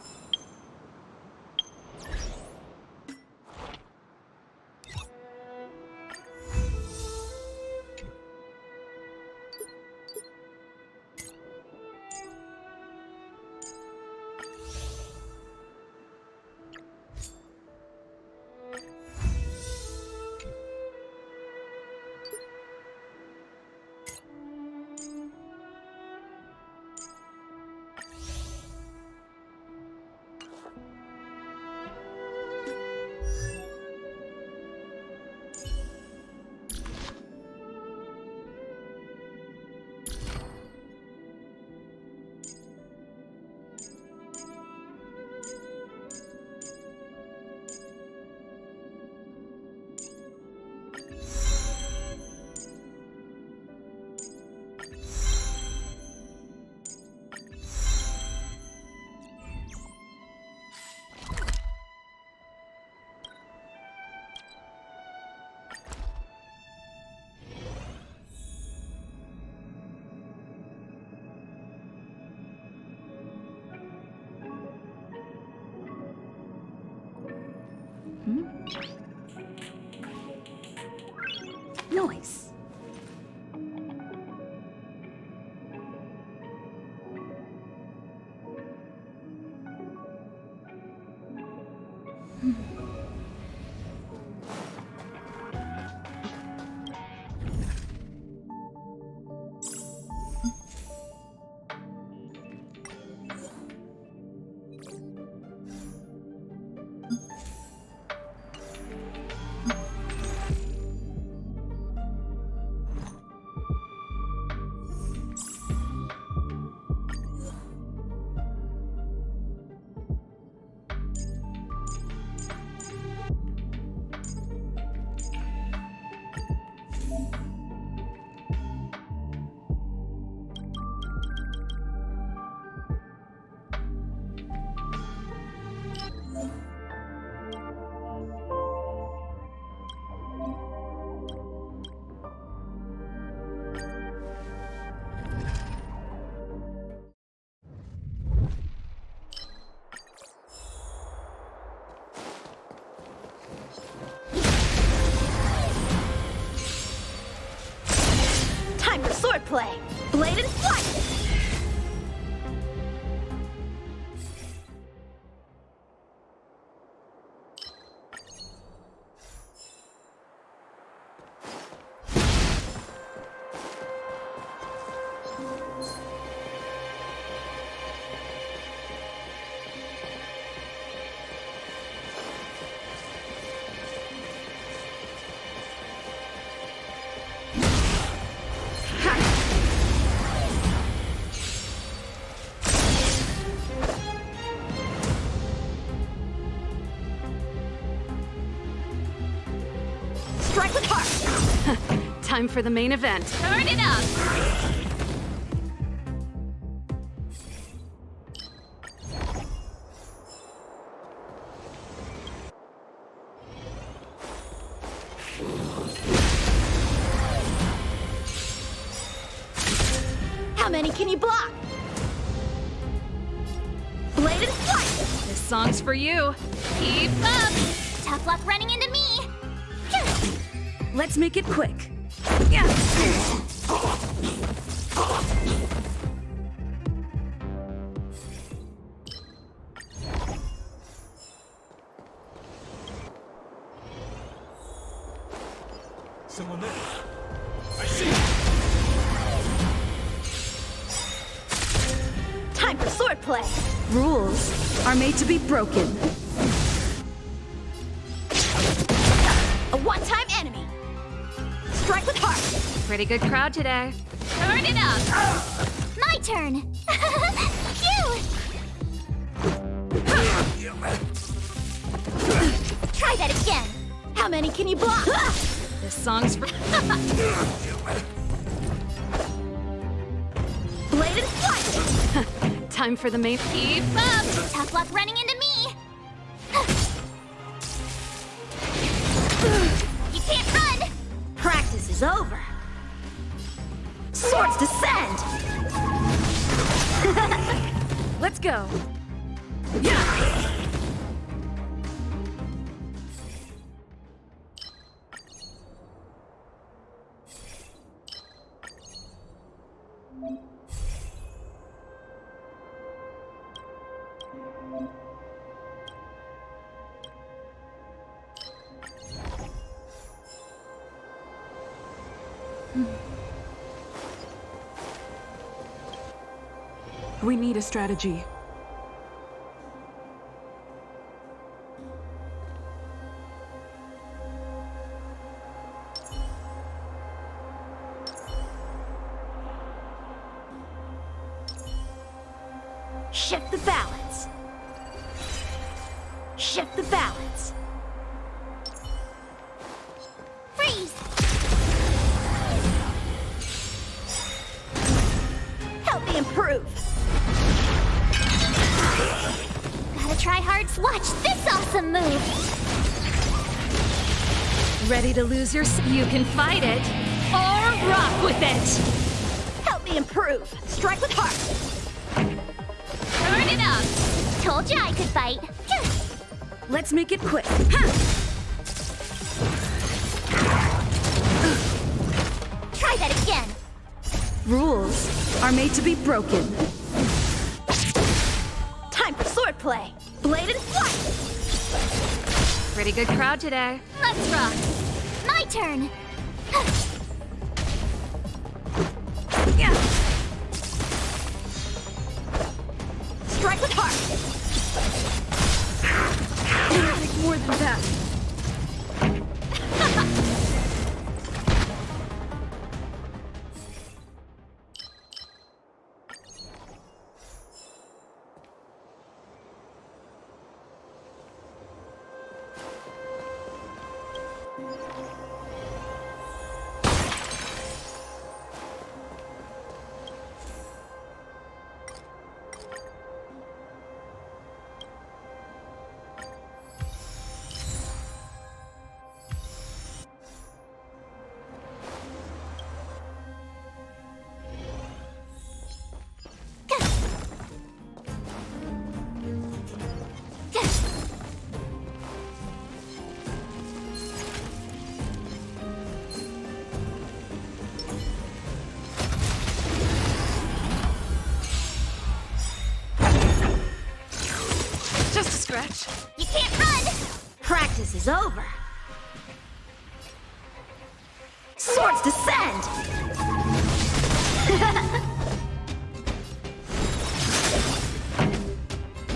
Time for swordplay! Blade and flight! Strike with heart! Time for the main event. Turn it up! How many can you block? Blade and flight! This song's for you. Keep up! Tough luck running into me! Let's make it quick. Yeah. Someone there. I see. Time for swordplay. Rules are made to be broken. A one-time enemy. Strike with heart. Pretty good crowd today. Turn it up. My turn! Phew! Try that again! How many can you block? This song's for... Blade and flight! Time for the main... Keep up! Tough luck running into me! You can't run! Practice is over. Swords descend! Let's go. Yeah! We need a strategy. Shift the balance. Shift the balance. Freeze! Help me improve. Gotta try hard. Watch this awesome move! Ready to lose your... You can fight it, or rock with it! Help me improve. Strike with heart. Turn it up! Told you I could fight. Let's make it quick. Try that again! Rules are made to be broken. Time for swordplay. Blade and flight. Pretty good crowd today. Let's rock! My turn! Yeah. Strike with heart. It'll take more than that. stretch! You can't run! Practice is over. Swords descend!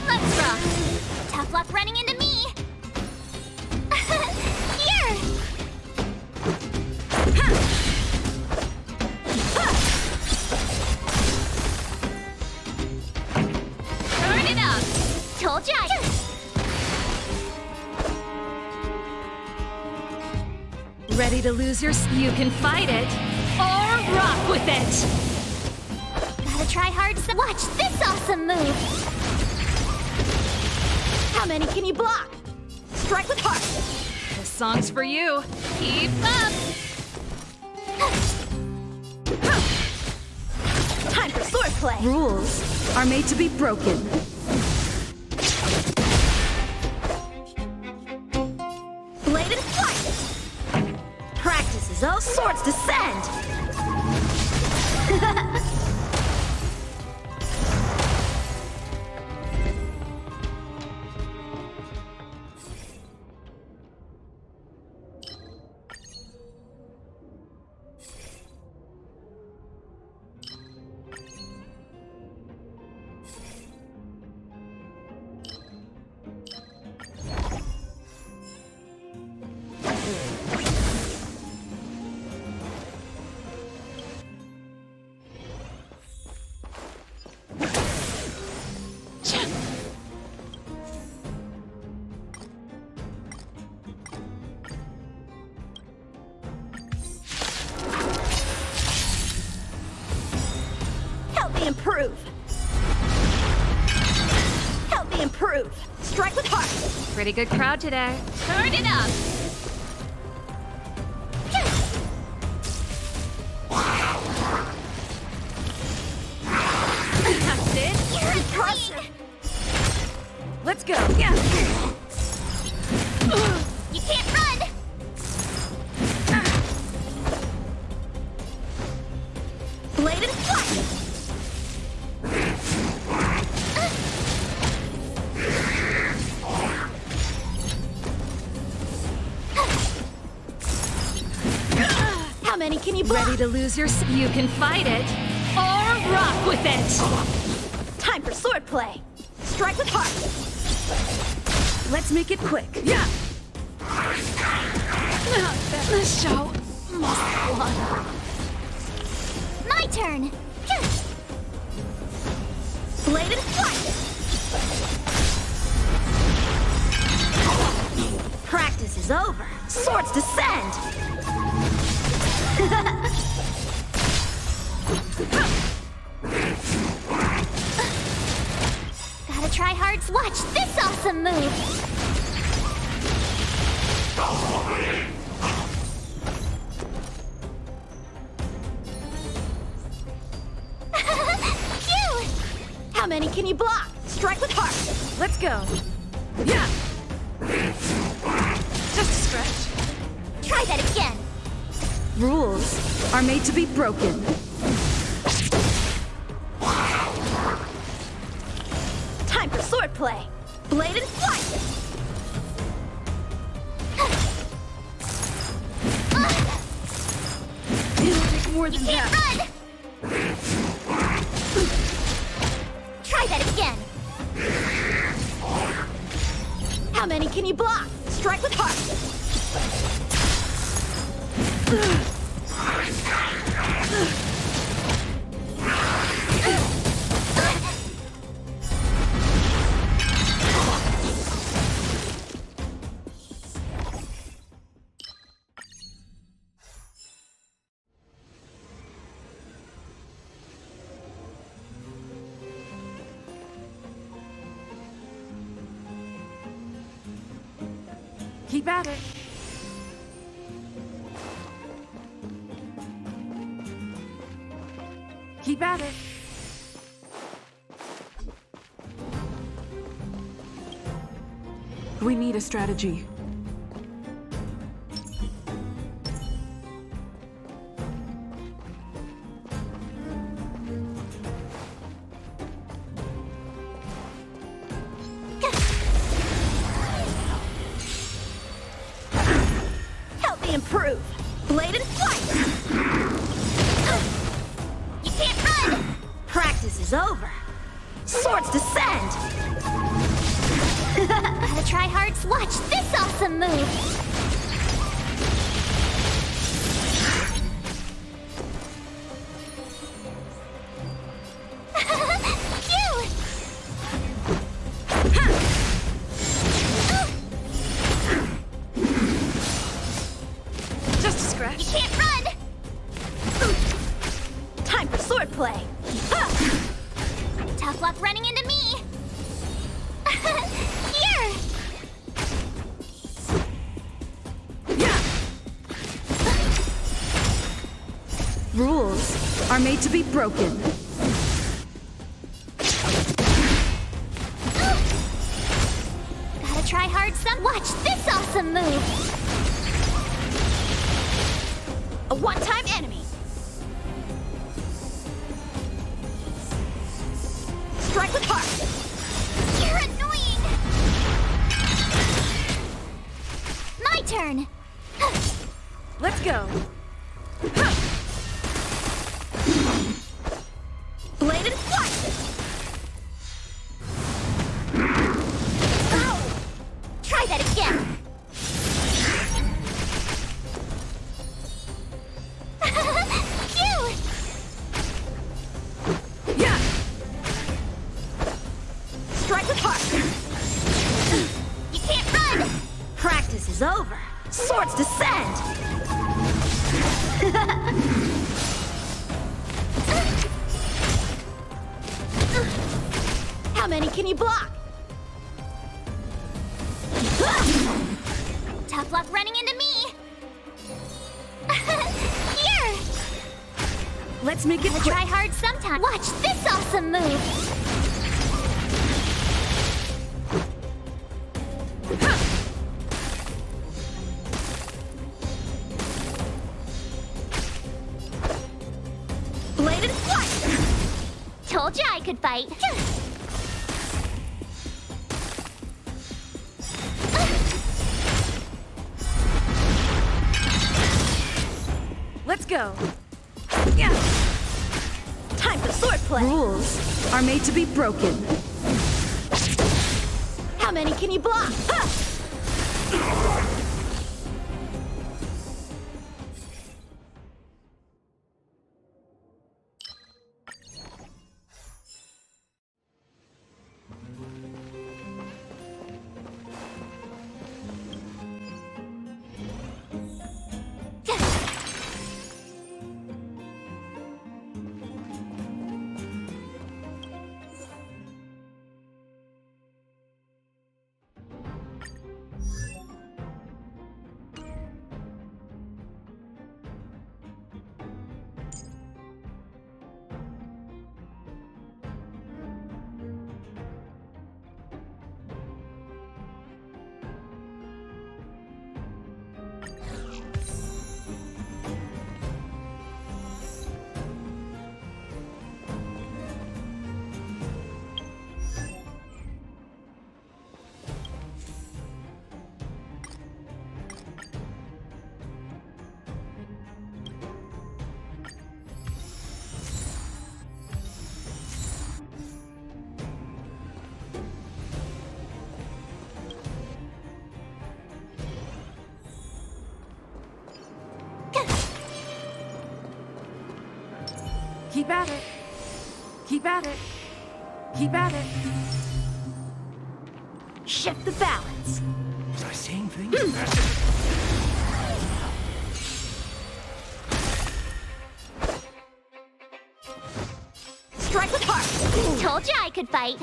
Let's rock! Tough luck running into me! Here! Turn it up! Told ya! Ready to lose you can fight it, or rock with it! Gotta try hard to watch this awesome move! How many can you block? Strike with heart! This song's for you. Keep up! Time for swordplay! Rules are made to be broken. Bladed flight! Practice is all swords descend! Help me improve! Help me improve! Strike with heart! Pretty good crowd today. Turn it up! That's it. You're a queen! Let's go. Yeah. You can't run! Bladed flight! How many can you block? Ready to lose you can fight it, or rock with it! Time for swordplay! Strike with heart! Let's make it quick. Yeah! This show must go on. My turn! Bladed flight! Practice is over. Swords descend! Gotta try hard to watch this awesome move! Phew! How many can you block? Strike with heart! Let's go. Yeah! Just a stretch. Try that again! Rules are made to be broken. Time for swordplay! Bladed flight! It'll take more than You can't that. run! Try that again! How many can you block? Strike with heart! Keep at it. Keep at it. We need a strategy. is over. Swords descend! Gotta try hard. Watch this awesome move! Just a scratch. You can't run! Time for swordplay! Tough luck running into me! Here! Rules are made to be broken. Gotta try hard some. Watch this awesome move! A one-time enemy! Strike with heart! You're annoying! My turn! Let's go! Bladed flight! Try that again! Phew! Yeah! Strike with heart! You can't run! Practice is over! Swords descend! How many can you block? Tough luck running into me! Here! Let's make it Gotta quick. try hard sometime. Watch this awesome move! Bladed flight! Told you I could fight. Let's go. Yeah. Time for swordplay. Rules are made to be broken. How many can you block? Keep at it. Keep at it. Keep at it. Shift the balance. Was I saying things? Strike with heart. Told you I could fight.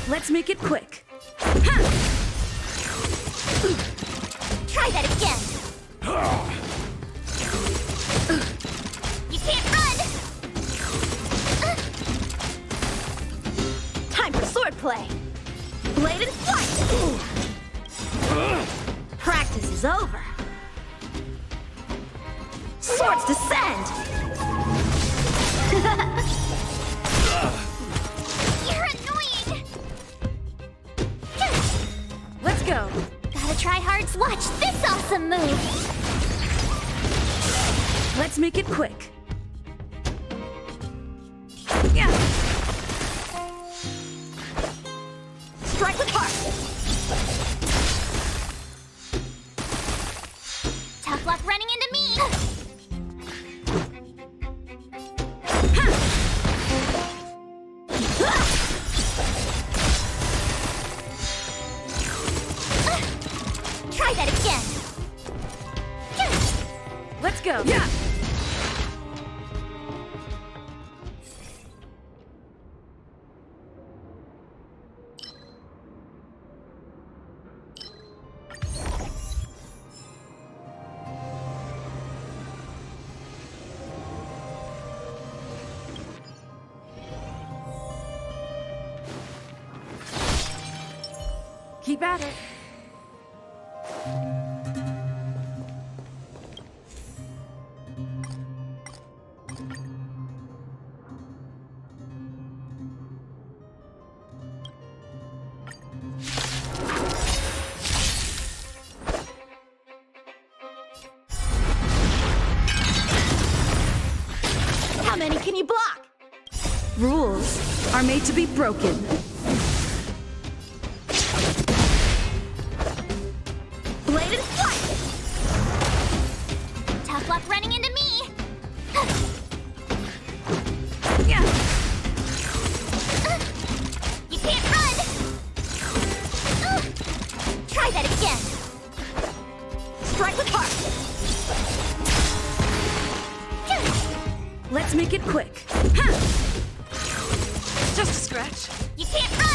Let's make it quick. Try that again. You can't run. Time for swordplay. Bladed flight. Practice is over. Swords descend. You're annoying. Let's go. Gotta try hard. Watch this awesome move. Let's make it quick. Yeah. Strike with heart. Tough luck running into me. Try that again. Let's go. Yeah. Keep at it. How many can you block? Rules are made to be broken. Bladed flight! Tough luck running into me. Yeah. You can't run. Try that again. Strike with heart. Let's make it quick. Just a scratch. You can't run.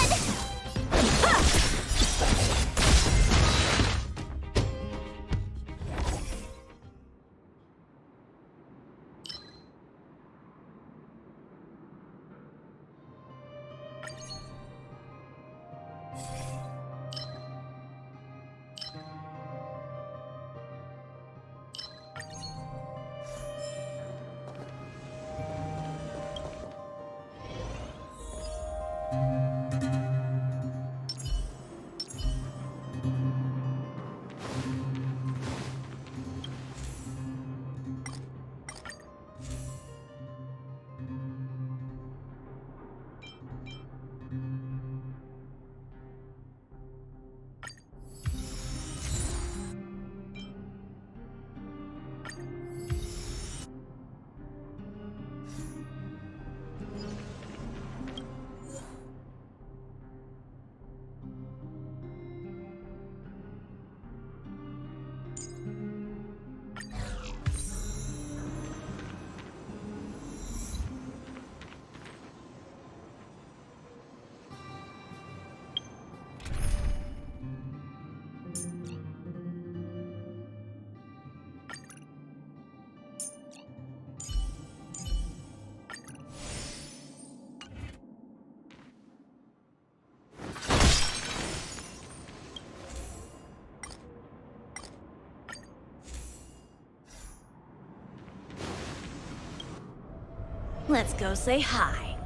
Let's go say hi.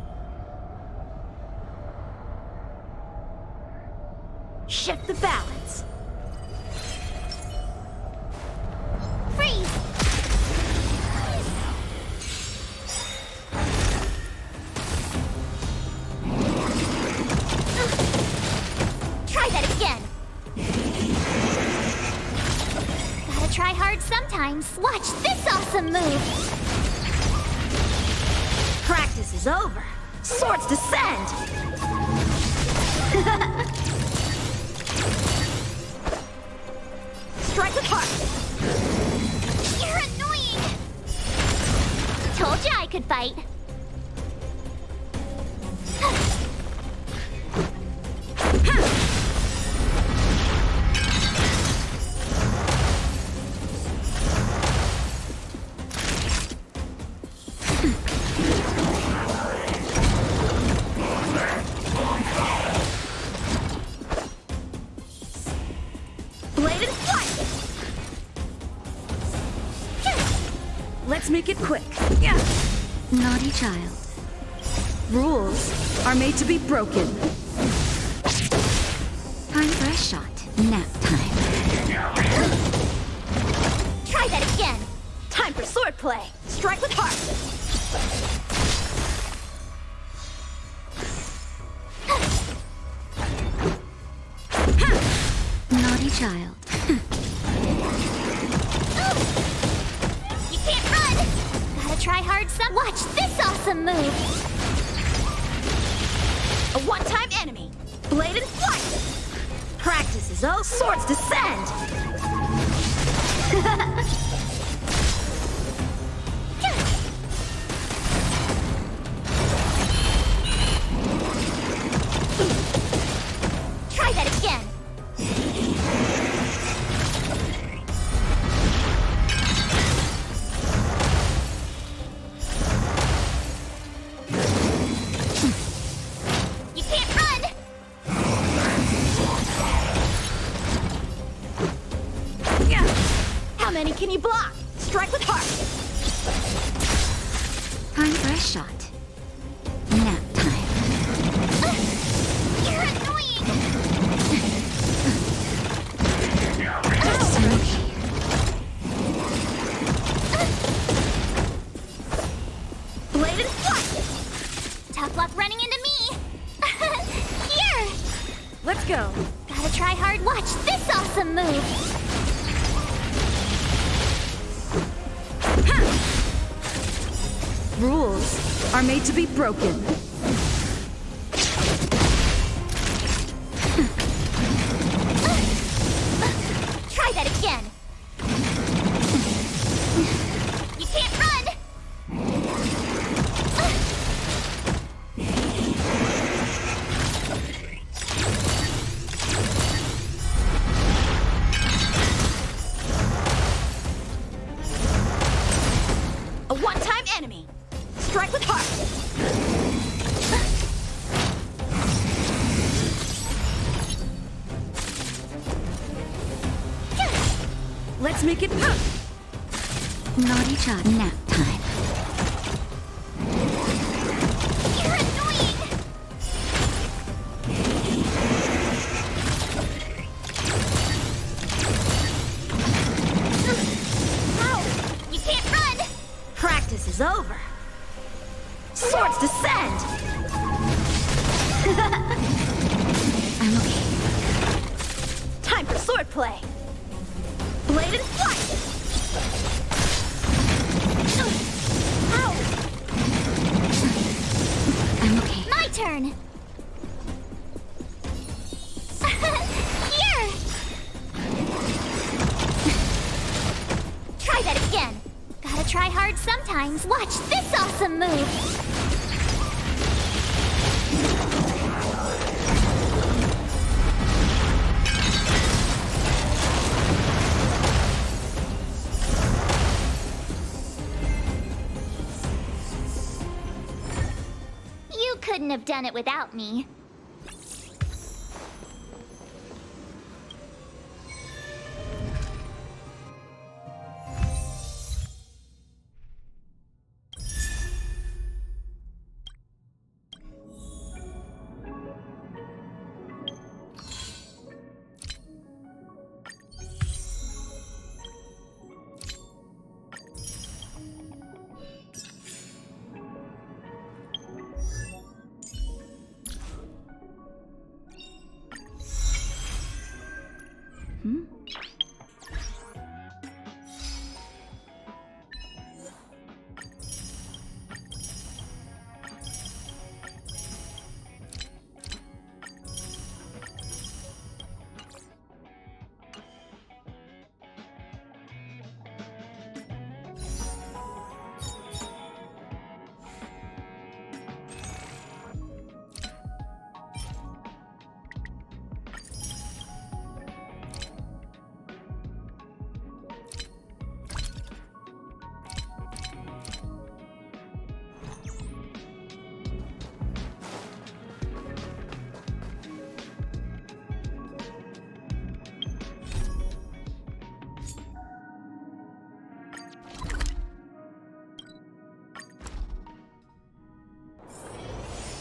Shift the balance. Freeze. Try that again. Gotta try hard sometimes. Watch this awesome move. Practice is over. Swords descend! Strike with heart! You're annoying! Told you I could fight. Bladed flight! Let's make it quick. Yeah. Naughty child. Rules are made to be broken. Time for a shot. Nap time. Try that again. Time for swordplay. Strike with heart. child. You can't run! Gotta try hard some. Watch this awesome move! A one-time enemy. Blade and flight. Practice is all swords descend. Try that again! You can't run! How many can you block? Strike with heart. Time for a shot. Nap time. You're annoying! Blade and flight. Tough luck running into me! Here! Let's go. Gotta try hard. Watch this awesome move! Rules are made to be broken. Try that again! You can't run! A one-time enemy. Strike with heart. Let's make it pop. Naughty child. Nap time. You're annoying! Ow! You can't run! Practice is over. Swords descend. I'm okay. Time for swordplay. Blade and flight. Ow! I'm okay. My turn! Here! Try that again! Gotta try hard sometimes. Watch this awesome move! You couldn't have done it without me.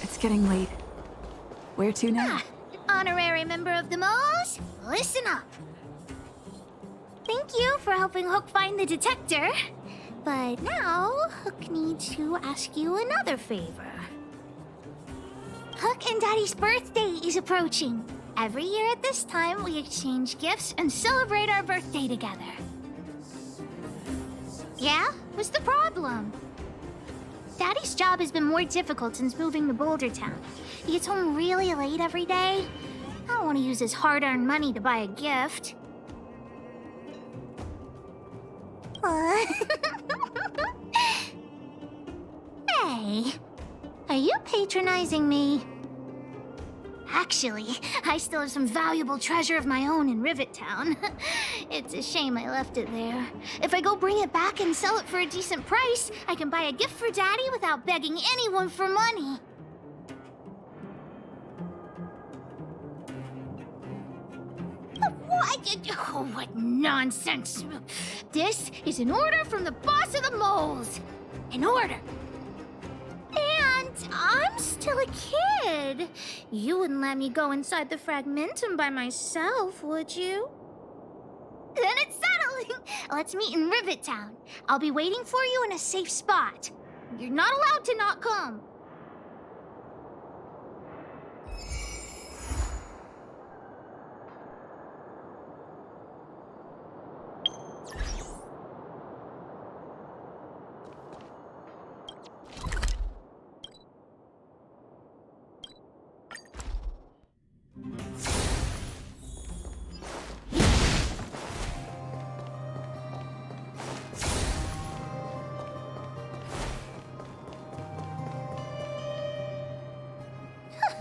It's getting late. Where to now? Honorary member of the Moles, listen up. Thank you for helping Hook find the detector. But now, Hook needs to ask you another favor. Hook and Daddy's birthday is approaching. Every year at this time, we exchange gifts and celebrate our birthday together. Yeah? What's the problem? Daddy's job has been more difficult since moving to Boulder Town. He gets home really late every day. I don't want to use his hard-earned money to buy a gift. Hey, are you patronizing me? Actually, I still have some valuable treasure of my own in Rivet Town. It's a shame I left it there. If I go bring it back and sell it for a decent price, I can buy a gift for Daddy without begging anyone for money. What? Oh, what nonsense. This is an order from the boss of the moles. An order. And I'm still a kid. You wouldn't let me go inside the Fragmentum by myself, would you? Then it's settling. Let's meet in Rivet Town. I'll be waiting for you in a safe spot. You're not allowed to not come.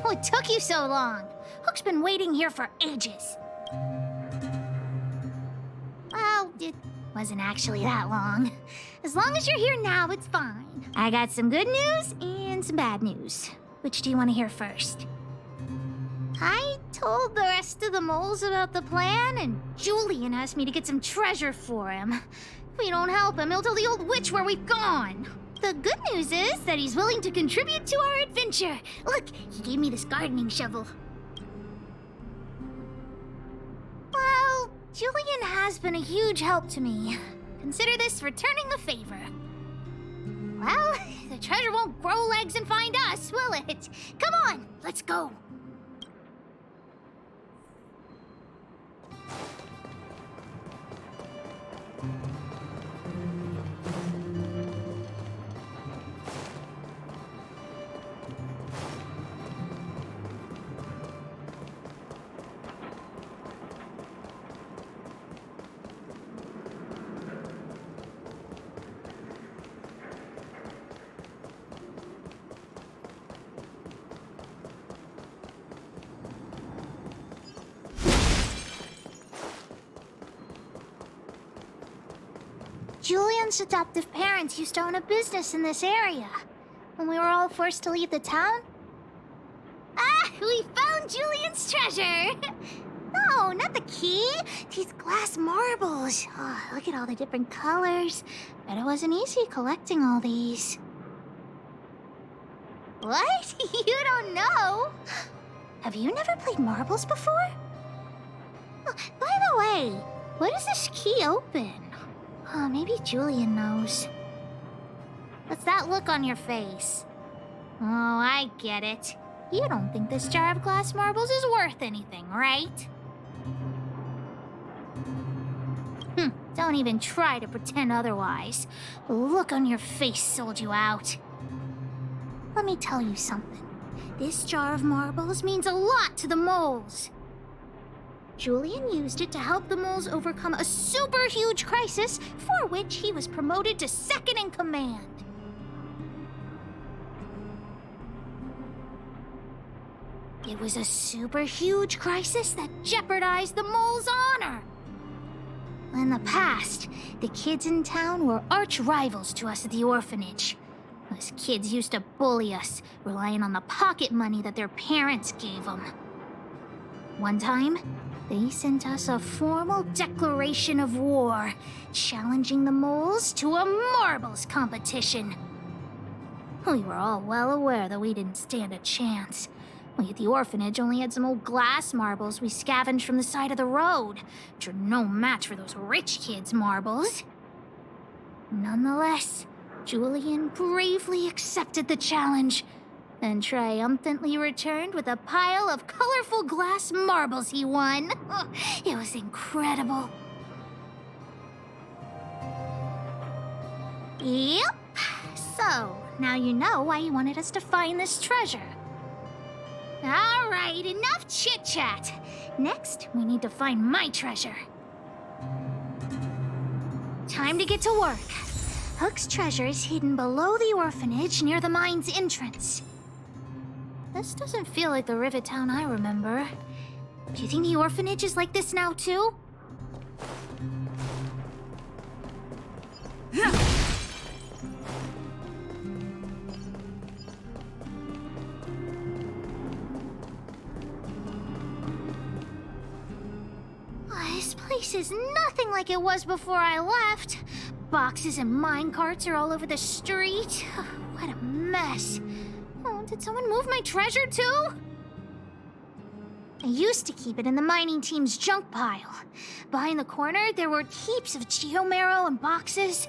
What took you so long? Hook's been waiting here for ages. Well, it wasn't actually that long. As long as you're here now, it's fine. I got some good news and some bad news. Which do you want to hear first? I told the rest of the moles about the plan, and Julian asked me to get some treasure for him. If we don't help him, he'll tell the old witch where we've gone. The good news is that he's willing to contribute to our adventure. Look, he gave me this gardening shovel. Well, Julian has been a huge help to me. Consider this returning the favor. Well, the treasure won't grow legs and find us, will it? Come on, let's go. Julian's adoptive parents used to own a business in this area. When we were all forced to leave the town... Ah! We found Julian's treasure! No, not the key. These glass marbles. Oh, look at all the different colors. Bet it wasn't easy collecting all these. What? You don't know? Have you never played marbles before? Oh, by the way, what does this key open? Oh, maybe Julian knows. What's that look on your face? Oh, I get it. You don't think this jar of glass marbles is worth anything, right? Don't even try to pretend otherwise. The look on your face sold you out. Let me tell you something. This jar of marbles means a lot to the moles. Julian used it to help the moles overcome a super huge crisis for which he was promoted to second in command. It was a super huge crisis that jeopardized the moles' honor. In the past, the kids in town were arch rivals to us at the orphanage. Those kids used to bully us, relying on the pocket money that their parents gave them. One time, they sent us a formal declaration of war, challenging the moles to a marbles competition. We were all well aware that we didn't stand a chance. We at the orphanage only had some old glass marbles we scavenged from the side of the road, which are no match for those rich kids' marbles. Nonetheless, Julian bravely accepted the challenge, and triumphantly returned with a pile of colorful glass marbles he won. It was incredible. Yep. So, now you know why he wanted us to find this treasure. All right, enough chit-chat. Next, we need to find my treasure. Time to get to work. Hook's treasure is hidden below the orphanage near the mine's entrance. This doesn't feel like the Rivet Town I remember. Do you think the orphanage is like this now, too? This place is nothing like it was before I left. Boxes and minecarts are all over the street. What a mess. Oh, did someone move my treasure too? I used to keep it in the mining team's junk pile. Behind the corner, there were heaps of geomarrow and boxes.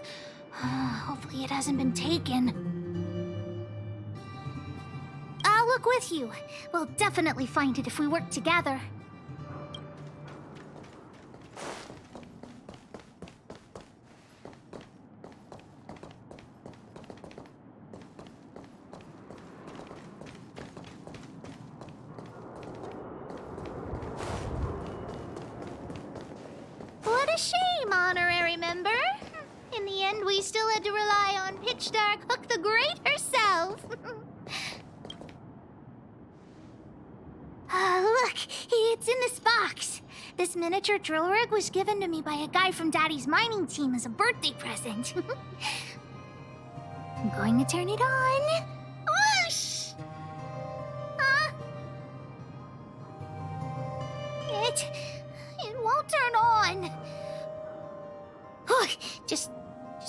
Hopefully it hasn't been taken. I'll look with you. We'll definitely find it if we work together. What a shame, honorary member. In the end, we still had to rely on Pitch Dark Hook the Great herself. Look, it's in this box. This miniature drill rig was given to me by a guy from Daddy's mining team as a birthday present. I'm going to turn it on. Whoosh! Huh? It won't turn on. Look, just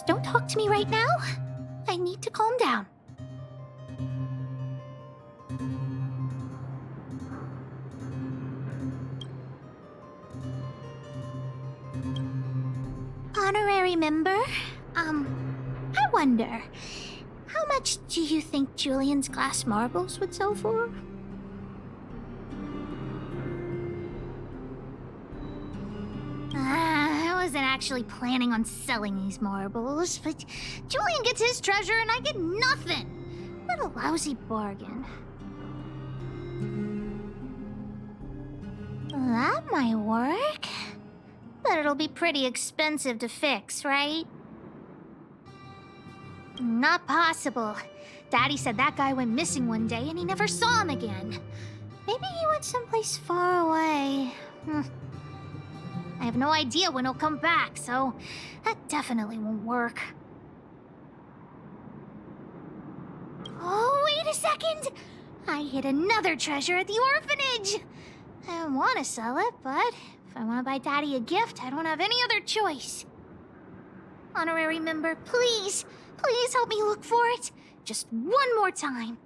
don't talk to me right now. I need to calm down. Honorary member, I wonder, how much do you think Julian's glass marbles would sell for? I wasn't actually planning on selling these marbles, but Julian gets his treasure and I get nothing. What a lousy bargain. That might work. But it'll be pretty expensive to fix, right? Not possible. Daddy said that guy went missing one day and he never saw him again. Maybe he went someplace far away. I have no idea when he'll come back, so that definitely won't work. Oh, wait a second! I hid another treasure at the orphanage! I don't want to sell it, but if I want to buy Daddy a gift, I don't have any other choice. Honorary member, please help me look for it. Just one more time.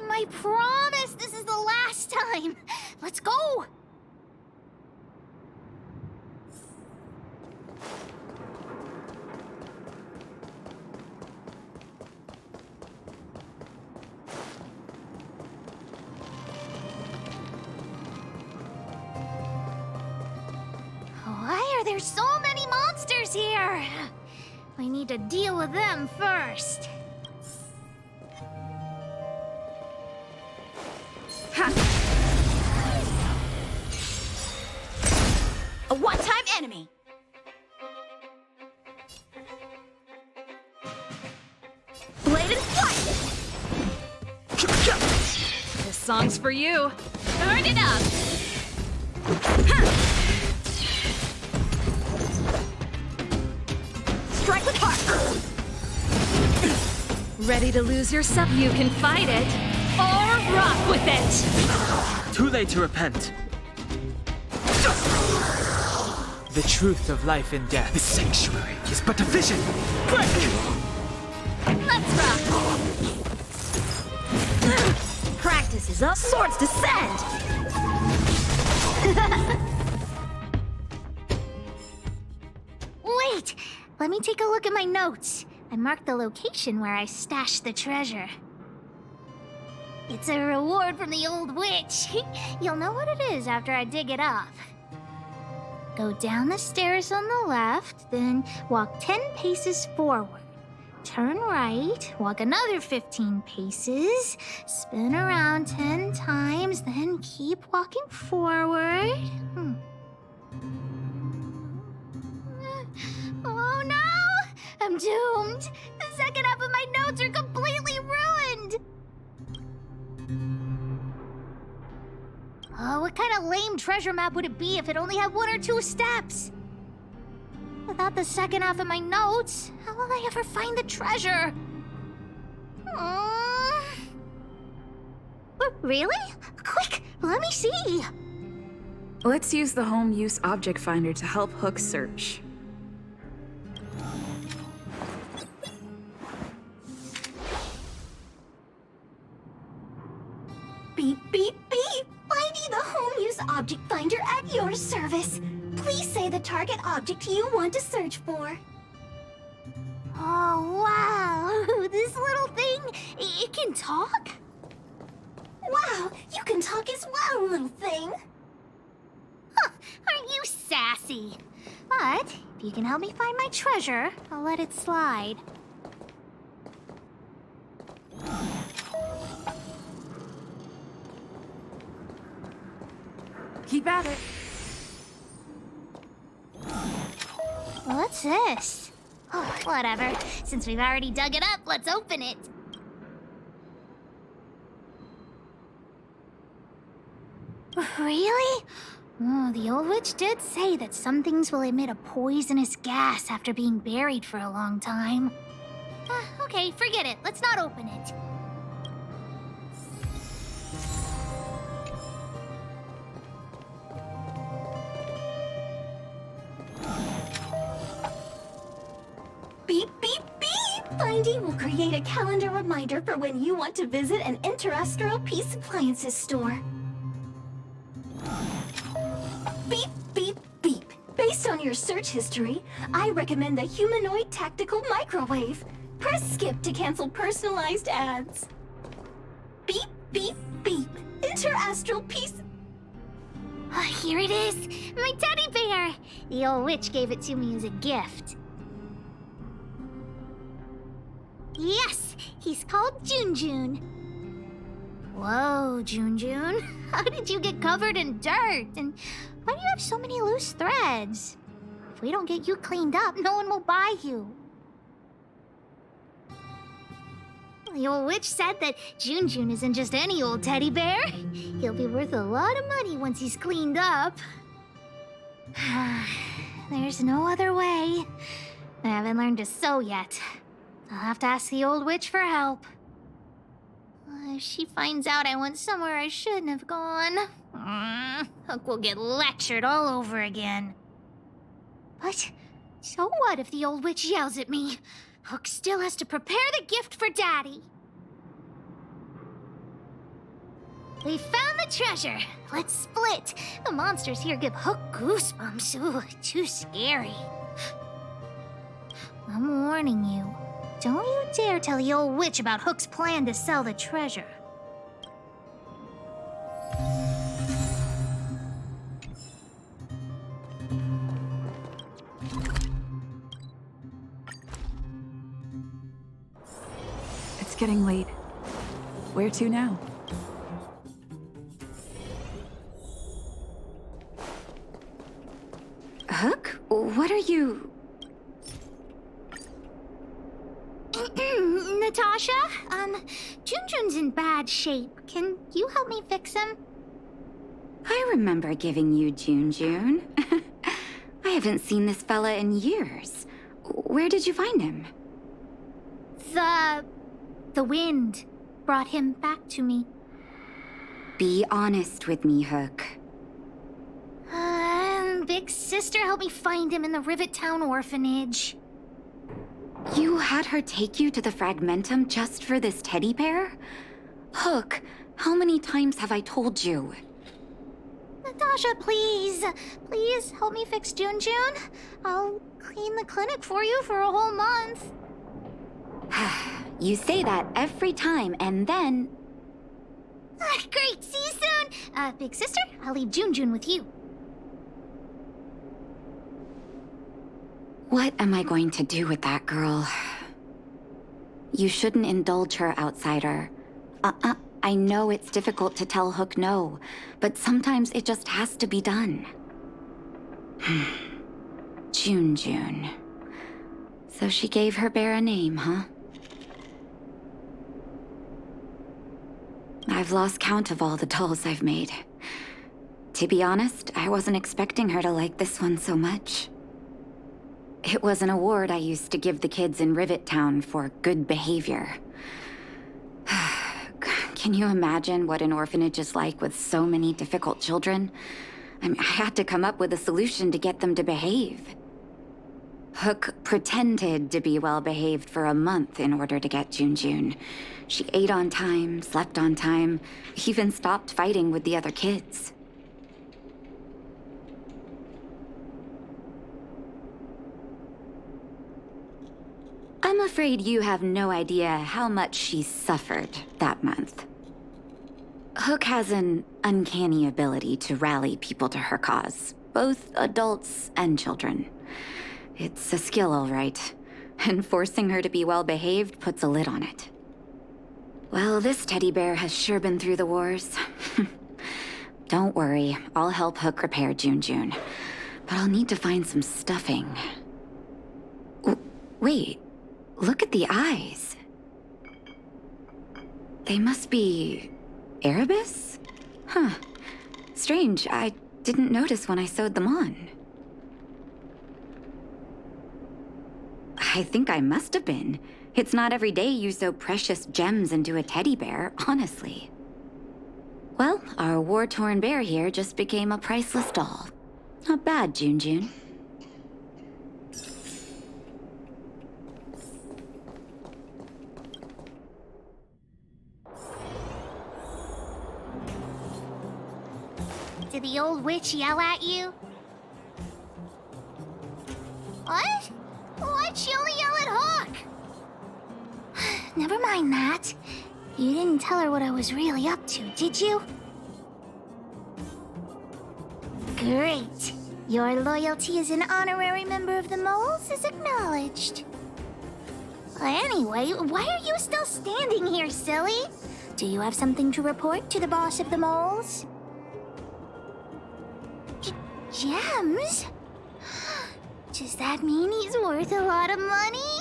I promise this is the last time. Let's go. Why are there so many monsters here? We need to deal with them first. A one-time enemy. Bladed flight. This song's for you. Turn it up. Strike with heart. Ready to lose yourself? You can fight it, or rock with it. Too late to repent. The truth of life and death. The sanctuary is but a vision. Let's rock. Practice is up. Swords descend. Wait! Let me take a look at my notes. I marked the location where I stashed the treasure. It's a reward from the old witch. You'll know what it is after I dig it up. Go down the stairs on the left, then walk 10 paces forward. Turn right, walk another 15 paces, spin around 10 times, then keep walking forward. Oh no! I'm doomed! The second half of my notes are completely ruined! Oh, what kind of lame treasure map would it be if it only had 1 or 2 steps? Without the second half of my notes, how will I ever find the treasure? Really? Quick, let me see! Let's use the home use object finder to help Hook search. Beep, beep, beep! Finding the home use object finder at your service. Please say the target object you want to search for. Oh, wow! This little thing, it can talk? Wow, you can talk as well, little thing. Huh, aren't you sassy? But if you can help me find my treasure, I'll let it slide. Keep at it. What's this? Oh, whatever. Since we've already dug it up, let's open it. Really? Oh, the old witch did say that some things will emit a poisonous gas after being buried for a long time. Okay, forget it. Let's not open it. Beep, beep, beep! Finding will create a calendar reminder for when you want to visit an interstellar peace appliances store. Beep, beep, beep. Based on your search history, I recommend the humanoid tactical microwave. Press skip to cancel personalized ads. Beep, beep, beep. Interastral peace... Here it is! My teddy bear! The old witch gave it to me as a gift. Yes! He's called Junjun. Whoa, Junjun. How did you get covered in dirt? And why do you have so many loose threads? If we don't get you cleaned up, no one will buy you. The old witch said that Junjun isn't just any old teddy bear. He'll be worth a lot of money once he's cleaned up. There's no other way. I haven't learned to sew yet. I'll have to ask the old witch for help. If she finds out I went somewhere I shouldn't have gone, Hook will get lectured all over again. But so what if the old witch yells at me? Hook still has to prepare the gift for Daddy. We found the treasure. Let's split. The monsters here give Hook goosebumps. Ooh, too scary. I'm warning you. Don't you dare tell the old witch about Hook's plan to sell the treasure. It's getting late. Where to now? Hook? What are you... Natasha? Junjun's in bad shape. Can you help me fix him? I remember giving you Junjun. I haven't seen this fella in years. Where did you find him? The wind brought him back to me. Be honest with me, Hook. Big sister helped me find him in the Rivet Town orphanage. You had her take you to the Fragmentum just for this teddy bear? Hook, how many times have I told you? Natasha, please. Please help me fix Junjun. I'll clean the clinic for you for a whole month. You say that every time, and then... Great, see you soon! Big sister, I'll leave Jun with you. What am I going to do with that girl? You shouldn't indulge her, outsider. I know it's difficult to tell Hook no, but sometimes it just has to be done. Jun. So she gave her bear a name, huh? I've lost count of all the dolls I've made. To be honest, I wasn't expecting her to like this one so much. It was an award I used to give the kids in Rivet Town for good behavior. Can you imagine what an orphanage is like with so many difficult children? I had to come up with a solution to get them to behave. Hook pretended to be well-behaved for a month in order to get Jun. She ate on time, slept on time, even stopped fighting with the other kids. I'm afraid you have no idea how much she suffered that month. Hook has an uncanny ability to rally people to her cause, both adults and children. It's a skill, all right, and forcing her to be well-behaved puts a lid on it. Well, this teddy bear has sure been through the wars. Don't worry, I'll help Hook repair Jun, but I'll need to find some stuffing. Wait. Look at the eyes. They must be... Erebus? Huh. Strange, I didn't notice when I sewed them on. I think I must have been. It's not every day you sew precious gems into a teddy bear, honestly. Well, our war-torn bear here just became a priceless doll. Not bad, Jun. Did the old witch yell at you? What? Why'd she only yell at Hawk? Never mind that. You didn't tell her what I was really up to, did you? Great. Your loyalty as an honorary member of the Moles is acknowledged. Anyway, why are you still standing here, silly? Do you have something to report to the boss of the Moles? Gems? Does that mean he's worth a lot of money?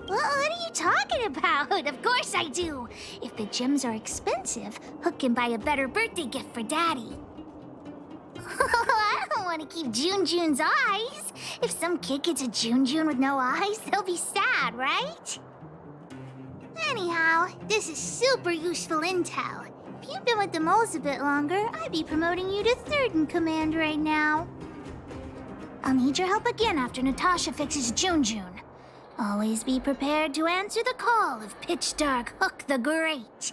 What are you talking about? Of course I do. If the gems are expensive, Hook can buy a better birthday gift for Daddy. I don't want to keep Jun's eyes. If some kid gets a Jun with no eyes, they'll be sad, right? Anyhow, this is super useful intel. If you'd been with the Moles a bit longer, I'd be promoting you to third in command right now. I'll need your help again after Natasha fixes Jun. Always be prepared to answer the call of Pitch Dark Hook the Great.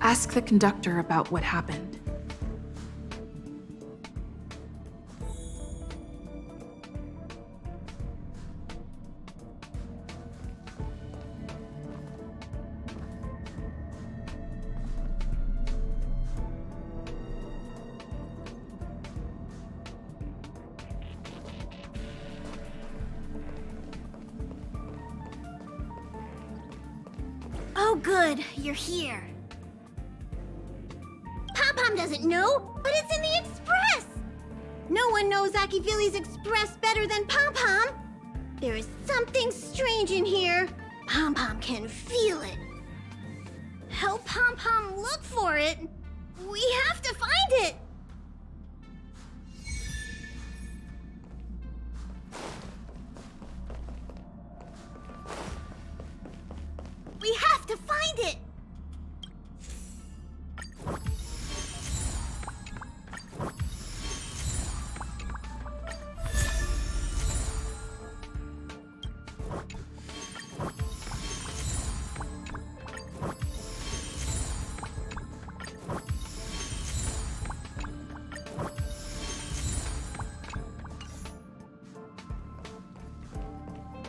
Ask the conductor about what happened. good, you're here. Pom-Pom doesn't know, but it's in the Express! No one knows Akivili's Express better than Pom-Pom. There is something strange in here. Pom-Pom can feel it. Help Pom-Pom look for it. We have to find it! We have to find it!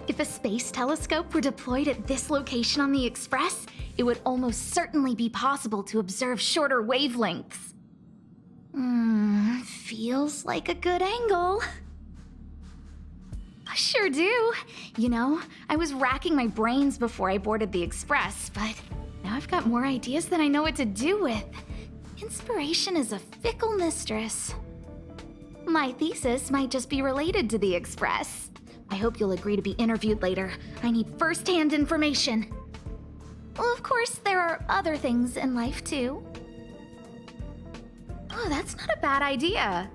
If a space telescope were deployed at this location on the Express, it would almost certainly be possible to observe shorter wavelengths. Feels like a good angle. I sure do. You know, I was racking my brains before I boarded the Express, but now I've got more ideas than I know what to do with. Inspiration is a fickle mistress. My thesis might just be related to the Express. I hope you'll agree to be interviewed later. I need first-hand information. Well, of course, there are other things in life, too. Oh, that's not a bad idea.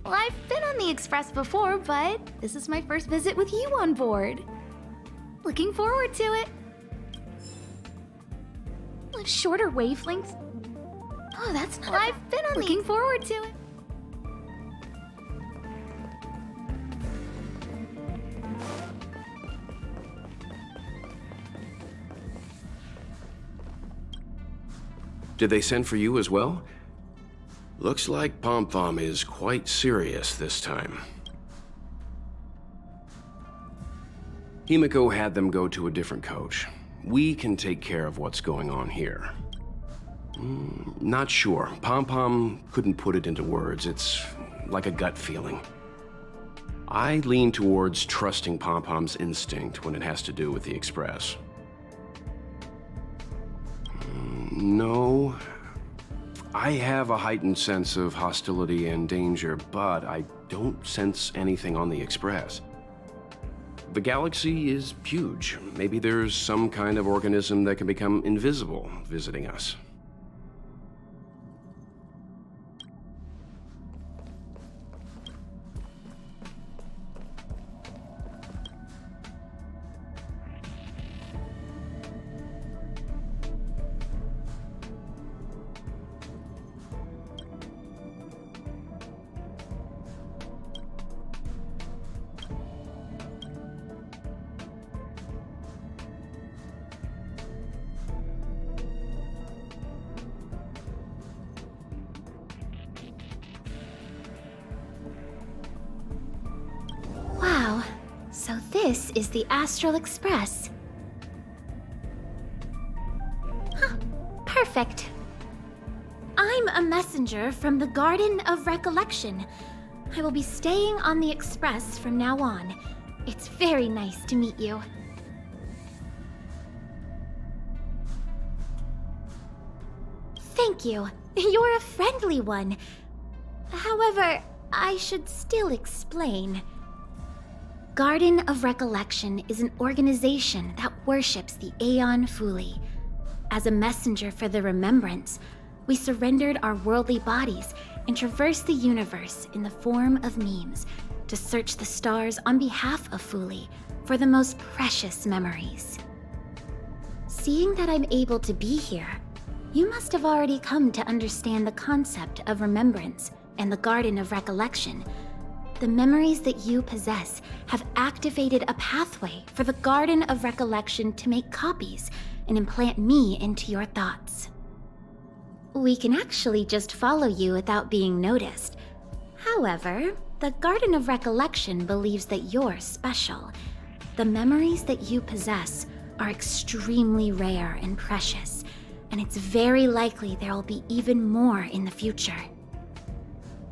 Well, I've been on the Express before, but this is my first visit with you on board. Looking forward to it. Shorter wavelengths? Oh, that's not I've been on Looking forward to it. Did they send for you as well? Looks like Pom-Pom is quite serious this time. Himiko had them go to a different coach. We can take care of what's going on here. Not sure. Pom-Pom couldn't put it into words. It's like a gut feeling. I lean towards trusting Pom-Pom's instinct when it has to do with the Express. No. I have a heightened sense of hostility and danger, but I don't sense anything on the Express. The galaxy is huge. Maybe there's some kind of organism that can become invisible visiting us. Wow, so this is the Astral Express. Huh, perfect. I'm a messenger from the Garden of Recollection. I will be staying on the Express from now on. It's very nice to meet you. Thank you. You're a friendly one. However, I should still explain. Garden of Recollection is an organization that worships the Aeon Fuli. As a messenger for the remembrance, we surrendered our worldly bodies and traversed the universe in the form of memes to search the stars on behalf of Fuli for the most precious memories. Seeing that I'm able to be here, you must have already come to understand the concept of remembrance and the Garden of Recollection. The memories that you possess have activated a pathway for the Garden of Recollection to make copies and implant me into your thoughts. We can actually just follow you without being noticed. However, the Garden of Recollection believes that you're special. The memories that you possess are extremely rare and precious, and it's very likely there will be even more in the future.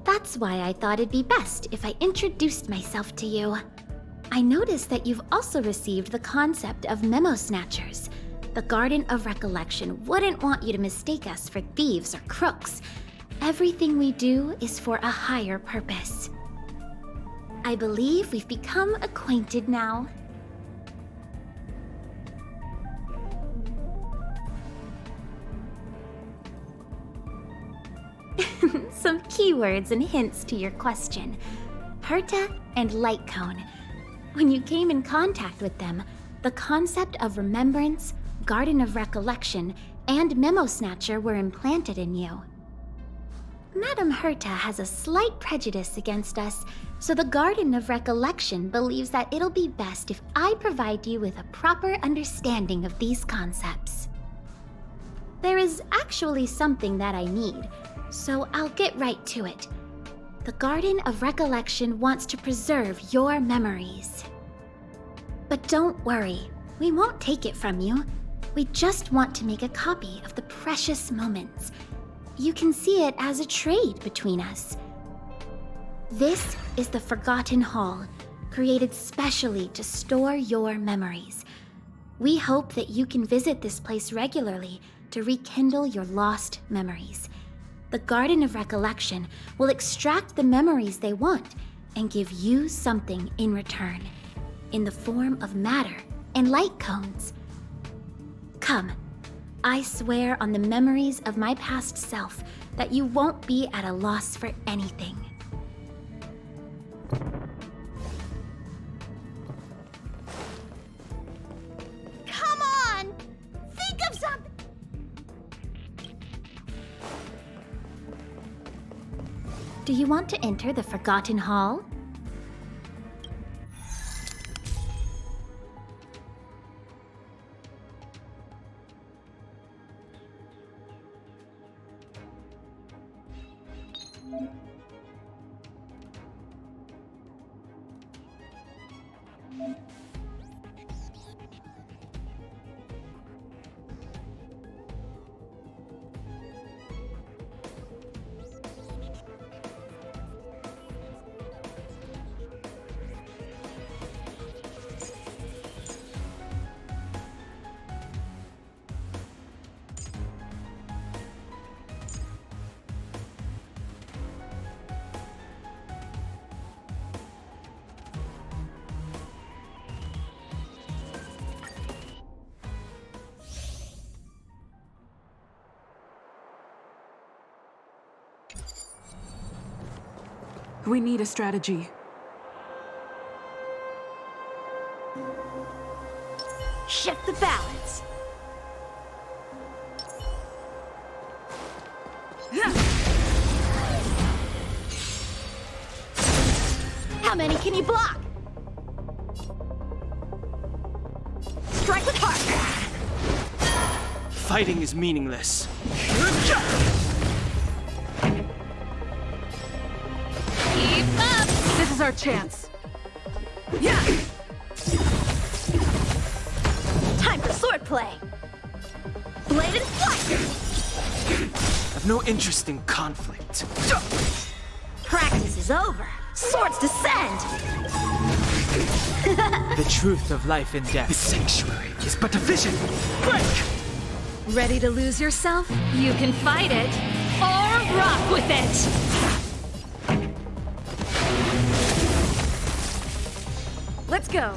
That's why I thought it'd be best if I introduced myself to you. I noticed that you've also received the concept of memo snatchers, The Garden of Recollection wouldn't want you to mistake us for thieves or crooks. Everything we do is for a higher purpose. I believe we've become acquainted now. Some keywords and hints to your question. Herta and Light Cone. When you came in contact with them, the concept of remembrance, Garden of Recollection, and Memo Snatcher were implanted in you. Madame Herta has a slight prejudice against us, so the Garden of Recollection believes that it'll be best if I provide you with a proper understanding of these concepts. There is actually something that I need, so I'll get right to it. The Garden of Recollection wants to preserve your memories. But don't worry, we won't take it from you. We just want to make a copy of the precious moments. You can see it as a trade between us. This is the Forgotten Hall, created specially to store your memories. We hope that you can visit this place regularly to rekindle your lost memories. The Garden of Recollection will extract the memories they want and give you something in return, in the form of matter and light cones. Come, I swear on the memories of my past self that you won't be at a loss for anything. Come on! Think of something! Do you want to enter the Forgotten Hall? We need a strategy. Shift the balance. How many can you block? Strike with heart! Fighting is meaningless. Keep up! This is our chance. Yeah! Time for swordplay! Blade and flight! I've no interest in conflict. Practice is over. Swords descend! The truth of life and death. The sanctuary is but a vision. Break! Ready to lose yourself? You can fight it, or rock with it! Let's go.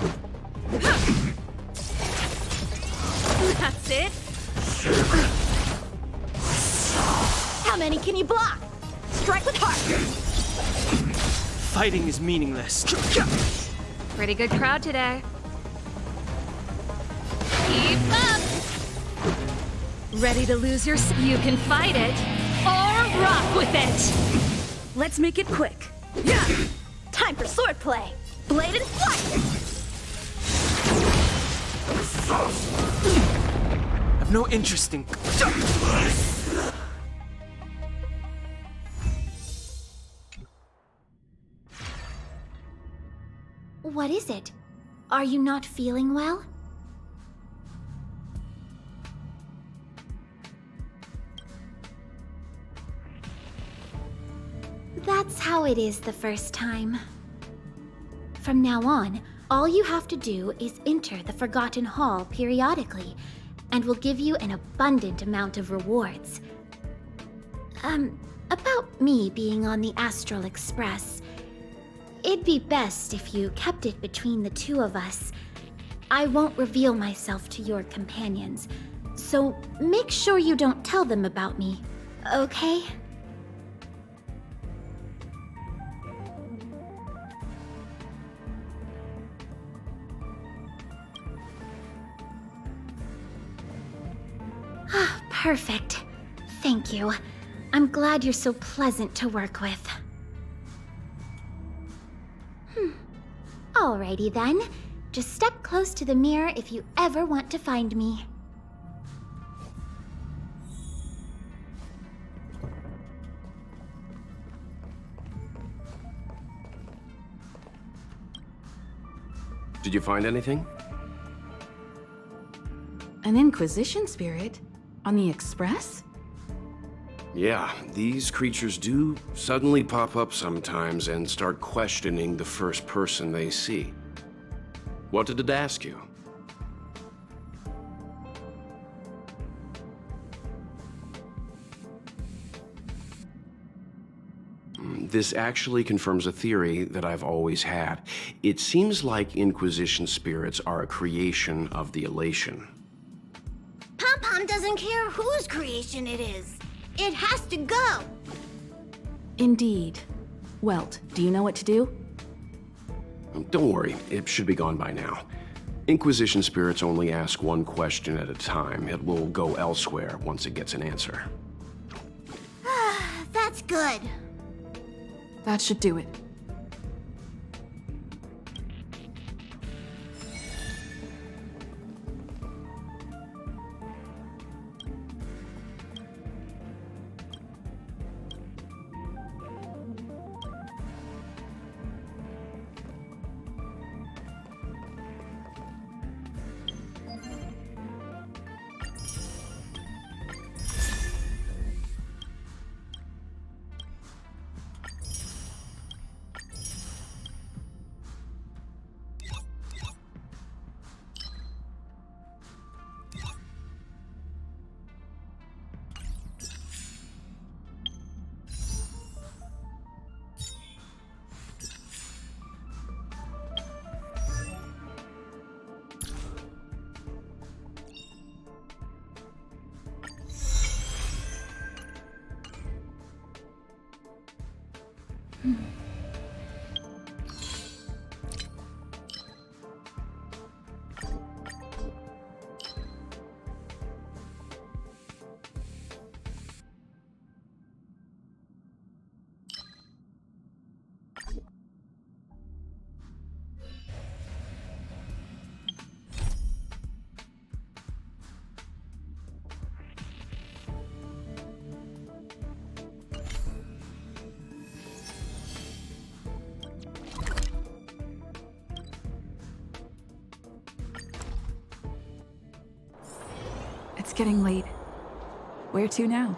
That's it. How many can you block? Strike with heart! Fighting is meaningless. Pretty good crowd today. Keep up! Ready to lose yourself? You can fight it, or rock with it! Let's make it quick. Yeah! Time for swordplay! Blade and flight! I've no interest in... What is it? Are you not feeling well? That's how it is the first time. From now on, all you have to do is enter the Forgotten Hall periodically, and will give you an abundant amount of rewards. About me being on the Astral Express. It'd be best if you kept it between the two of us. I won't reveal myself to your companions, so make sure you don't tell them about me, okay? Ah, perfect. Thank you. I'm glad you're so pleasant to work with. Alrighty then. Just step close to the mirror if you ever want to find me. Did you find anything? An Inquisition spirit? On the Express? Yeah, these creatures do suddenly pop up sometimes and start questioning the first person they see. What did it ask you? This actually confirms a theory that I've always had. It seems like Inquisition spirits are a creation of the Elation. Pom-Pom doesn't care whose creation it is. It has to go. Indeed. Welt, do you know what to do? Don't worry, it should be gone by now. Inquisition spirits only ask one question at a time. It will go elsewhere once it gets an answer. That's good. That should do it. It's getting late. Where to now?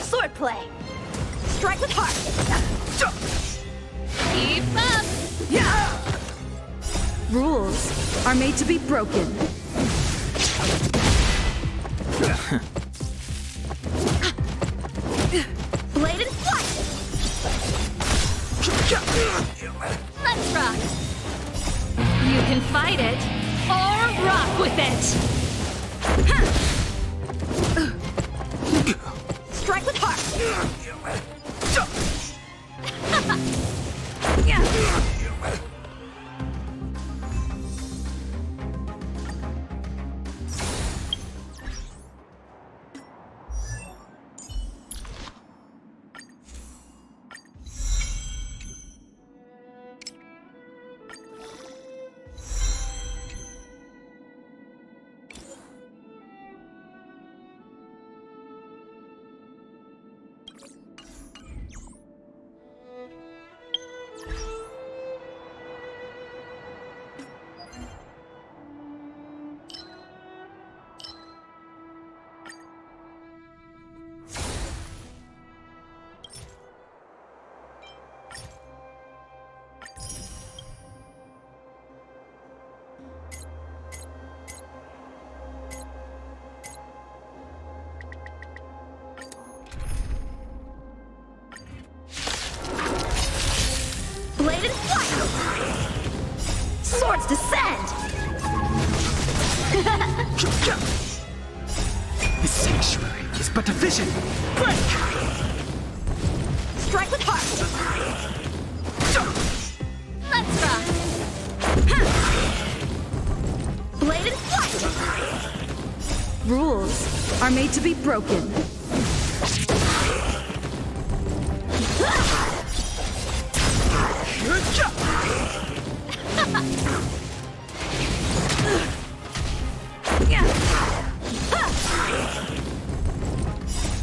Swordplay! Strike with heart! Keep up! Yeah! Rules are made to be broken. Blade and flight! Let's rock! You can fight it, or rock with it! Strike with heart! Blade and flight! Swords descend! The sanctuary is but a vision. Break! Strike with heart! Let's rock! Blade and flight! Rules are made to be broken.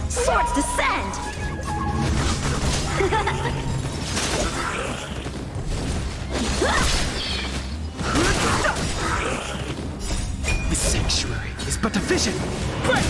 Swords descend! The sanctuary is but a vision. Break!